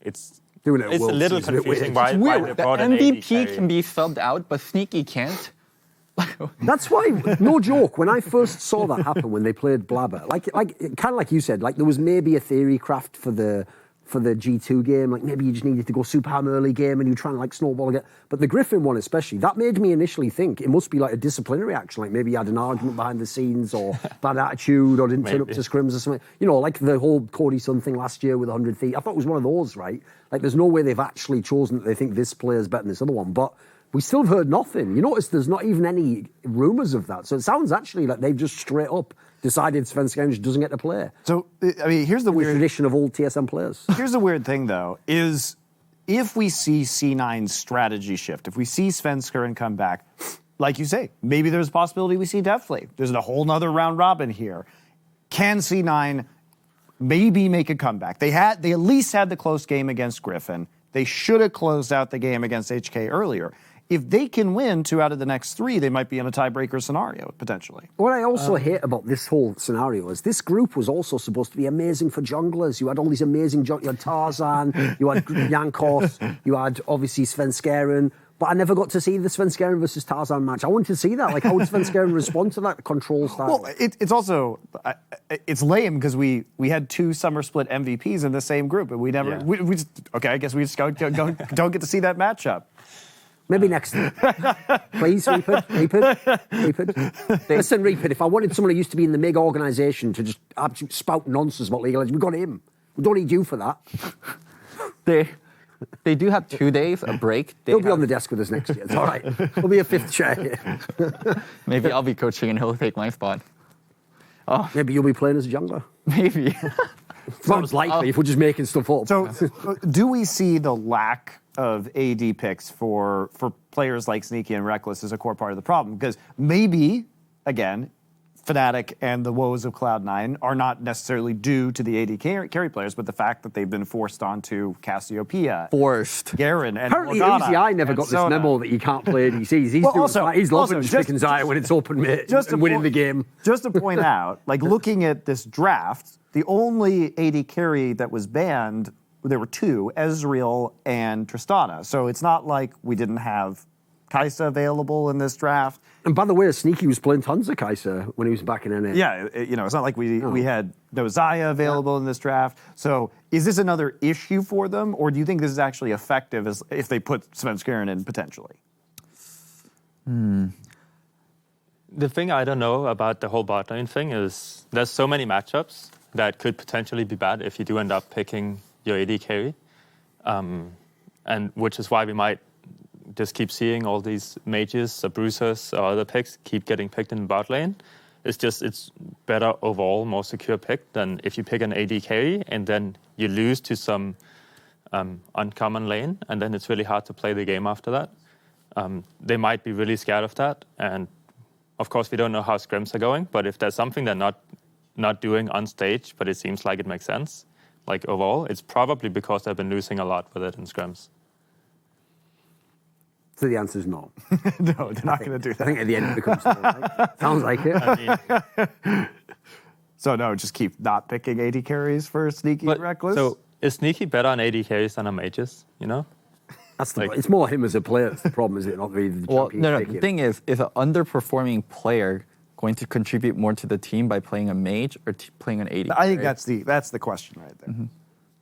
it's a little confusing why they brought an MVP can be subbed out, but Sneaky can't. That's why, no joke, when I first saw that happen when they played Blabber, like kind of like you said, like there was maybe a theory craft for the G2 game, like maybe you just needed to go super ham early game and you try and like snowball again. But the Griffin one especially, that made me initially think it must be like a disciplinary action, like maybe you had an argument behind the scenes or bad attitude or didn't turn up to scrims or something. You know, like the whole Cody Sun thing last year with 100 feet. I thought it was one of those, right? Like there's no way they've actually chosen that they think this player's better than this other one, but we still have heard nothing. You notice there's not even any rumours of that. So it sounds actually like they've just straight up decided Svenska just doesn't get to play. So, I mean, here's the weird... tradition of old TSM players. Here's the weird thing, though, is if we see C9's strategy shift, if we see Svenska come back, like you say, maybe there's a possibility we see Deftly. There's a whole nother round robin here. Can C9 maybe make a comeback? They at least had the close game against Griffin. They should have closed out the game against HK earlier. If they can win 2 out of the next 3, they might be in a tiebreaker scenario, potentially. What I also hate about this whole scenario is this group was also supposed to be amazing for junglers. You had all these amazing junglers. You had Tarzan, you had Jankos, you had obviously Svenskeren, but I never got to see the Svenskeren versus Tarzan match. I wanted to see that. Like, how would Svenskeren respond to that control style? Well, it's also, it's lame because we had 2 summer split MVPs in the same group, and we never, I guess we just don't get to see that matchup. Maybe next time. Please, Reaper. Listen, Reaper, if I wanted someone who used to be in the MIG organisation to just absolutely spout nonsense about League of Legends, we got him. We don't need you for that. They do have 2 days a break. He'll be on the desk with us next year. It's all right. He'll be a fifth chair here. Maybe I'll be coaching and he'll take my spot. Maybe you'll be playing as a jungler. Maybe. Sounds likely if we're just making stuff up. So, do we see the lack of AD picks for players like Sneaky and Reckless as a core part of the problem? Because maybe, again, Fnatic and the woes of Cloud9 are not necessarily due to the AD carry players, but the fact that they've been forced onto Cassiopeia, Garen, and apparently Morgana, Uzi never got Sona. this memo that you can't play ADCs. He's loving picking Zaya when it's open mid and winning the game. Just to point out, like looking at this draft, the only AD carry that was banned, there were 2, Ezreal and Tristana. So it's not like we didn't have Kai'Sa available in this draft. And by the way, Sneaky was playing tons of Kai'Sa when he was back in NA. Yeah, it's not like we had no Zaya available in this draft. So is this another issue for them, or do you think this is actually effective as if they put Svenskeren in potentially? The thing I don't know about the whole bot lane thing is there's so many matchups that could potentially be bad if you do end up picking your AD carry, and which is why we might just keep seeing all these mages or bruisers or other picks keep getting picked in the bot lane. It's better overall, more secure pick than if you pick an AD carry and then you lose to some uncommon lane, and then it's really hard to play the game after that. They might be really scared of that, and of course we don't know how scrims are going, but if there's something they're not doing on stage, but it seems like it makes sense, like overall, it's probably because they've been losing a lot with it in scrims. So the answer is no. No, they're not going to do that. I think at the end it becomes no, right? Sounds like it. I mean, So no, just keep not picking AD carries for Sneaky and Reckless. So is Sneaky better on AD carries than on mages, you know? That's the. It's more him as a player. That's the problem, is it? Not really the Well, champion no. picking. The thing is an underperforming player going to contribute more to the team by playing a mage or playing an AD? I think that's the question right there.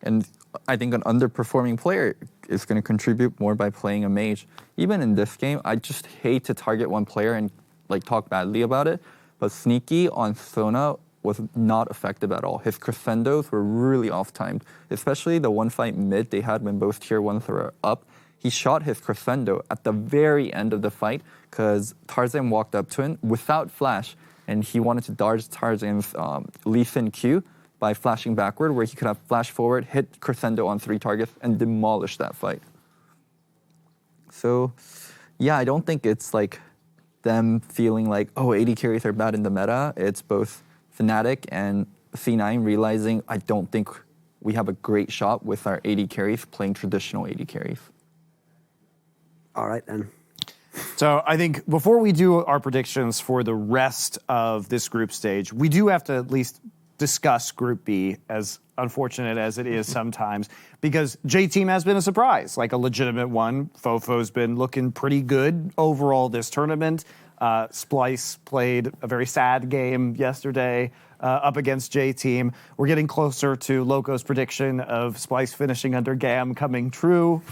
And I think an underperforming player is going to contribute more by playing a mage. Even in this game, I just hate to target one player and like talk badly about it. But Sneaky on Sona was not effective at all. His crescendos were really off-timed, especially the one fight mid they had when both tier 1s were up. He shot his crescendo at the very end of the fight because Tarzan walked up to him without flash, and he wanted to dodge Tarzan's Lee Sin Q by flashing backward, where he could have flash forward, hit crescendo on 3 targets, and demolish that fight. So, yeah, I don't think it's like them feeling like, oh, AD carries are bad in the meta. It's both Fnatic and C9 realizing, I don't think we have a great shot with our AD carries playing traditional AD carries. All right, then. So I think before we do our predictions for the rest of this group stage, we do have to at least discuss Group B, as unfortunate as it is sometimes, because J-Team has been a surprise, like a legitimate one. Fofo's been looking pretty good overall this tournament. Splice played a very sad game yesterday up against J-Team. We're getting closer to Loco's prediction of Splice finishing under GAM coming true.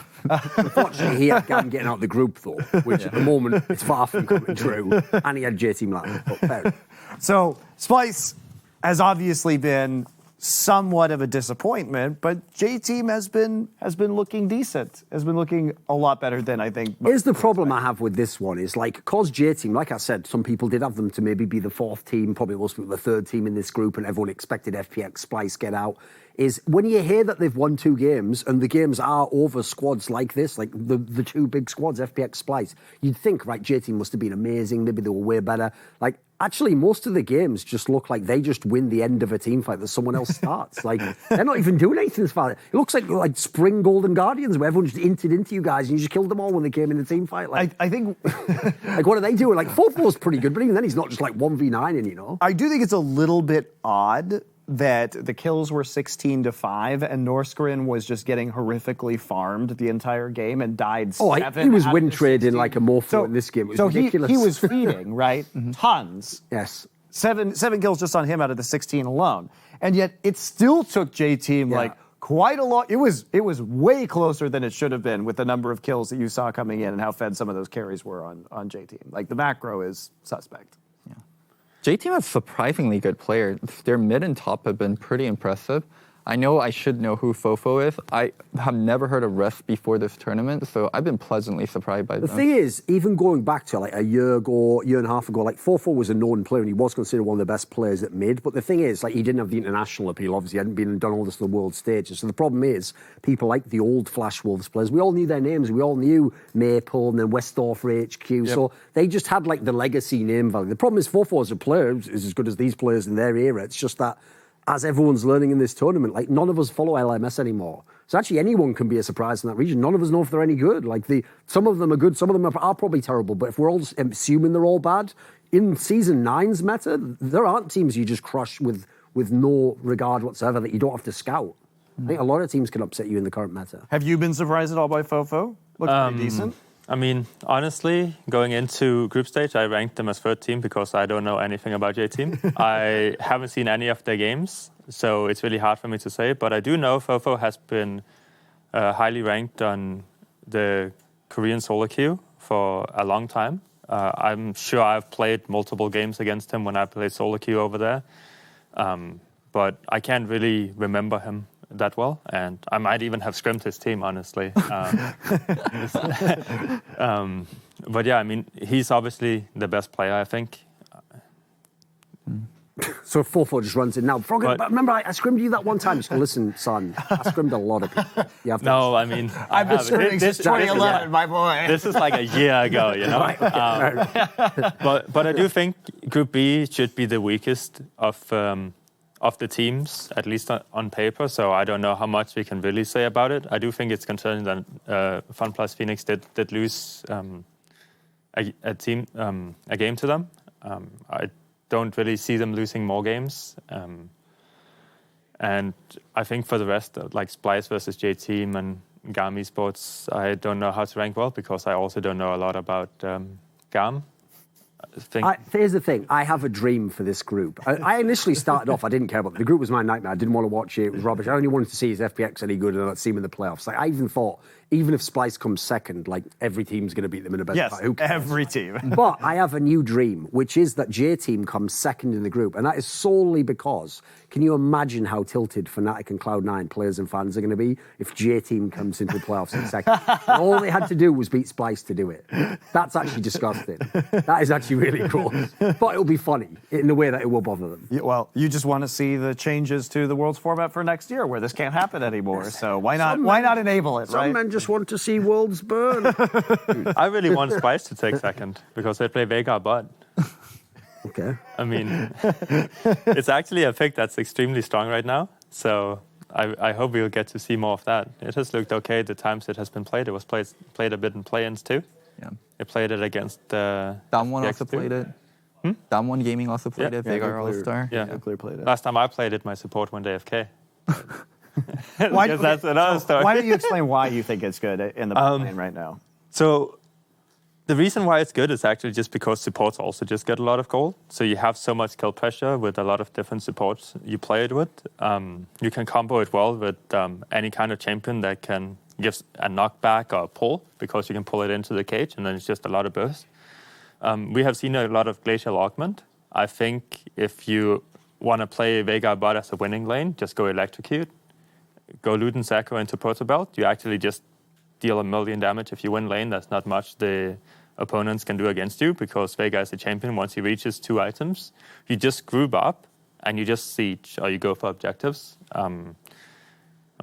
Unfortunately, he had GAM getting out of the group, though, which at the moment is far from coming true. And he had J-Team last, but fair enough. So Splice has obviously been somewhat of a disappointment, but J-Team has been looking decent, has been looking a lot better than I think. Here's the problem I have with this one is, like, cause J-Team, like I said, some people did have them to maybe be the 4th team, probably most people the 3rd team in this group, and everyone expected FPX Splice get out, is when you hear that they've won 2 games, and the games are over squads like this, like the 2 big squads, FPX Splice, you'd think, right, J-Team must have been amazing, maybe they were way better. Like, actually, most of the games just look like they just win the end of a team fight that someone else starts. Like, they're not even doing anything as far. It looks like Spring Golden Guardians, where everyone just inted into you guys and you just killed them all when they came in the team fight. Like, I think... like, what are they doing? Like, Fofo's pretty good, but even then he's not just like 1v9ing, you know? I do think it's a little bit odd that the kills were 16-5 and Norscarin was just getting horrifically farmed the entire game and died 7 he was out of win the trading 16. like a morpho in this game. It was ridiculous. He was feeding, right? Tons. Yes. 7 kills just on him out of the 16 alone. And yet it still took J-Team like quite a lot. It was way closer than it should have been with the number of kills that you saw coming in and how fed some of those carries were on J-Team. Like, the macro is suspect. J-Team has surprisingly good players. Their mid and top have been pretty impressive. I know I should know who Fofo is. I have never heard of Rest before this tournament, so I've been pleasantly surprised by them. The thing is, even going back to like a year and a half ago, like Fofo was a known player and he was considered one of the best players at mid. But the thing is, like he didn't have the international appeal. Obviously, he hadn't been and done all this on the world stages. So the problem is, people like the old Flash Wolves players, we all knew their names. We all knew Maple and then Westdorf for HQ. Yep. So they just had like the legacy name value. The problem is, Fofo as a player is as good as these players in their era. It's just that, as everyone's learning in this tournament, like none of us follow LMS anymore. So actually anyone can be a surprise in that region. None of us know if they're any good. Like some of them are good, some of them are probably terrible. But if we're all just assuming they're all bad, in Season 9's meta, there aren't teams you just crush with no regard whatsoever that you don't have to scout. I think a lot of teams can upset you in the current meta. Have you been surprised at all by Fofo? Looks pretty decent. I mean, honestly, going into group stage, I ranked them as third team because I don't know anything about J-Team. I haven't seen any of their games, so it's really hard for me to say. But I do know Fofo has been highly ranked on the Korean solo queue for a long time. I'm sure I've played multiple games against him when I played solo queue over there. But I can't really remember him that well, and I might even have scrimmed his team, honestly. But yeah, I mean, he's obviously the best player, I think. So Fofo just runs in now. Froggen, but remember, I scrimmed you that one time. So listen, son, I scrimmed a lot of people. You have to I mean, I've been scrimming since 2011, my boy. This is like a year ago, you know. But I do think Group B should be the weakest of the teams, at least on paper, so I don't know how much we can really say about it. I do think it's concerning that FunPlus Phoenix did lose a game to them. I don't really see them losing more games. And I think for the rest, like Splice versus J-Team and GAM Esports, I don't know how to rank well because I also don't know a lot about GAM. Here's the thing. I have a dream for this group. I initially started off, I didn't care about it. The group was my nightmare. I didn't want to watch it. It was rubbish. I only wanted to see his FPX any good and I'd see him in the playoffs. Like, I even thought, even if Splice comes second, like every team's going to beat them in a best fight. Who cares? Every team. But I have a new dream, which is that J-Team comes second in the group. And that is solely because, can you imagine how tilted Fnatic and Cloud9 players and fans are going to be if J-Team comes into the playoffs in second? All they had to do was beat Splice to do it. That's actually disgusting. That is actually really cool. But it'll be funny in the way that it will bother them. Yeah, well, you just want to see the changes to the Worlds format for next year where this can't happen anymore. So why not enable it, right? Some men just want to see Worlds burn. I really want Spice to take second because they play Veigar bot. Okay. I mean, it's actually a pick that's extremely strong right now. So I hope we'll get to see more of that. It has looked okay the times it has been played. It was played a bit in play-ins too. Yeah. They played it against Damwon also played it. Damwon Gaming also played it. Veigar All-Star. Yeah. Clear played it. Last time I played it, my support went AFK. Why, that's another story. Why don't you explain why you think it's good in the lane right now? So the reason why it's good is actually just because supports also just get a lot of gold. So you have so much kill pressure with a lot of different supports you play it with. You can combo it well with any kind of champion that can give a knockback or a pull because you can pull it into the cage and then it's just a lot of burst. We have seen a lot of glacial augment. I think if you want to play Veigar bot as a winning lane, just go electrocute. Go Luden Sacro into Protobelt, you actually just deal 1 million damage if you win lane. That's not much the opponents can do against you because Veigar is a champion. Once he reaches 2 items, you just group up and you just siege or you go for objectives. I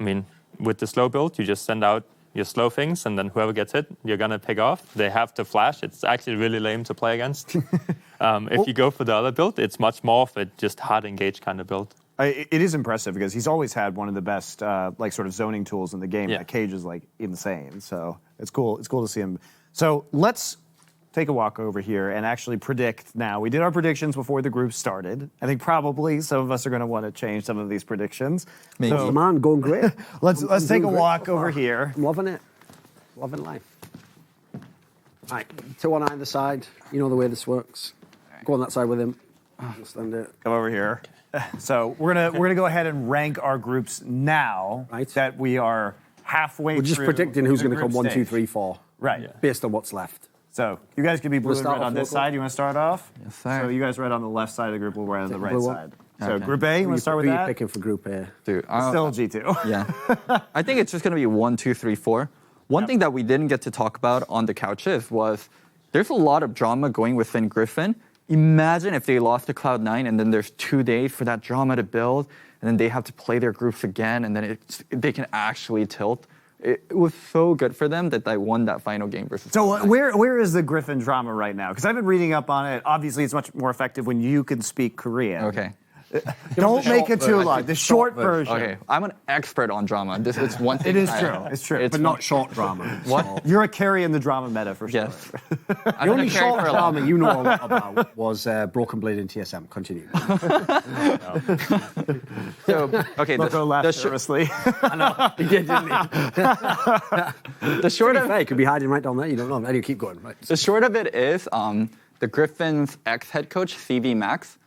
mean, with the slow build, you just send out your slow things and then whoever gets hit, you're going to pick off. They have to flash. It's actually really lame to play against. If you go for the other build, it's much more of a just hard engage kind of build. It is impressive because he's always had one of the best like sort of zoning tools in the game. Yeah. That cage is like insane, so it's cool. It's cool to see him. So let's take a walk over here and actually predict now. We did our predictions before the group started. I think probably some of us are going to want to change some of these predictions. Maybe. So, man, going great. Let's take a walk over here. I'm loving it. Loving life. All right, 2 on either side. You know the way this works. Go on that side with him. Stand it. Come over here. So we're gonna go ahead and rank our groups now that we are halfway. We're just through predicting who's the going to come group 1, 2, stage. 3, 4. Right. Based on what's left. So you guys can be blue and start red off on this local? side. You want to start off? Yes, sir. So you guys red on the left side of the group. We'll red on the right blue one. side. So Group A, you want to start with Who are that? you picking for Group A? Dude, Still G2. yeah. I think it's just going to be 1, 2, 3, 4. One thing that we didn't get to talk about on the couches was there's a lot of drama going within Griffin. Imagine if they lost to Cloud9 and then there's 2 days for that drama to build, and then they have to play their groups again, and then they can actually tilt. It was so good for them that they won that final game versus. So Cloud9. where is the Griffin drama right now? Because I've been reading up on it. Obviously, it's much more effective when you can speak Korean. Okay. Don't make it too long. The short version. Okay, I'm an expert on drama. This is one thing. It is true. It's true. But not short drama. What? You're a carry in the drama meta for sure. Yes. The only short drama you know a lot about was Broken Blade in TSM. Continue. So, okay, Loco laughed nervously. I know. He did, didn't he? the short of He could be hiding right down there. You don't know. Anyway, keep going. Right. the short of it is the Griffin's ex-head coach, CV Max,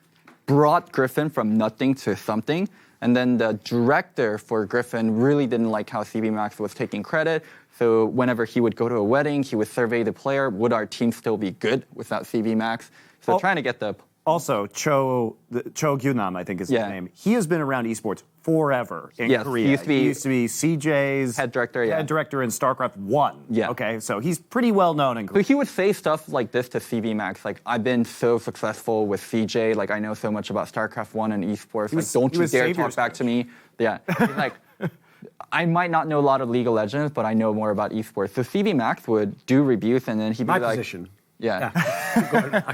brought Griffin from nothing to something. And then the director for Griffin really didn't like how CV Max was taking credit. So whenever he would go to a wedding, he would survey the player. Would our team still be good without CV Max? So trying to get the... Also, Cho Gyunam, I think is his name. He has been around esports forever in Korea. He used to be CJ's head director, head director in StarCraft 1. Yeah. Okay, so he's pretty well known in So Korea. he would say stuff like this to CV Max, like, I've been so successful with CJ, like, I know so much about StarCraft 1 and esports, like, don't you dare talk back to me. Yeah, he's like, I might not know a lot of League of Legends, but I know more about esports. So CV Max would do reviews, and then he'd be My like... position. Yeah.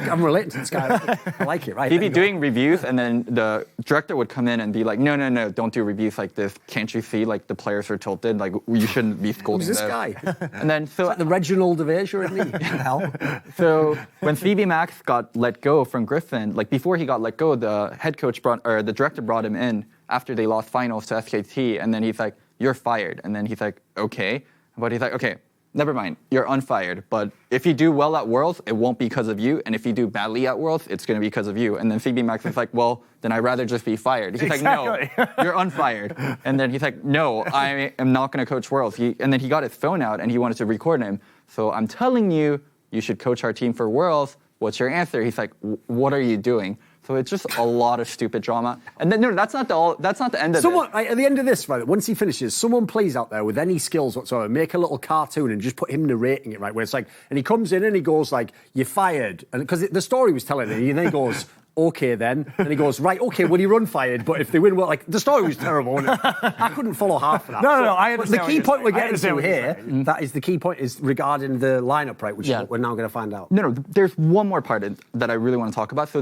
I'm relating to this guy. I like it, right? He'd be doing reviews, and then the director would come in and be like, no, don't do reviews like this. Can't you see, like, the players are tilted? Like, you shouldn't be scolding Who's this them. guy? And then, so... Like the Reginald of Asia in me. What the hell? So when CV Max got let go from Griffin, like before he got let go, the head coach the director brought him in after they lost finals to SKT, and then he's like, "You're fired." And then he's like, "Okay," but he's like, "Okay, never mind, you're unfired. But if you do well at Worlds, it won't be because of you, and if you do badly at Worlds, it's going to be because of you." And then CV Max is like, "Well, then I'd rather just be fired." He's like, "No, you're unfired." And then he's like, "No, I am not going to coach Worlds." And then he got his phone out and he wanted to record him. "So I'm telling you, you should coach our team for Worlds. What's your answer?" He's like, "What are you doing?" So it's just a lot of stupid drama. And then no, that's not the end of it. Right, at the end of this, right, once he finishes, someone please out there with any skills whatsoever, make a little cartoon and just put him narrating it, right? Where it's like, and he comes in and he goes like, "You're fired," and because the story was telling it, and then he goes, "Okay then," and he goes, "Right, okay, well you're unfired, but if they win, well, like the story was terrible, wasn't it? I couldn't follow half of that." No, I understand. The key point we're getting to what you're here, that is the key point, is regarding the lineup, right? Which is what we're now going to find out. No, there's one more part that I really want to talk about. So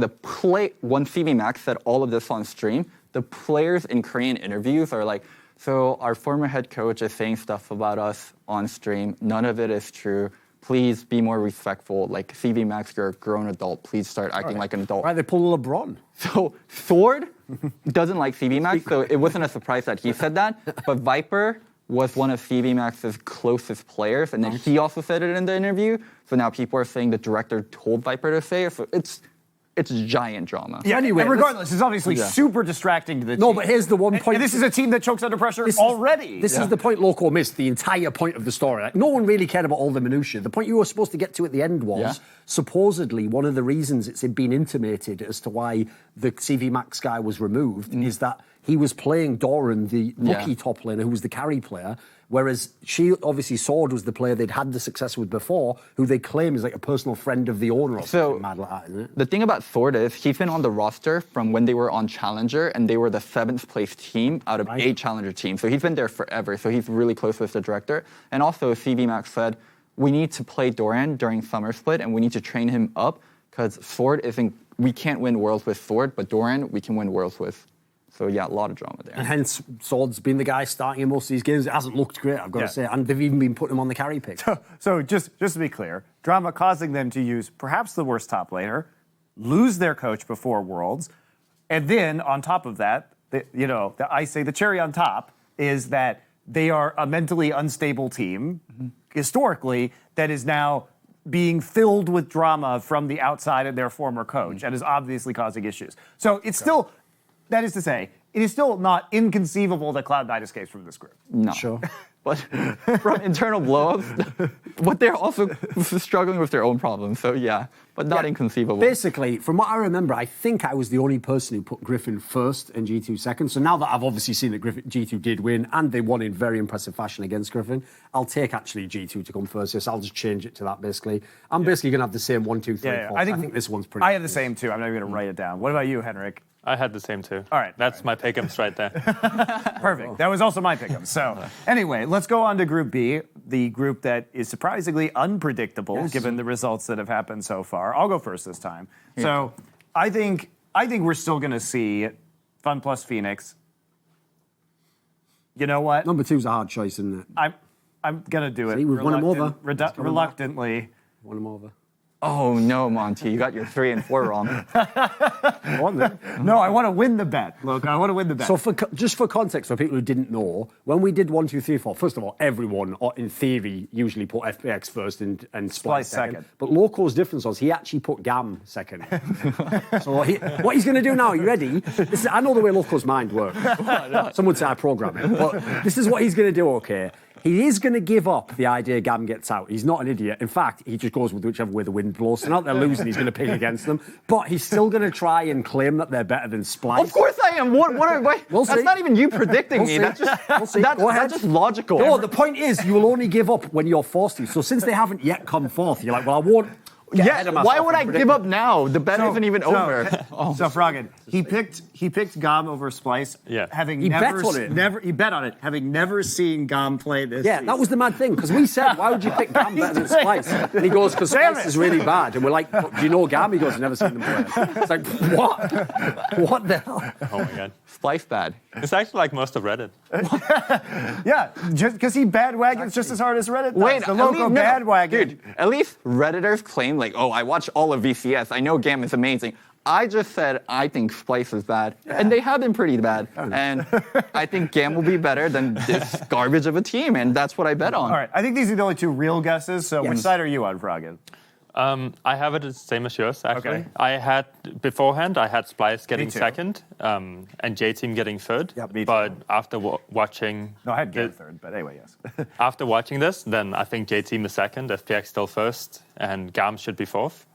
when CV Max said all of this on stream, the players in Korean interviews are like, "So our former head coach is saying stuff about us on stream. None of it is true. Please be more respectful. Like, CV Max, you're a grown adult. Please start acting like an adult." Right, they pull LeBron. So Sword doesn't like CV Max, so it wasn't a surprise that he said that. But Viper was one of CV Max's closest players, and then he also said it in the interview. So now people are saying the director told Viper to say it. So it's giant drama. Yeah, Anyway, and regardless, it's obviously super distracting to the team. No, but here's the one point. And this is a team that chokes under pressure already. This is the point Loco missed, the entire point of the story. Like, no one really cared about all the minutiae. The point you were supposed to get to at the end was, supposedly, one of the reasons it's been intimated as to why the CV Max guy was removed is that he was playing Doran, the rookie top laner, who was the carry player, whereas obviously Sword was the player they'd had the success with before, who they claim is like a personal friend of the owner or something mad like that, isn't it? The thing about Sword is he's been on the roster from when they were on Challenger, and they were the 7th place team out of 8 Challenger teams. So he's been there forever. So he's really close with the director. And also CV Max said, we need to play Doran during Summer Split, and we need to train him up, because Sword we can't win Worlds with Sword, but Doran we can win Worlds with. So yeah, a lot of drama there. And hence, Sword's been the guy starting in most of these games. It hasn't looked great, I've got to say. And they've even been putting him on the carry pick. So just to be clear, drama causing them to use perhaps the worst top laner, lose their coach before Worlds, and then on top of that, I say the cherry on top is that they are a mentally unstable team, historically, that is now being filled with drama from the outside of their former coach and is obviously causing issues. So it's still... That is to say, it is still not inconceivable that Cloud9 escapes from this group. No. Sure. But from internal blowups, but they're also struggling with their own problems. So yeah, but not inconceivable. Basically, from what I remember, I think I was the only person who put Griffin first and G2 second. So now that I've obviously seen that G2 did win and they won in very impressive fashion against Griffin, I'll take actually G2 to come first. So I'll just change it to that basically. I'm basically going to have the same 1, 2, 3, 4. I think this one's pretty. I have the same too. I'm not even going to write it down. What about you, Henrik? I had the same too. All right. That's my pick'ems right there. Perfect. That was also my pick'em. So anyway, let's go on to Group B, the group that is surprisingly unpredictable given the results that have happened so far. I'll go first this time. Yeah. So I think we're still going to see Fun plus Phoenix. You know what? Number 2's a hard choice, isn't it? I'm going to do it. See, we've won him over. Reluctantly. Won him over. Oh no, Monty, you got your 3 and 4 wrong. No, I want to win the bet. Look, I want to win the bet. So just for context, for people who didn't know, when we did 1, 2, 3, 4, first of all, everyone, in theory, usually put FPX first and Splice second. But Loco's difference was he actually put Gam second. So what he's going to do now, are you ready? I know the way Loco's mind works. Some would say I program it. But this is what he's going to do, okay? He is going to give up the idea Gam gets out. He's not an idiot. In fact, he just goes with whichever way the wind blows. So now they're losing, he's going to pick against them. But he's still going to try and claim that they're better than Splice. Of course I am. That's not even you predicting me. That's just that's just logical. No, the point is you will only give up when you're forced to. So since they haven't yet come forth, you're like, well, I won't. Why would I give up now? The bet isn't even over. So Froggen, he picked Gam over Splice. Yeah. He bet on it, having never seen Gam play this. Yeah, that was the mad thing because we said, why would you pick Gam better than Splice? And he goes, because Splice is really bad. And we're like, do you know Gam? He goes, I've never seen them play. It's like, what? What the hell? Oh my god. Splice bad. It's actually like most of Reddit. Yeah, just because he bandwagons just as hard as Reddit does. Wait, the Loco bandwagon. Dude, at least Redditors claim like, oh, I watch all of VCS. I know Gam is amazing. I just said I think Splice is bad, and they have been pretty bad. And I think Gam will be better than this garbage of a team, and that's what I bet on. All right, I think these are the only 2 real guesses. So which side are you on, Froggen? I have it the same as yours, actually. Okay. Beforehand, I had Splice getting second and J-Team getting third. Yeah, me too. But after watching... No, I had Gam third, but anyway, yes. After watching this, then I think J-Team is second, FPX still first, and Gam should be fourth,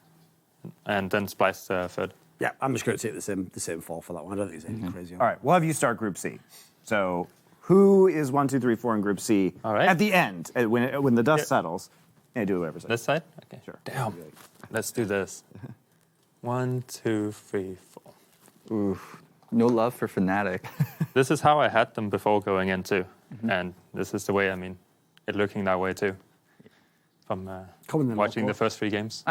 and then Splice third. Yeah, I'm just going to take the same 4 for that one. I don't think it's anything crazy. All right, we'll have you start Group C. So who is 1, 2, 3, 4 in Group C at the end, when the dust settles? Yeah, do whatever. This side? Okay. Sure. Damn. Let's do this. 1, 2, 3, 4. Oof. No love for Fnatic. This is how I had them before going in too. And this is the way, it looking that way too. From watching the first 3 games.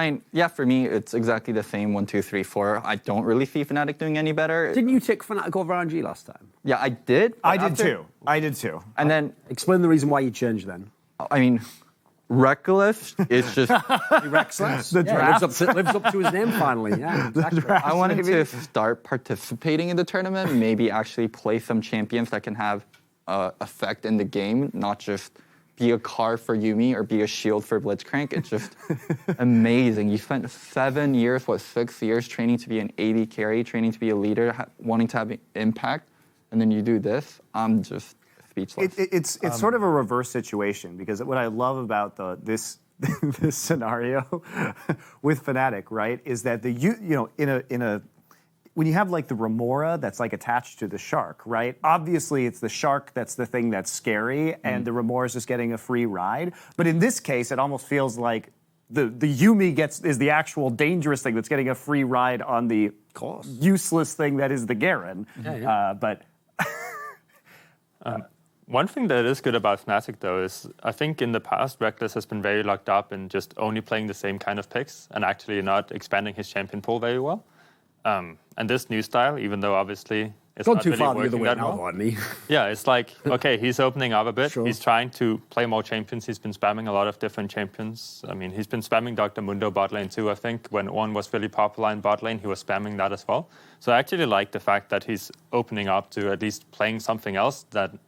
For me, it's exactly the same 1, 2, 3, 4. I don't really see Fnatic doing any better. Didn't you take Fnatic over RNG last time? Yeah, I did. I did too. And then... Explain the reason why you changed then. Reckless is just... Reckless? The draft. Lives up to his name finally. Yeah, exactly. I wanted to start participating in the tournament, maybe actually play some champions that can have effect in the game, not just be a car for Yuumi or be a shield for Blitzcrank. It's just amazing. You spent 7 years, 6 years training to be an AD carry, training to be a leader, wanting to have impact, and then you do this. I'm just speechless. It's sort of a reverse situation because what I love about this scenario with Fnatic, right, is that when you have like the Remora that's like attached to the shark, right? Obviously, it's the shark that's the thing that's scary, and the Remora is just getting a free ride. But in this case, it almost feels like the Yuumi is the actual dangerous thing that's getting a free ride on the useless thing that is the Garen. One thing that is good about Fnatic, though, is I think in the past, Reckless has been very locked up in just only playing the same kind of picks and actually not expanding his champion pool very well. And this new style, even though obviously it's not really working that well. Yeah, it's like, okay, he's opening up a bit. Sure. He's trying to play more champions. He's been spamming a lot of different champions. He's been spamming Dr. Mundo bot lane too, I think. When Ornn was really popular in bot lane, he was spamming that as well. So I actually like the fact that he's opening up to at least playing something else than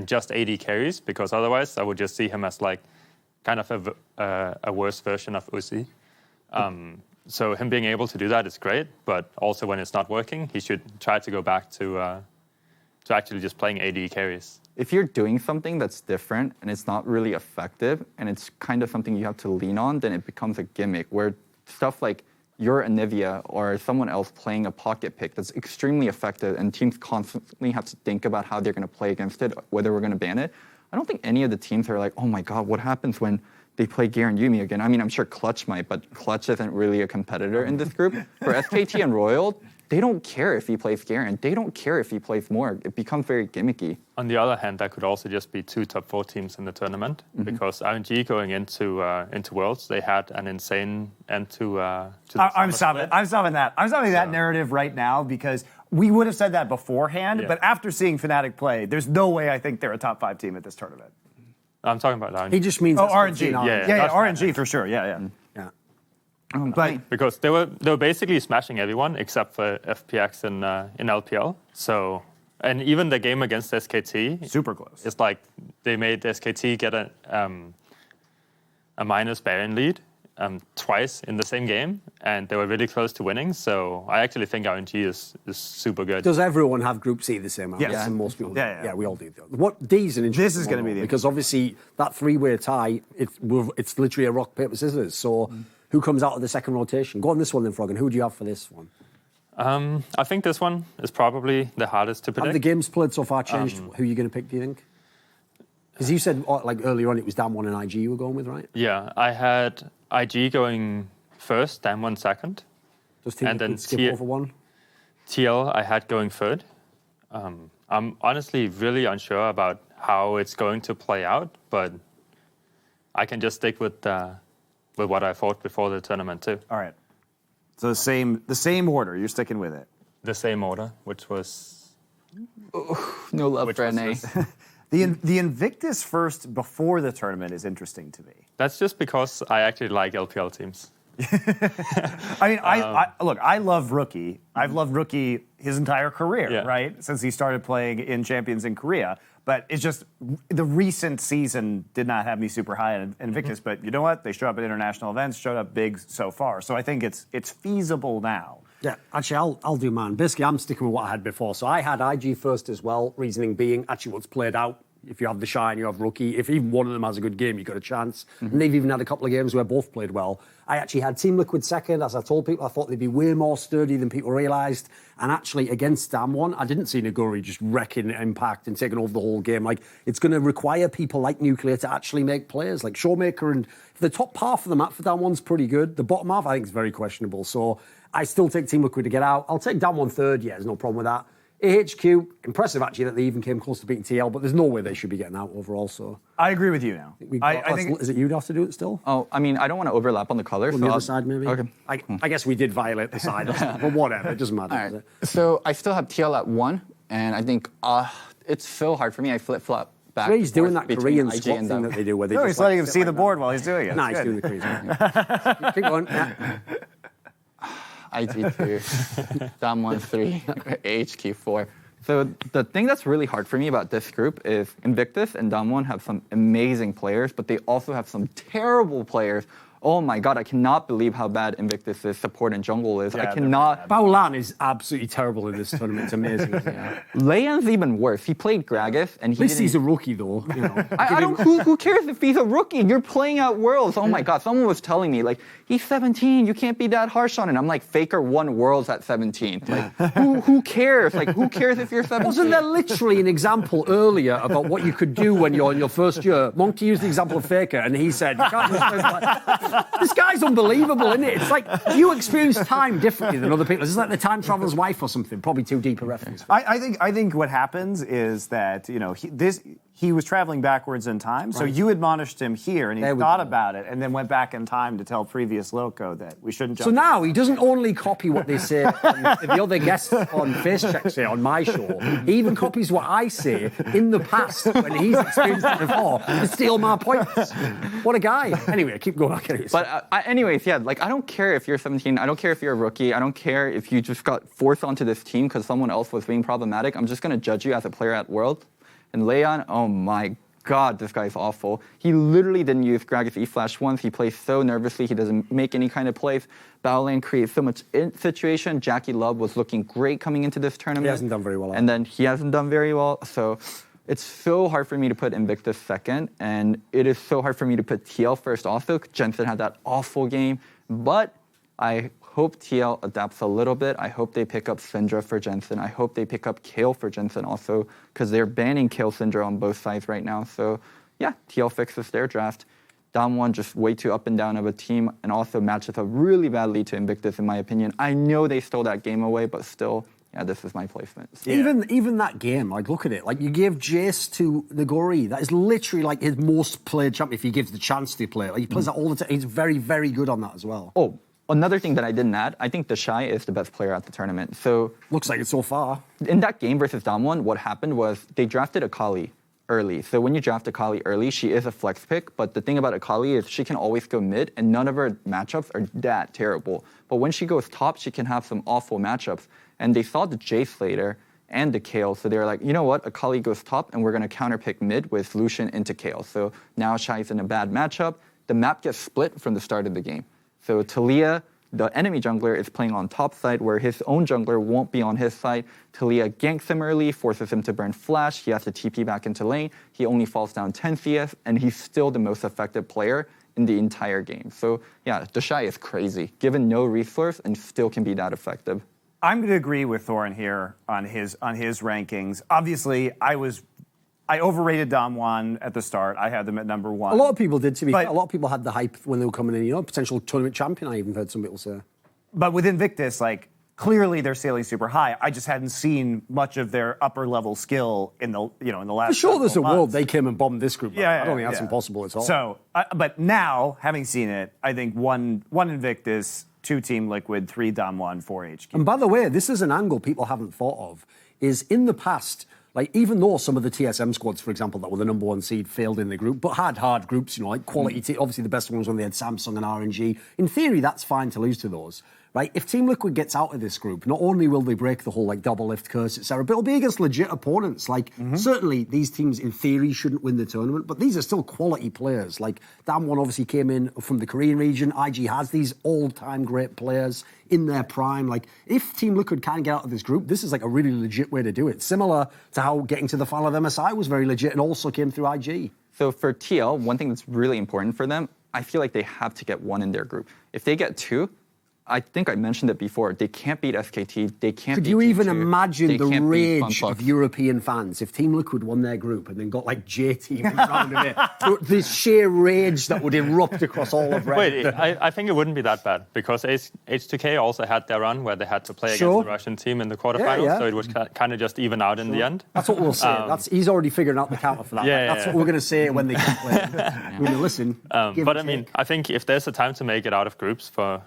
just AD carries, because otherwise I would just see him as like kind of a worse version of Uzi. So him being able to do that is great, but also when it's not working, he should try to go back to to actually just playing AD carries. If you're doing something that's different and it's not really effective and it's kind of something you have to lean on, then it becomes a gimmick where stuff like you're Anivia or someone else playing a pocket pick that's extremely effective and teams constantly have to think about how they're going to play against it, whether we're going to ban it. I don't think any of the teams are like, oh my God, what happens when they play Garen Yuumi again? I mean, I'm sure Clutch might, but Clutch isn't really a competitor in this group. For SKT and Royal, they don't care if he plays Garen. They don't care if he plays Morg. It becomes very gimmicky. On the other hand, that could also just be 2 top 4 teams in the tournament because RNG going into Worlds, they had an insane end to the I'm stopping that. I'm stopping that narrative right now because we would have said that beforehand, but after seeing Fnatic play, there's no way I think they're a top 5 team at this tournament. I'm talking about RNG. He just means RNG. Yeah, RNG for sure. Yeah. But because they were basically smashing everyone except for FPX in LPL. So, and even the game against SKT, super close. It's like they made SKT get a minus Baron lead twice in the same game, and they were really close to winning. So I actually think RNG is super good. Does everyone have Group C the same? Yes. Most people. Yeah, we all do. What D's an interesting. This is going to be because obviously that 3-way tie, it's literally a rock paper scissors. So. Who comes out of the second rotation? Go on this one then, Froggen. Who do you have for this one? I think this one is probably the hardest to predict. Have the games played so far changed? Who are you going to pick, do you think? Because you said like earlier on it was Damwon and IG you were going with, right? Yeah, I had IG going first, Damwon second. Does Team Liquid skip over one? TL I had going third. I'm honestly really unsure about how it's going to play out, but I can just stick with what I thought before the tournament too. All right. So the same order. You're sticking with it. The same order, which was no love for NA. The Invictus first before the tournament is interesting to me. That's just because I actually like LPL teams. I mean, I love Rookie. I've loved Rookie his entire career, right? Since he started playing in Champions in Korea. But it's just the recent season did not have me super high in Invictus. But you know what? They show up at international events, showed up big so far. So I think it's feasible now. Yeah, actually, I'll do mine. Basically, I'm sticking with what I had before. So I had IG first as well, reasoning being actually what's played out. If you have the Shine, you have Rookie. If even one of them has a good game, you've got a chance. And they've even had a couple of games where both played well. I actually had Team Liquid second. As I told people, I thought they'd be way more sturdy than people realised. And actually, against Damwon, I didn't see Naguri just wrecking Impact and taking over the whole game. Like, it's going to require people like Nuclear to actually make plays. Like Showmaker and the top half of the map for Damwon's pretty good. The bottom half, I think, is very questionable. So I still take Team Liquid to get out. I'll take Damwon third. Yeah, there's no problem with that. AHQ, impressive actually that they even came close to beating TL, but there's no way they should be getting out overall. So I agree with you now. I think is it you'd have to do it still? Oh, I mean, I don't want to overlap on the colors. On the other side, maybe. Okay. I guess we did violate the side, but whatever. It doesn't matter. All right. So I still have TL at 1, and I think it's so hard for me. I flip-flop back. He's doing that between Korean IG squat and thing that they do, where they no, just he's letting him see the board while he's doing it. Nah, he's doing the Korean. Keep going. Yeah. IG2, Damwon 3, AHQ 4. So the thing that's really hard for me about this group is Invictus and Damwon have some amazing players, but they also have some terrible players. Oh my God, I cannot believe how bad Invictus' support and jungle is. Yeah, I cannot. Baolan is absolutely terrible in this tournament. It's amazing. Leian's even worse. He played Gragas, and At least he's a rookie, though. You know. I don't. Who cares if he's a rookie? You're playing at Worlds. Oh my God! Someone was telling me like he's 17. You can't be that harsh on it. I'm like, Faker won Worlds at 17. Like who cares? Like who cares if you're 17? Wasn't there literally an example earlier about what you could do when you're in your first year? Monkey used the example of Faker, and he said, you can't just this guy's unbelievable, isn't it? It's like you experience time differently than other people. It's like the time traveler's wife or something. Probably too deep a reference. I think what happens is that he was traveling backwards in time, so you admonished him here, and he thought about it, and then went back in time to tell previous Loco that we shouldn't jump. So now he doesn't only copy what they say the other guests on Face Check say on my show, he even copies what I say in the past when he's experienced it before to steal my points. What a guy. Anyway, keep going. But anyways, yeah, like I don't care if you're 17, I don't care if you're a rookie, I don't care if you just got forced onto this team because someone else was being problematic. I'm just going to judge you as a player at World. And Leian, oh my God, this guy's awful. He literally didn't use Gragas E-Flash once. He plays so nervously. He doesn't make any kind of plays. Battleland creates so much situation. Jackie Love was looking great coming into this tournament. He hasn't done very well. And then he hasn't done very well. So it's so hard for me to put Invictus second. And it is so hard for me to put TL first also. Jensen had that awful game. But I hope TL adapts a little bit. I hope they pick up Syndra for Jensen. I hope they pick up Kale for Jensen also, because they're banning Kale Syndra on both sides right now. So yeah, TL fixes their draft. Damwon just way too up and down of a team, and also matches up really badly to Invictus in my opinion. I know they stole that game away, but still, yeah, this is my placement. Yeah. Even that game, like, look at it. Like, you gave Jace to Nagori. That is literally like his most played champion if he gives the chance to play. Like, he plays that all the time. He's very, very good on that as well. Oh, another thing that I didn't add, I think Deshai is the best player at the tournament. So looks like it so far. In that game versus Damwon, what happened was they drafted Akali early. So when you draft Akali early, she is a flex pick. But the thing about Akali is she can always go mid, and none of her matchups are that terrible. But when she goes top, she can have some awful matchups. And they saw the Jace later and the Kale. So they were like, you know what? Akali goes top, and we're going to counterpick mid with Lucian into Kale. So now Shai's in a bad matchup. The map gets split from the start of the game. So Talia, the enemy jungler, is playing on top side where his own jungler won't be on his side. Talia ganks him early, forces him to burn flash. He has to TP back into lane. He only falls down 10 CS, and he's still the most effective player in the entire game. So yeah, Deshai is crazy, given no resource and still can be that effective. I'm going to agree with Thorin here on his rankings. Obviously, I overrated Damwon at the start. I had them at number 1. A lot of people did, to be fair. A lot of people had the hype when they were coming in, you know, potential tournament champion, I even heard some people say. But with Invictus, like, clearly they're sailing super high. I just hadn't seen much of their upper level skill in the last. For sure, there's a months. world they came and bombed this group. Yeah, I don't think that's impossible at all. So, but now, having seen it, I think one Invictus, 2 Team Liquid, 3 Damwon, 4 HQ. And by the way, this is an angle people haven't thought of, is in the past, like, even though some of the TSM squads, for example, that were the number 1 seed, failed in the group, but had hard groups, you know, like quality, obviously the best ones when they had Samsung and RNG. In theory, that's fine to lose to those, right? If Team Liquid gets out of this group, not only will they break the whole, like, double lift curse, etc., but it'll be against legit opponents. Like, certainly these teams, in theory, shouldn't win the tournament, but these are still quality players. Like, Damwon obviously came in from the Korean region. IG has these all-time great players in their prime. Like, if Team Liquid can get out of this group, this is like a really legit way to do it. Similar to how getting to the final of MSI was very legit and also came through IG. So for TL, one thing that's really important for them, I feel like they have to get 1 in their group. If they get 2, I think I mentioned it before. They can't beat SKT. They can't. Could beat you even T2. imagine They the can't beat rage Funfuck. of European fans if Team Liquid won their group and then got like J Team in front of it? The sheer rage that would erupt across all of Reddit. Wait, I think it wouldn't be that bad because H2K also had their run where they had to play against the Russian team in the quarterfinals, yeah. so it was kind of just even out in the end. That's what we'll say. He's already figuring out the counter for that. That's what we're going to say when they can play. We're going to listen. But I mean, I think if there's a time to make it out of groups for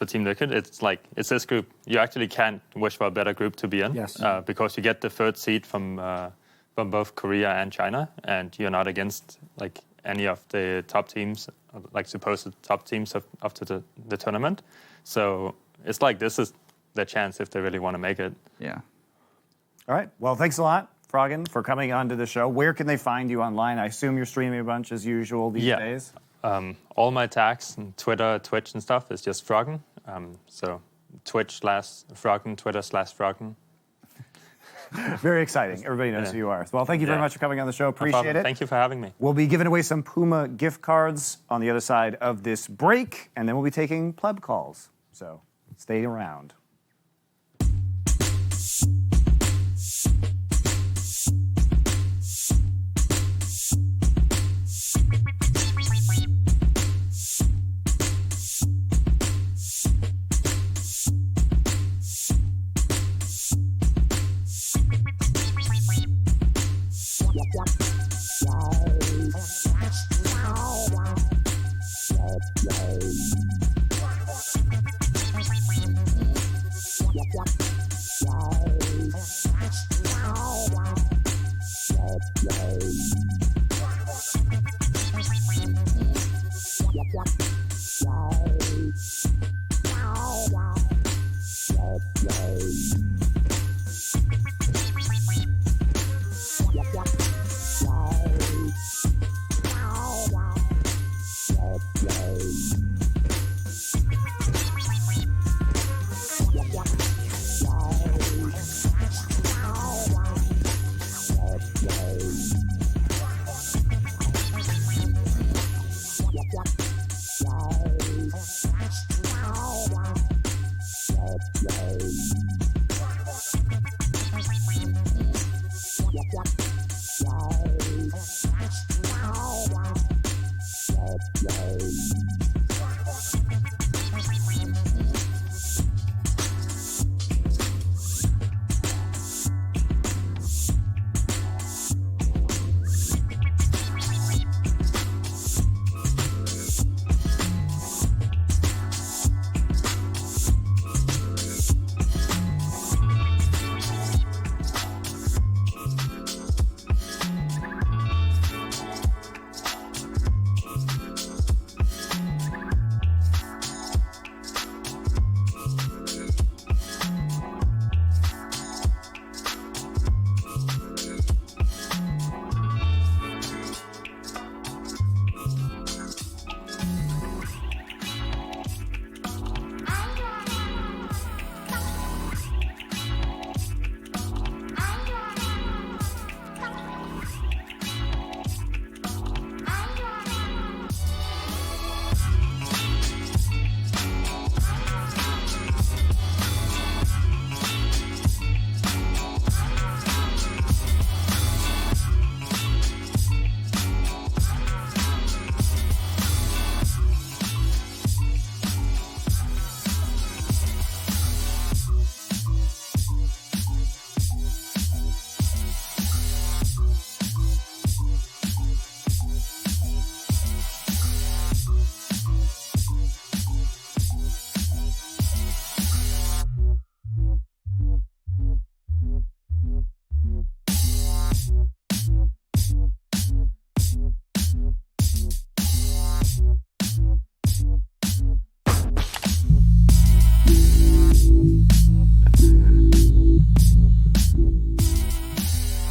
Team Liquid, it's this group. You actually can't wish for a better group to be in, because you get the 3rd seed from both Korea and China, and you're not against like any of the top teams, like supposed top teams of the tournament. So it's like this is their chance if they really want to make it. Yeah. All right. Well, thanks a lot, Froggen, for coming onto the show. Where can they find you online? I assume you're streaming a bunch as usual these days. All my tags, and Twitter, Twitch, and stuff is just Froggen. So Twitch/Froggen, Twitter/Froggen. Very exciting. Everybody knows who you are. Well, thank you very much for coming on the show. Appreciate it. Thank you for having me. We'll be giving away some Puma gift cards on the other side of this break, and then we'll be taking pleb calls. So stay around.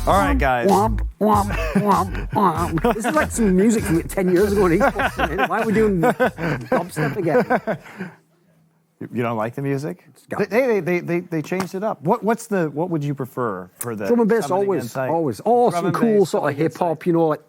All right, guys. Womp, womp, womp, womp. This is like some music from 10 years ago in esports. Why are we doing dubstep again? You don't like the music? got- They changed it up. What would you prefer for the Drum and bass, summoning always, insight? always. Oh, Drum some and cool bass, sort of summoning hip hop, you know, like.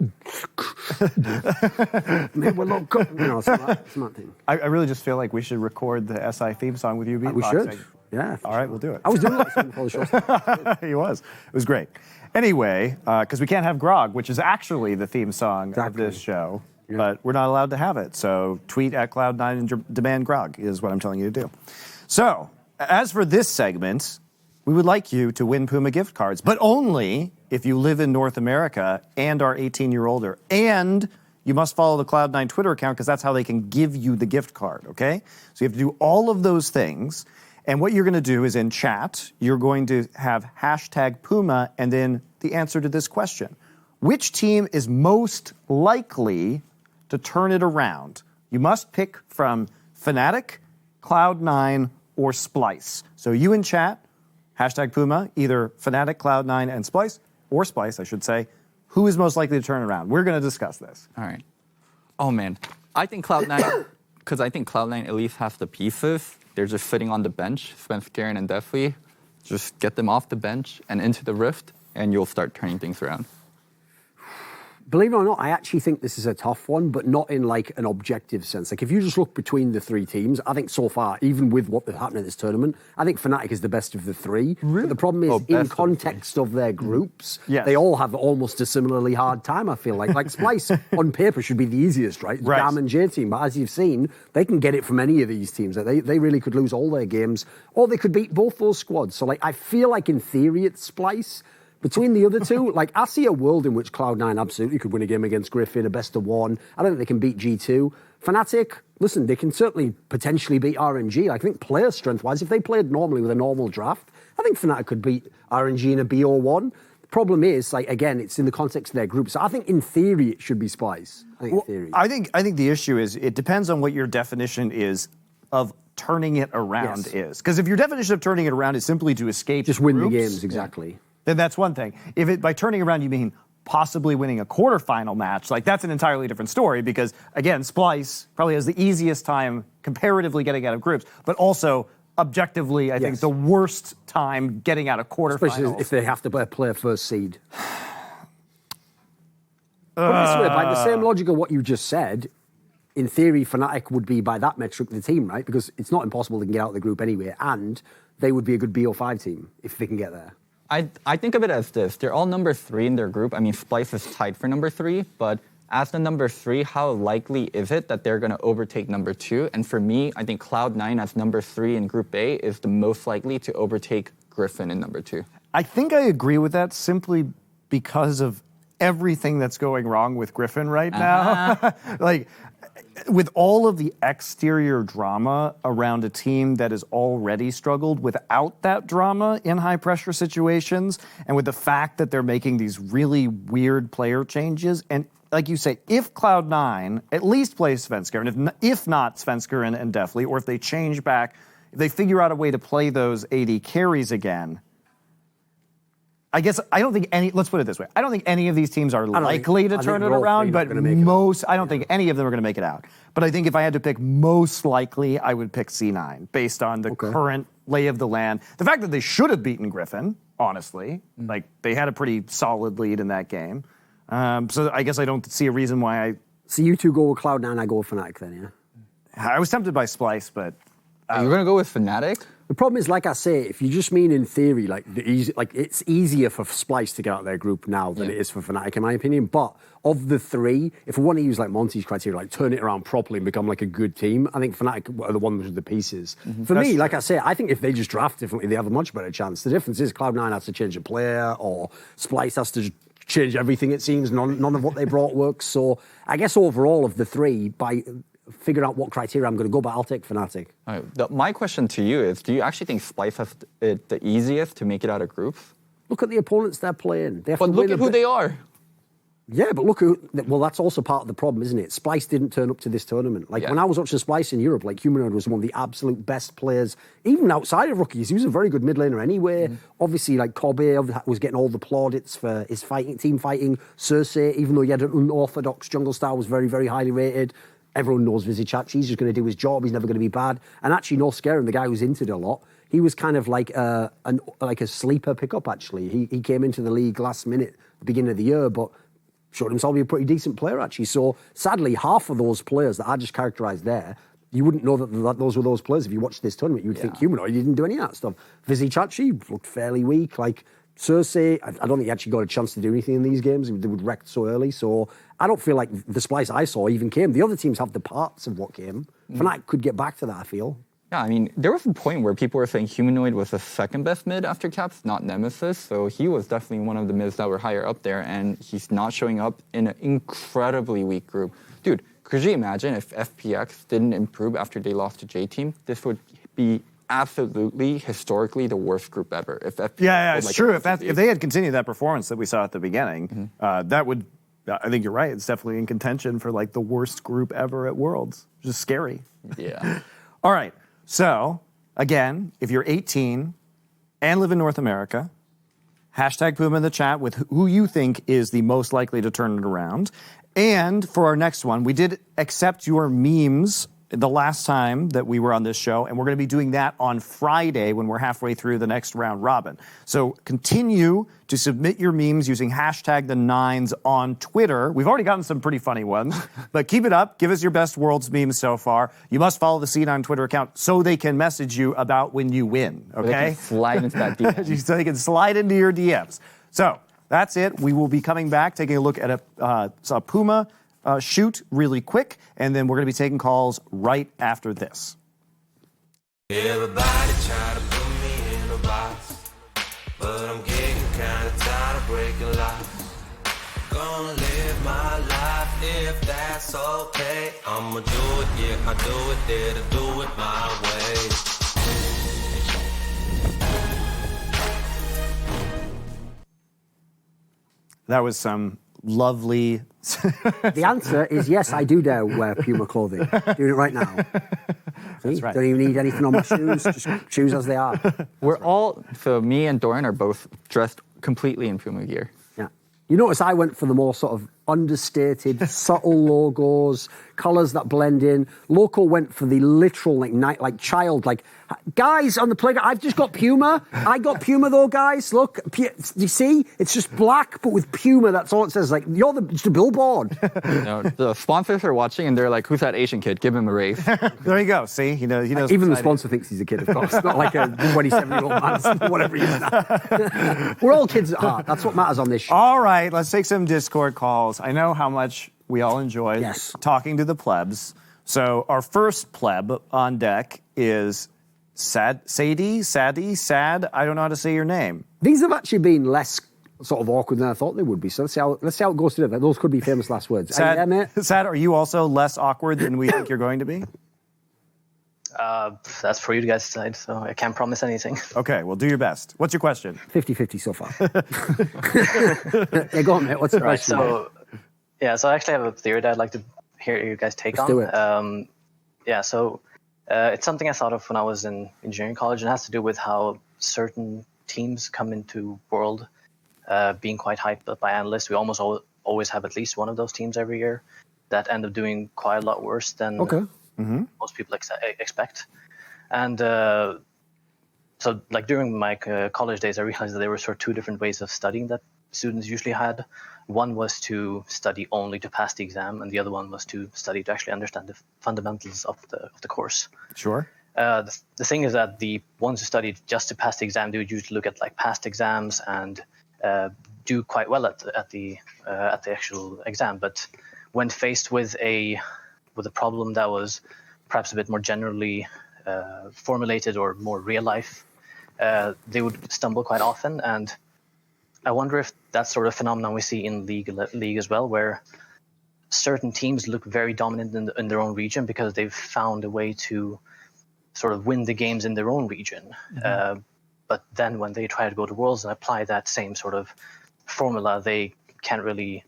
Man, we're not good, you know, some of that thing. I really just feel like we should record the SI theme song with you beatboxing. We should. Yeah. All right, we'll do it. I was doing that before the show started. He was. It was great. Anyway, because we can't have Grog, which is actually the theme song of this show, but we're not allowed to have it. So tweet at Cloud9 and demand Grog is what I'm telling you to do. So, as for this segment, we would like you to win Puma gift cards, but only if you live in North America and are 18 or older. And you must follow the Cloud9 Twitter account because that's how they can give you the gift card, okay? So you have to do all of those things. And what you're going to do is in chat, you're going to have hashtag Puma and then the answer to this question. Which team is most likely to turn it around? You must pick from Fnatic, Cloud9, or Splice. So you in chat, hashtag Puma, either Fnatic, Cloud9, and Splice, or Splice, I should say. Who is most likely to turn it around? We're going to discuss this. All right. Oh, man. I think Cloud9, because I think Cloud9 at least has the pieces. They're just sitting on the bench, Spence, Garen, and Deathly. Just get them off the bench and into the Rift, and you'll start turning things around. Believe it or not, I actually think this is a tough one, but not in like an objective sense. Like if you just look between the three teams, I think so far, even with what happened in this tournament, I think Fnatic is the best of the three. Really? But the problem is, in context of their groups, they all have almost a similarly hard time, I feel like. Like Splice, on paper, should be the easiest, right? Right. Gam and J team. But as you've seen, they can get it from any of these teams. Like, they really could lose all their games, or they could beat both those squads. So like, I feel like in theory it's Splice. Between the other two, like I see a world in which Cloud9 absolutely could win a game against Griffin, a best of one. I don't think they can beat G2. Fnatic, listen, they can certainly potentially beat RNG. I think player strength-wise, if they played normally with a normal draft, I think Fnatic could beat RNG in a BO1. The problem is, like again, it's in the context of their group. So I think in theory it should be Splice. I think in theory. I think the issue is it depends on what your definition is of turning it around is. Because if your definition of turning it around is simply to escape just win groups, the games, exactly. Then that's one thing. If by turning around you mean possibly winning a quarterfinal match, like that's an entirely different story because, again, Splice probably has the easiest time comparatively getting out of groups, but also objectively, I think, the worst time getting out of quarterfinals. Especially if they have to play a first seed. But this way, by the same logic of what you just said, in theory, Fnatic would be, by that metric, the team, right? Because it's not impossible they can get out of the group anyway, and they would be a good BO5 team if they can get there. I think of it as this. They're all number 3 in their group. I mean, Splice is tied for number 3, but as the number 3, how likely is it that they're going to overtake number 2? And for me, I think Cloud9 as number 3 in Group A is the most likely to overtake Griffin in number 2. I think I agree with that simply because of everything that's going wrong with Griffin right now. Like, with all of the exterior drama around a team that has already struggled without that drama in high-pressure situations, and with the fact that they're making these really weird player changes, and like you say, if Cloud9 at least plays Svenskr, and if not Svenskr and Deathly, or if they change back, if they figure out a way to play those AD carries again, I guess I don't think any, let's put it this way, I don't think any of these teams are likely to turn it around, but I don't think any of them are going to make it out. But I think if I had to pick most likely, I would pick C9 based on the current lay of the land. The fact that they should have beaten Griffin, honestly, like they had a pretty solid lead in that game. So I guess I don't see a reason why I... So you two go with Cloud9, I go with Fnatic then, yeah? I was tempted by Splice, but... You're going to go with Fnatic? The problem is, like I say, if you just mean in theory, like it's easier for Splice to get out of their group now than it is for Fnatic, in my opinion. But of the 3, if we want to use like Monty's criteria, like turn it around properly and become like a good team, I think Fnatic are the ones with the pieces. For me, like I say, I think if they just draft differently, they have a much better chance. The difference is Cloud9 has to change a player, or Splice has to change everything, it seems. None of what they brought works. So I guess overall of the 3, by figure out what criteria I'm going to go, but I'll take Fnatic. My question to you is, do you actually think Splice has it the easiest to make it out of groups? Look at the opponents they're playing. They have but to look win at who they are. Yeah, but look, well, that's also part of the problem, isn't it? Splice didn't turn up to this tournament. Like, when I was watching Splice in Europe, like, Humanoid was one of the absolute best players, even outside of rookies. He was a very good mid laner anyway. Obviously, like, Kobe was getting all the plaudits for his team fighting. Cersei, even though he had an unorthodox jungle style, was very, very highly rated. Everyone knows Vizichach. He's just going to do his job. He's never going to be bad. And actually, No Scaring, the guy who's into it a lot, he was kind of like a sleeper pickup, actually. He came into the league last minute, at the beginning of the year, but showed himself to be a pretty decent player, actually. So, sadly, half of those players that I just characterised there, you wouldn't know that those were those players if you watched this tournament. You would think Humanoid, he didn't do any of that stuff. Vizichach looked fairly weak. Like, Cersei, I don't think he actually got a chance to do anything in these games. They would wreck so early. So I don't feel like the Splice I saw even came. The other teams have the parts of what came. Fnatic could get back to that, I feel. Yeah, I mean, there was a point where people were saying Humanoid was the second best mid after Caps, not Nemesis. So he was definitely one of the mids that were higher up there, and he's not showing up in an incredibly weak group. Dude, could you imagine if FPX didn't improve after they lost to J-Team? This would be absolutely historically the worst group ever. If FPX it's true. If they had continued that performance that we saw at the beginning, that would, I think you're right, it's definitely in contention for like the worst group ever at Worlds. Just scary. Yeah. All right. So, again, if you're 18 and live in North America, hashtag Puma in the chat with who you think is the most likely to turn it around. And for our next one, we did accept your memes the last time that we were on this show, and we're going to be doing that on Friday when we're halfway through the next round robin. So continue to submit your memes using hashtag the nines on Twitter. We've already gotten some pretty funny ones, but keep it up. Give us your best Worlds memes so far. You must follow the C9 Twitter account so they can message you about when you win, okay? They can slide into that DM. So they can slide into your DMs. So that's it. We will be coming back, taking a look at a Puma shoot really quick, and then we're going to be taking calls right after this. Everybody try to put me in a box, but I'm getting kind of tired of breaking locks. Gonna live my life if that's okay. I'ma do it, yeah, I do it, there to do it my way. That was some lovely... The answer is yes, I do dare wear Puma clothing. Doing it right now. See? right. Don't even need anything on my shoes, just shoes as they are. We're all, so me and Doran are both dressed completely in Puma gear. Yeah. You notice I went for the more sort of understated, subtle logos, colours that blend in. Loco went for the literal, like child, like Guys on the playground, I've just got Puma. I got Puma though, guys. Look, you see? It's just black, but with Puma. That's all it says. Like, you're just a billboard. The sponsors are watching and they're like, who's that Asian kid? Give him a raise. There you go. See, he knows. Even the sponsor thinks he's a kid, of course. Not like a 27-year-old man, whatever he is. We're all kids at heart. That's what matters on this show. All right, let's take some Discord calls. I know how much we all enjoy talking to the plebs. So our first pleb on deck is Sadie. I don't know how to say your name. These have actually been less sort of awkward than I thought they would be. So let's see how it goes today. Those could be famous last words. Sad, mate? Sad, are you also less awkward than we think you're going to be? That's for you to guys decide, so I can't promise anything. Okay, well, do your best. What's your question? 50-50 so far. Yeah, go on, mate. What's the question? So I actually have a theory that I'd like to hear you guys take on. Do it. It's something I thought of when I was in engineering college, and it has to do with how certain teams come into World being quite hyped up by analysts. We almost always have at least one of those teams every year that end up doing quite a lot worse than most people expect. And so like during my college days, I realized that there were sort of two different ways of studying that students usually had. One was to study only to pass the exam, and the other one was to study to actually understand the fundamentals of the course. Sure. The thing is that the ones who studied just to pass the exam, they would usually look at like past exams and do quite well at the actual exam. But when faced with a problem that was perhaps a bit more generally formulated or more real life, they would stumble quite often. And I wonder if that's sort of phenomenon we see in league as well, where certain teams look very dominant in their own region because they've found a way to sort of win the games in their own region. But then when they try to go to Worlds and apply that same sort of formula, they can't really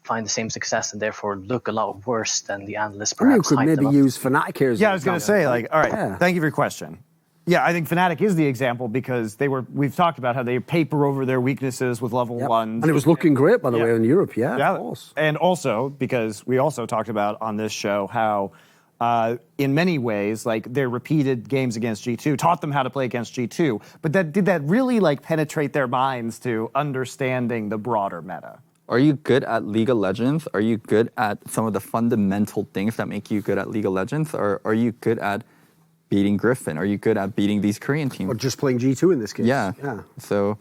find the same success and therefore look a lot worse than the analysts perhaps. You could maybe use Fnatic here as I was going to say, like, all right, thank you for your question. Yeah, I think Fnatic is the example because we've talked about how they paper over their weaknesses with level 1. And it was looking great, by the way, in Europe, of course. And also, because we also talked about on this show how in many ways, like their repeated games against G2 taught them how to play against G2, but did that really like penetrate their minds to understanding the broader meta? Are you good at League of Legends? Are you good at some of the fundamental things that make you good at League of Legends? Or are you good at beating Griffin? Are you good at beating these Korean teams? Or just playing G2 in this case. Yeah. So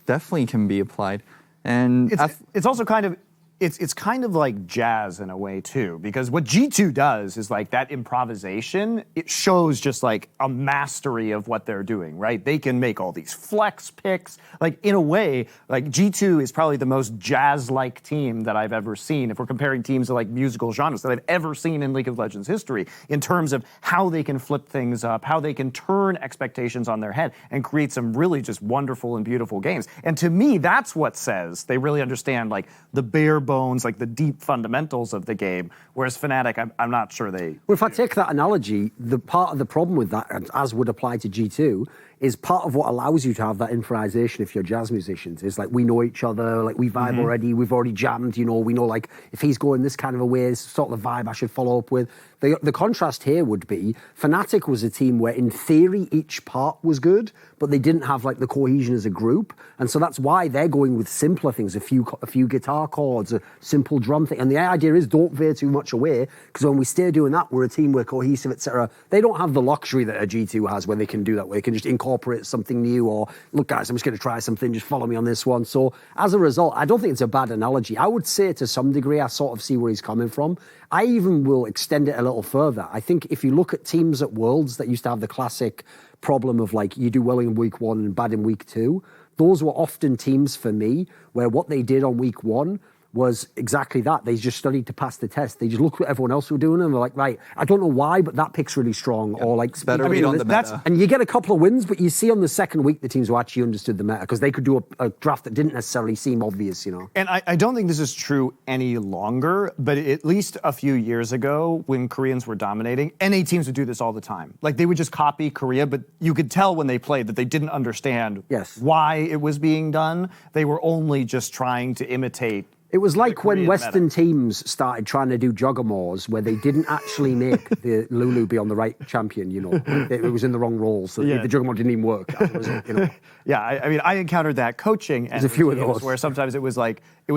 definitely can be applied. And it's also kind of it's kind of like jazz in a way too, because what G2 does is like that improvisation, it shows just like a mastery of what they're doing, right? They can make all these flex picks. Like in a way, like G2 is probably the most jazz-like team that I've ever seen if we're comparing teams of like musical genres that I've ever seen in League of Legends history in terms of how they can flip things up, how they can turn expectations on their head and create some really just wonderful and beautiful games. And to me, that's what says they really understand like the bare bones, like the deep fundamentals of the game, whereas Fnatic, I'm not sure they... Well, if I take that analogy, the part of the problem with that, as would apply to G2, is part of what allows you to have that improvisation if you're jazz musicians, is like we know each other, like we vibe already, we've already jammed, you know, we know like if he's going this kind of a way, this is sort of the vibe I should follow up with. The contrast here would be Fnatic was a team where in theory each part was good, but they didn't have like the cohesion as a group. And so that's why they're going with simpler things, a few guitar chords, a simple drum thing. And the idea is don't veer too much away, because when we stay doing that, we're a team, we're cohesive, etc. They don't have the luxury that a G2 has where they can do that, where they can just incorporate something new or, look guys, I'm just going to try something, just follow me on this one. So as a result, I don't think it's a bad analogy. I would say to some degree, I sort of see where he's coming from. I even will extend it a little further. I think if you look at teams at Worlds that used to have the classic problem of like you do well in week 1 and bad in week 2, those were often teams for me where what they did on week 1 was exactly that. They just studied to pass the test. They just looked at what everyone else was doing and they're like, right, I don't know why, but that pick's really strong. Or like, it's better read on the meta. And you get a couple of wins, but you see on the second week the teams who actually understood the meta because they could do a draft that didn't necessarily seem obvious, you know. And I don't think this is true any longer, but at least a few years ago when Koreans were dominating, NA teams would do this all the time. Like they would just copy Korea, but you could tell when they played that they didn't understand why it was being done. They were only just trying to imitate It was like when Korean Western meta. teams started trying to do Joggermores where they didn't actually make the Lulu be on the right champion, you know. It was in the wrong role, so the Juggermore didn't even work. That was it, you know. Yeah, I mean, I encountered that coaching and a few of those. where sometimes it was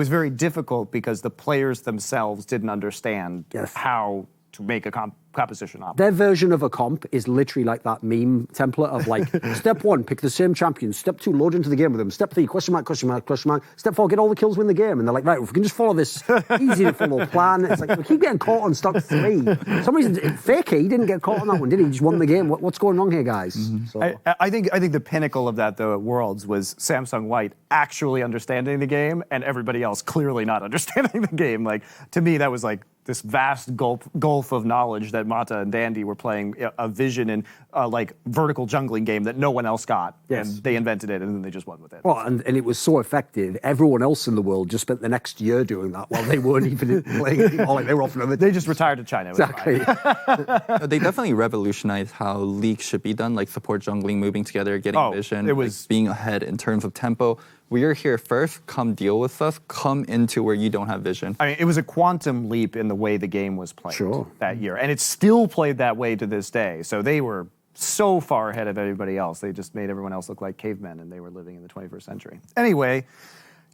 very difficult because the players themselves didn't understand how to make a composition operate. Their version of a comp is literally like that meme template of like, step 1, pick the same champion. Step 2, load into the game with them. Step 3, question mark, question mark, question mark. Step 4, get all the kills, win the game. And they're like, right, if we can just follow this easy to follow plan. It's like, we keep getting caught on stock 3. For some reason, Fakey, he didn't get caught on that one, did he? He just won the game. What's going wrong here, guys? So, I think the pinnacle of that, though, at Worlds was Samsung White actually understanding the game and everybody else clearly not understanding the game. Like, to me, that was like this vast gulf of knowledge that Mata and Dandy were playing a vision and like vertical jungling game that no one else got. Yes. And they invented it and then they just won with it. well, and it was so effective. Everyone else in the world just spent the next year doing that while they weren't even playing it anymore. Like they were off another They just retired to China. It was Exactly. fine. They definitely revolutionized how League should be done, like support jungling, moving together, getting vision, it was like being ahead in terms of tempo. We are here first, come deal with us, come into where you don't have vision. I mean, it was a quantum leap in the way the game was played Sure. that year. And it's still played that way to this day. So they were so far ahead of everybody else. They just made everyone else look like cavemen and they were living in the 21st century. Anyway,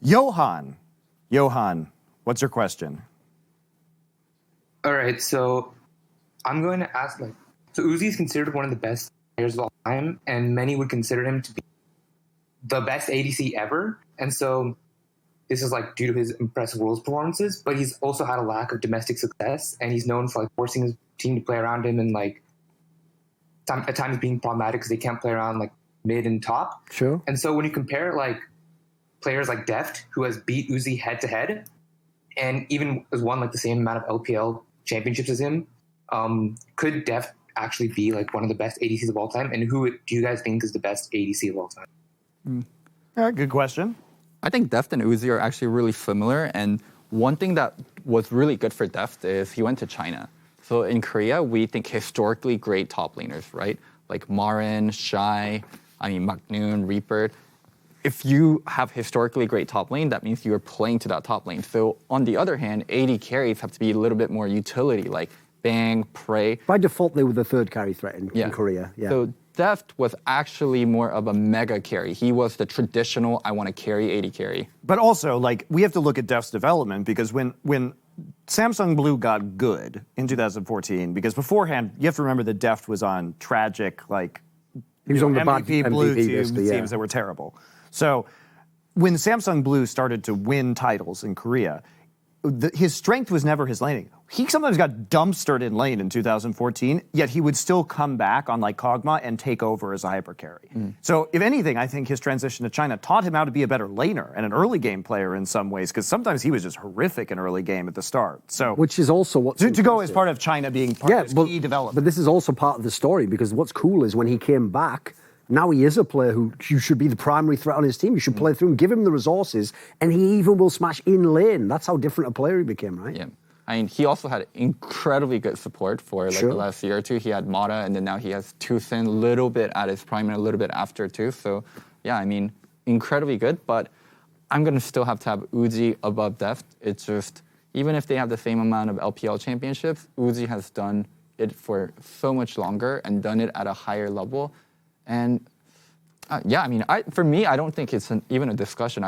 Johan, what's your question? All right, so I'm going to ask, so Uzi is considered one of the best players of all time, and many would consider him to be the best ADC ever. And so this is due to his impressive Worlds performances, but he's also had a lack of domestic success, and he's known for forcing his team to play around him and at times being problematic because they can't play around mid and top. Sure. And so when you compare players like Deft, who has beat Uzi head to head, and even has won the same amount of LPL championships as him, could Deft actually be one of the best ADCs of all time? And who do you guys think is the best ADC of all time? Good question. I think Deft and Uzi are actually really similar. And one thing that was really good for Deft is he went to China. So in Korea, we think historically great top laners, right? Like Marin, Shy, Magnoon, Reaper. If you have historically great top lane, that means you're playing to that top lane. So on the other hand, AD carries have to be a little bit more utility, like Bang, Prey. By default, they were the third carry threat in Korea. Yeah. So Deft was actually more of a mega carry. He was the traditional, I want to carry AD carry. But also, we have to look at Deft's development because when Samsung Blue got good in 2014, because beforehand, you have to remember that Deft was on tragic, he was on the bad MVP Blue MVP teams that were terrible. So when Samsung Blue started to win titles in Korea, his strength was never his laning. He sometimes got dumpstered in lane in 2014, yet he would still come back on Kog'Maw and take over as a hyper carry. So if anything, I think his transition to China taught him how to be a better laner and an early game player in some ways, because sometimes he was just horrific in early game at the start. So which is also what to go as part of China being part of his key development. But this is also part of the story because what's cool is when he came back, now he is a player who you should be the primary threat on his team. You should play through him, give him the resources, and he even will smash in lane. That's how different a player he became, right? Yeah. He also had incredibly good support for the last year or two. He had Mata, and then now he has Tucson, a little bit at his prime and a little bit after too. So, yeah, incredibly good. But I'm going to still have to have Uzi above Deft. It's just, even if they have the same amount of LPL championships, Uzi has done it for so much longer and done it at a higher level. And for me, I don't think it's even a discussion.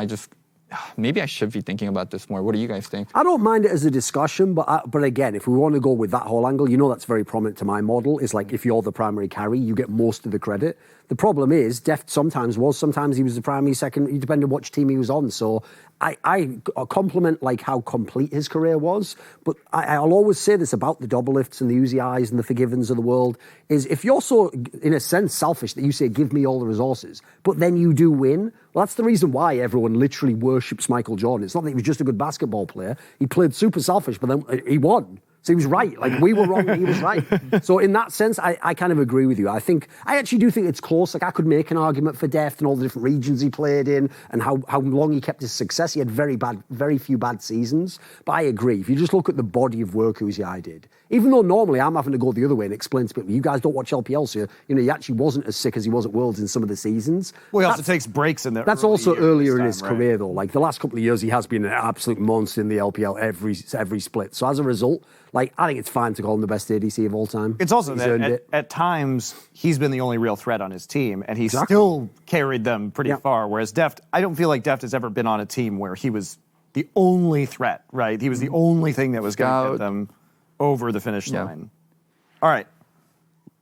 Maybe I should be thinking about this more. What do you guys think? I don't mind it as a discussion, but again, if we want to go with that whole angle, that's very prominent to my model, is if you're the primary carry, you get most of the credit. The problem is, Deft sometimes he was the primary, second, it depended on which team he was on. So I compliment how complete his career was, but I'll always say this about the double lifts and the Uzi Eyes and the Forgivens of the world, is if you're so, in a sense, selfish that you say, give me all the resources, but then you do win, well, that's the reason why everyone literally worships Michael Jordan. It's not that he was just a good basketball player. He played super selfish, but then he won. So he was right. Like, we were wrong, he was right. So in that sense, I kind of agree with you. I actually do think it's close. Like, I could make an argument for Deft and all the different regions he played in and how long he kept his success. He had very few bad seasons. But I agree. If you just look at the body of work Uzi did, even though normally I'm having to go the other way and explain to people, you guys don't watch LPL, so he actually wasn't as sick as he was at Worlds in some of the seasons. Well, he also takes breaks in there. That's also earlier in his career, though. Like, the last couple of years, he has been an absolute monster in the LPL every split. So as a result, like, I think it's fine to call him the best ADC of all time. It's also that at times he's been the only real threat on his team, and he still carried them pretty far. Whereas Deft, I don't feel like Deft has ever been on a team where he was the only threat, right? He was the only thing that was going to get them over the finish line. All right,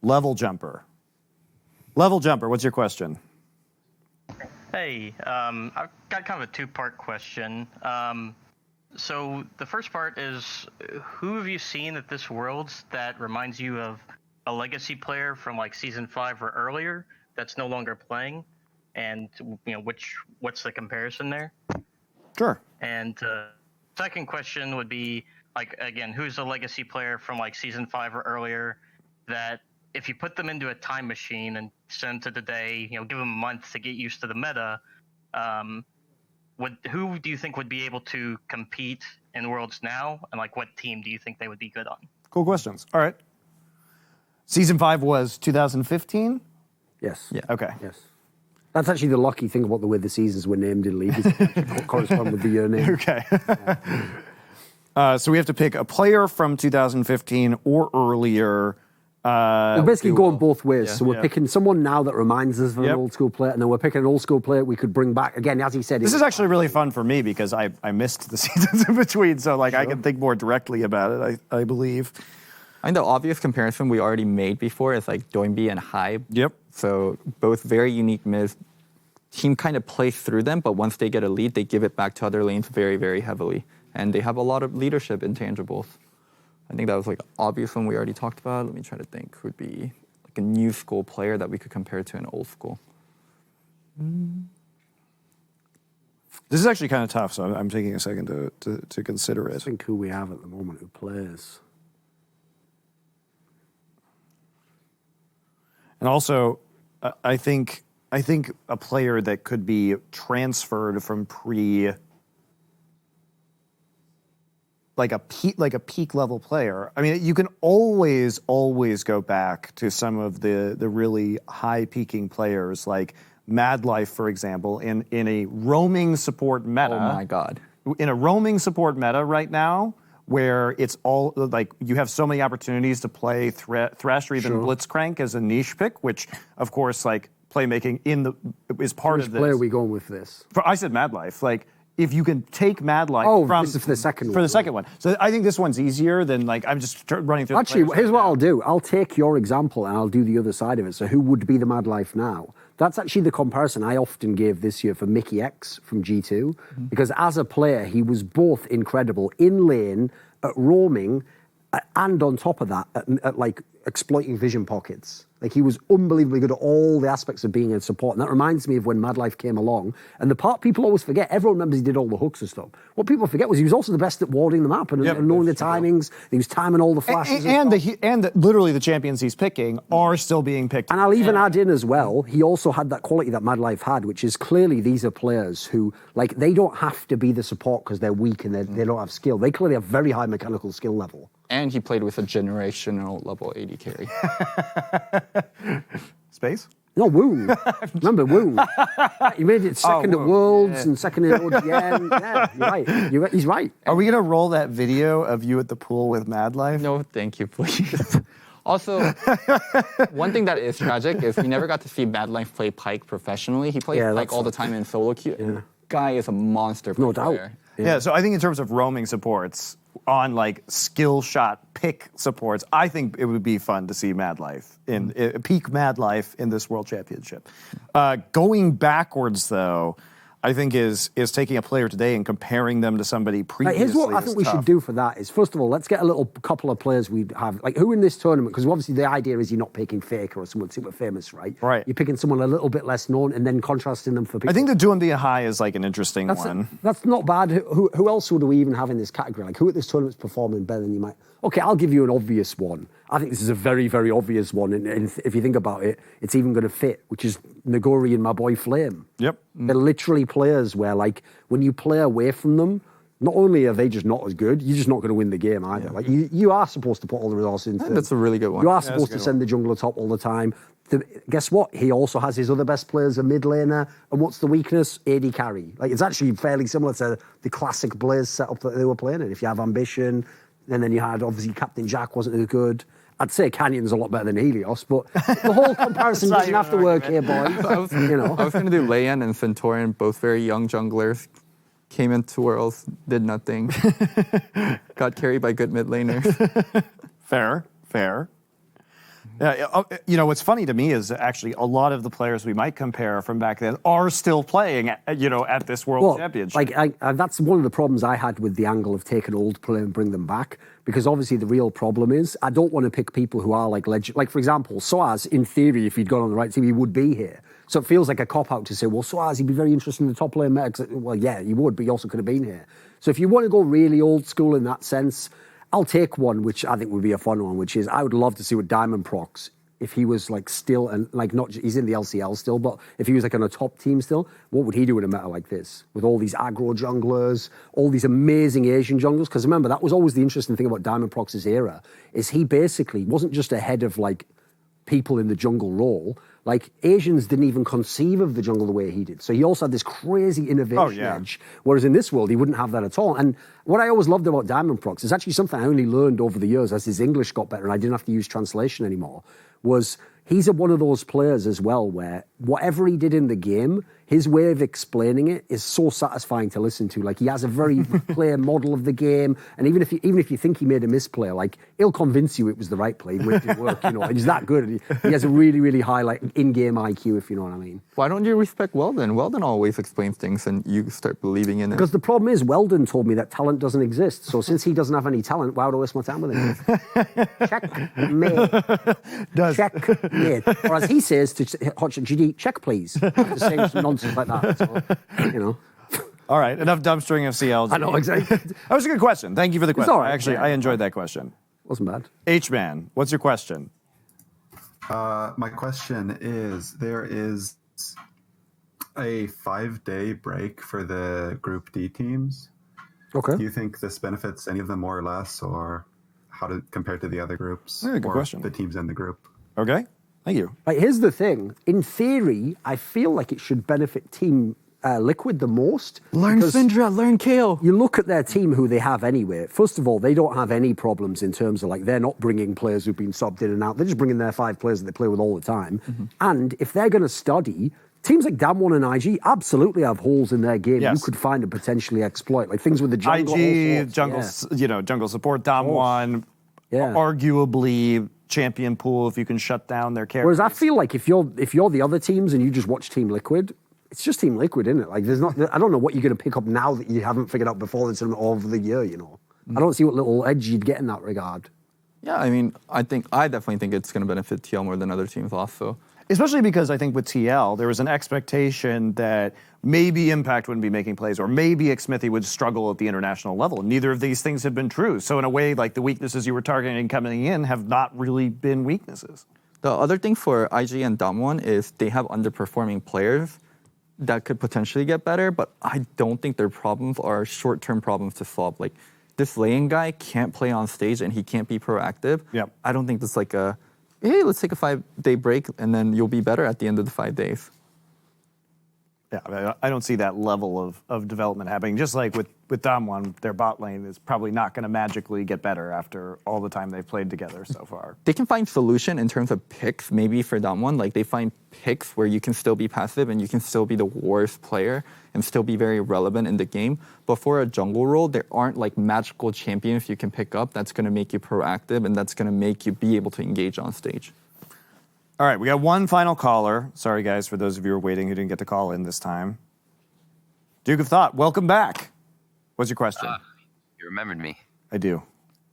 Level Jumper. Level Jumper, what's your question? Hey, I've got kind of a two-part question. So the first part is, who have you seen at this Worlds that reminds you of a legacy player from like Season 5 or earlier that's no longer playing? And, what's the comparison there? Sure. And second question would be, like, again, who's a legacy player from like Season 5 or earlier that if you put them into a time machine and send them to today, give them a month to get used to the meta, who do you think would be able to compete in Worlds now, and like what team do you think they would be good on? Cool questions. All right. Season 5 was 2015? Yes. Yeah. Okay. Yes. That's actually the lucky thing about the way the seasons were named in League. It correspond with the year name. Okay. So we have to pick a player from 2015 or earlier. We're basically going both ways. So we're picking someone now that reminds us of an old school player, and then we're picking an old school player we could bring back. Again, as he said... This is actually really fun for me because I missed the seasons in between, so like I can think more directly about it, I believe. I think the obvious comparison we already made before is like Doinby and Hybe. Yep. So both very unique mids. Team kind of plays through them, but once they get a lead, they give it back to other lanes very, very heavily. And they have a lot of leadership intangibles. I think that was like an obvious one we already talked about. Let me try to think who would be like a new school player that we could compare to an old school. This is actually kind of tough, so I'm taking a second to consider it. I think who we have at the moment who plays. And also, I think a player that could be transferred from like a peak level player. I mean, you can always go back to some of the really high peaking players, like Mad Life, for example, in a roaming support meta. Oh my God! In a roaming support meta right now, where it's all like you have so many opportunities to play Thresh or even Blitzcrank as a niche pick, which of course like playmaking is part of this. Which player are we going with this? I said Mad Life. Like if you can take Mad Life from this is for the second one. For the second one. So I think this one's easier than like I'm just running through. Actually, here's what I'll do. I'll take your example and I'll do the other side of it. So who would be the Mad Life now? That's actually the comparison I often gave this year for Mickey X from G2, because as a player, he was both incredible in lane, at roaming, and on top of that, at like exploiting vision pockets. Like, he was unbelievably good at all the aspects of being a support. And that reminds me of when Mad Life came along. And the part people always forget, everyone remembers he did all the hooks and stuff. What people forget was he was also the best at warding the map and knowing the timings. He was timing all the flashes. And literally the champions he's picking are still being picked. And I'll even add in as well, he also had that quality that Mad Life had, which is clearly these are players who, like, they don't have to be the support because they're weak and they don't have skill. They clearly have very high mechanical skill level. And he played with a generational level AD carry. Space? No, Woo. Remember Woo? He made it second at Worlds and second at OGN. Yeah, you're right. He's right. Are we going to roll that video of you at the pool with Mad Life? No, thank you, please. Also, one thing that is tragic is we never got to see Mad Life play Pyke professionally. He played Pyke all the time in solo queue. Yeah. Guy is a monster player. No doubt. Yeah, so I think in terms of roaming supports, on like skill shot pick supports, I think it would be fun to see Mad Life peak Mad Life in this World Championship. Going backwards though, I think is taking a player today and comparing them to somebody previously. Here's what I think we should do for that is, first of all, let's get a little couple of players we have, like who in this tournament, because obviously the idea is you're not picking Faker or someone super famous, right? Right. You're picking someone a little bit less known and then contrasting them for people. I think the Duambia High is like an interesting one. That's not bad. Who else would we even have in this category? Like who at this tournament's performing better than you might? Okay, I'll give you an obvious one. I think this is a very, very obvious one. And if you think about it, it's even going to fit, which is Nagori and my boy Flame. Yep. They're literally players where, like, when you play away from them, not only are they just not as good, you're just not going to win the game either. Like, you are supposed to put all the resources into it. That's a really good one. You are supposed to send the jungler top all the time. Guess what? He also has his other best players, a mid laner. And what's the weakness? AD carry. Like, it's actually fairly similar to the classic Blaze setup that they were playing in. If you have Ambition, and then you had, obviously, Captain Jack wasn't as good. I'd say Canyon's a lot better than Helios, but the whole comparison doesn't have to work here, boys. I was going to do Leian and Centaurian, both very young junglers. Came into Worlds, did nothing. Got carried by good mid laners. Fair. Yeah, what's funny to me is actually a lot of the players we might compare from back then are still playing, at this World Championship. Like, that's one of the problems I had with the angle of taking old players and bring them back, because obviously the real problem is I don't want to pick people who are like legend. Like, for example, Soaz, in theory, if he'd gone on the right team, he would be here. So it feels like a cop-out to say, well, Soaz, he'd be very interested in the top lane meta. Well, yeah, he would, but he also could have been here. So if you want to go really old school in that sense, I'll take one, which I think would be a fun one, which is I would love to see what Diamond procs, if he was like still, and like not, he's in the LCL still, but if he was like on a top team still, what would he do in a meta like this? With all these aggro junglers, all these amazing Asian junglers? Because remember, that was always the interesting thing about Diamond Prox's era, is he basically wasn't just ahead of like people in the jungle role. Like, Asians didn't even conceive of the jungle the way he did. So he also had this crazy innovation edge, whereas in this world, he wouldn't have that at all. And what I always loved about Diamond Prox is actually something I only learned over the years as his English got better and I didn't have to use translation anymore, was he's one of those players as well where whatever he did in the game, his way of explaining it is so satisfying to listen to. Like, he has a very clear model of the game, and even if you think he made a misplay, like, he'll convince you it was the right play, it didn't work, and he's that good. He has a really, really high like in-game IQ, if you know what I mean. Why don't you respect Weldon? Weldon always explains things, and you start believing in it. Because the problem is, Weldon told me that talent doesn't exist. So since he doesn't have any talent, why would I waste my time with him? Checkmate. Checkmate. Or as he says to Hotshot GD, check please. The same nonsense like that. So, All right, enough dumpstering of CLG. I know, exactly. That was a good question. Thank you for the question. All right. I enjoyed that question. Wasn't bad. H-Man, what's your question? My question is, there is a 5-day break for the Group D teams. Okay. Do you think this benefits any of them more or less, or how to compare to the other groups? Yeah, good or question. the teams in the group? Okay, thank you. Right, here's the thing. In theory, I feel like it should benefit Team Liquid the most. Learn Syndra, learn Kale. You look at their team, who they have anyway. First of all, they don't have any problems in terms of, like, they're not bringing players who've been subbed in and out. They're just bringing their 5 players that they play with all the time. Mm-hmm. And if they're going to study, teams like Damwon and IG absolutely have holes in their game you could find and potentially exploit, like things with the jungle. IG, jungle support, Damwon, arguably champion pool if you can shut down their characters. Whereas I feel like if you're the other teams and you just watch Team Liquid, it's just Team Liquid, isn't it? Like, there's not. I don't know what you're going to pick up now that you haven't figured out before the tournament over the year. I don't see what little edge you'd get in that regard. Yeah, I mean, I definitely think it's going to benefit TL more than other teams also. Especially because I think with TL, there was an expectation that maybe Impact wouldn't be making plays, or maybe Xmithy would struggle at the international level. Neither of these things have been true. So in a way, like, the weaknesses you were targeting coming in have not really been weaknesses. The other thing for IG and Damwon is they have underperforming players that could potentially get better, but I don't think their problems are short-term problems to solve. Like, this Leian guy can't play on stage and he can't be proactive. Yep. I don't think that's like a, hey, let's take a 5-day break and then you'll be better at the end of the 5 days. Yeah, I don't see that level of development happening. Just like with Damwon, their bot lane is probably not going to magically get better after all the time they've played together so far. They can find solution in terms of picks, maybe for Damwon. Like, they find picks where you can still be passive and you can still be the worst player and still be very relevant in the game. But for a jungle role, there aren't like magical champions you can pick up that's going to make you proactive and that's going to make you be able to engage on stage. All right, we got one final caller. Sorry, guys, for those of you who are waiting who didn't get to call in this time. Duke of Thought, welcome back. What's your question? You remembered me. I do.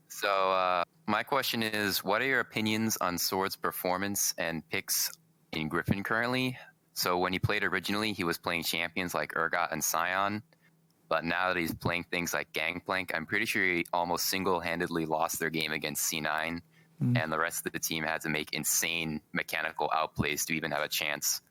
So my question is, what are your opinions on Sword's performance and picks in Griffin currently? So when he played originally, he was playing champions like Urgot and Scion. But now that he's playing things like Gangplank, I'm pretty sure he almost single-handedly lost their game against C9. And the rest of the team had to make insane mechanical outplays to even have a chance.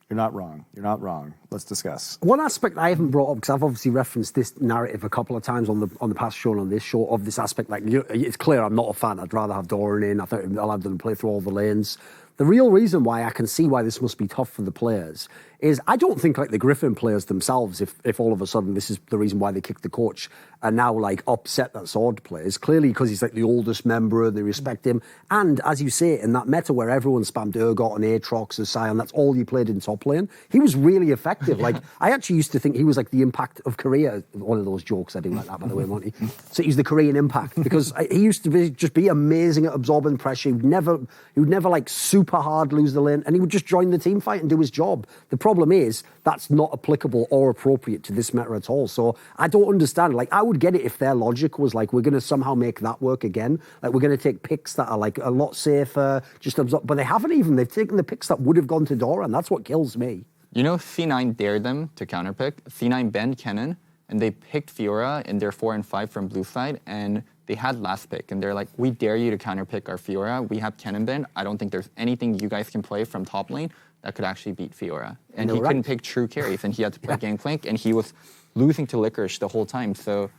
You're not wrong. You're not wrong. Let's discuss. One aspect I haven't brought up, because I've obviously referenced this narrative a couple of times on the past show and on this show, of this aspect, like, it's clear I'm not a fan. I'd rather have Doran in. I think I'll have them play through all the lanes. The real reason why I can see why this must be tough for the players is I don't think like the Griffin players themselves, if all of a sudden this is the reason why they kicked the coach, are now like upset that Sword plays. Clearly because he's like the oldest member and they respect him. And as you say, in that meta where everyone spammed Urgot and Aatrox and Scion, that's all you played in top lane, he was really effective. Like, I actually used to think he was like the impact of Korea. One of those jokes, I didn't like that, by the way, Monty. So he's the Korean impact, because he used to just be amazing at absorbing pressure. He would never like super hard lose the lane, and he would just join the team fight and do his job. The problem is that's not applicable or appropriate to this meta at all. So I don't understand. Like, I would get it if their logic was like, we're going to somehow make that work again. Like, we're going to take picks that are like a lot safer, just absorb. But they haven't even. They've taken the picks that would have gone to Doran. That's what kills me. You know, C9 dared them to counterpick. C9 banned Kennen, and they picked Fiora in their 4 and 5 from blue side, and they had last pick, and they're like, we dare you to counterpick our Fiora. We have Kennen banned. I don't think there's anything you guys can play from top lane that could actually beat Fiora. And he couldn't pick true carries, and he had to play Gangplank, and he was losing to Licorice the whole time. So,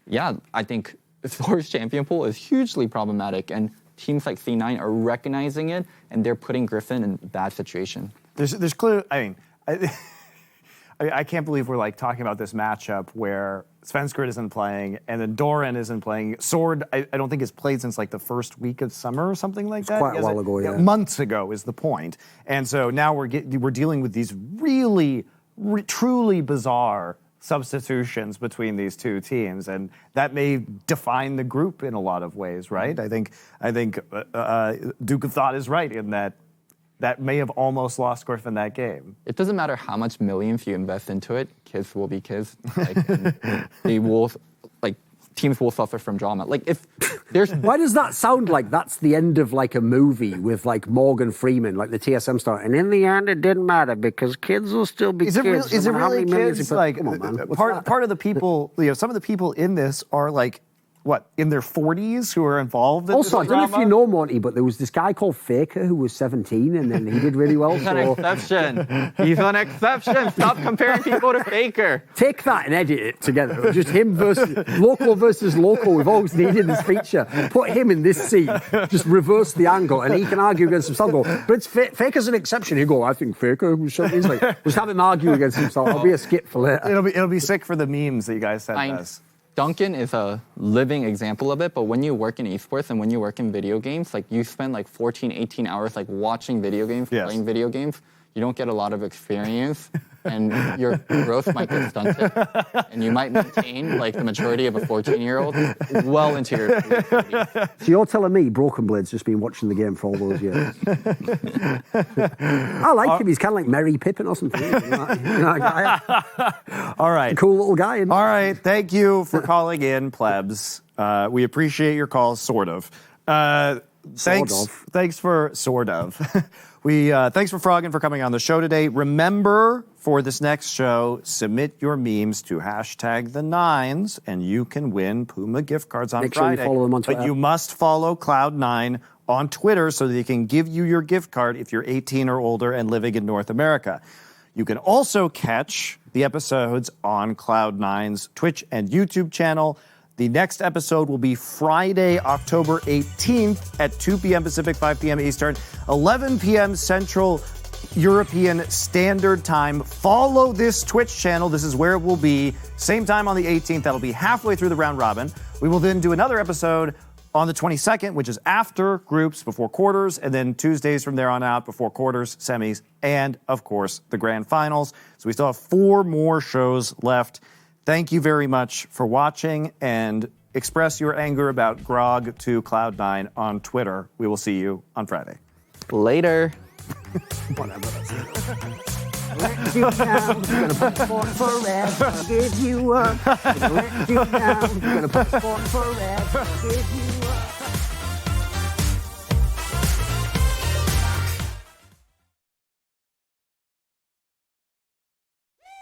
yeah, I think Thor's champion pool is hugely problematic, and teams like C9 are recognizing it, and they're putting Griffin in a bad situation. There's clear. I mean, I can't believe we're like talking about this matchup where Svenskrit isn't playing and then Doran isn't playing. Sword, I don't think has played since like the first week of summer or something like that. Quite a while ago, yeah. Months ago is the point. And so now we're dealing with these really, truly bizarre substitutions between these two teams, and that may define the group in a lot of ways, right? I think Duke of Thought is right in that may have almost lost Griffin that game. It doesn't matter how much millions you invest into it, kids will be kids. Like, they will, like, teams will suffer from drama. Like, if there's... Why does that sound like that's the end of, like, a movie with, like, Morgan Freeman, like the TSM star? And in the end, it didn't matter because kids will still be kids. Is it really kids? Like, come on, man. Part of the people, some of the people in this are, like, what, in their 40s who are involved in also, this I don't know if drama? you know, Monty, but there was this guy called Faker who was 17 and then he did really well. He's an exception. He's an exception. Stop comparing people to Faker. Take that and edit it together. Just him versus local. We've always needed this feature. Put him in this seat. Just reverse the angle and he can argue against himself. But it's Faker's an exception. He'll go, I think Faker was something. He's like, just have him argue against himself. I'll be a skip for later. It'll be sick for the memes that you guys sent us. Duncan is a living example of it, but when you work in esports and when you work in video games, like you spend like 14, 18 hours like watching video games, playing video games, you don't get a lot of experience and your growth might get stunted and you might maintain like the maturity of a 14-year-old well into your 30s. So you're telling me Broken Blade's just been watching the game for all those years? I like him. He's kind of like Merry Pippin or something. All right. Cool little guy. All right. Thank you for calling in, plebs. We appreciate your calls, sort of. Thanks for sort of. Thanks for Froggen for coming on the show today. Remember, for this next show, submit your memes to #the9s, and you can win Puma gift cards on Make Friday. sure you follow them on Twitter. But you must follow Cloud9 on Twitter so that they can give you your gift card if you're 18 or older and living in North America. You can also catch the episodes on Cloud9's Twitch and YouTube channel. The next episode will be Friday, October 18th at 2 p.m. Pacific, 5 p.m. Eastern, 11 p.m. Central European Standard Time. Follow this Twitch channel. This is where it will be. Same time on the 18th. That'll be halfway through the round robin. We will then do another episode on the 22nd, which is after groups, before quarters, and then Tuesdays from there on out, before quarters, semis, and, of course, the grand finals. So we still have 4 more shows left. Thank you very much for watching, and express your anger about Grog to Cloud9 on Twitter. We will see you on Friday. Later. Whatever. Let you down. Gonna put sport forever. Give you up. Gonna let you down. Gonna put sport forever. Give you up.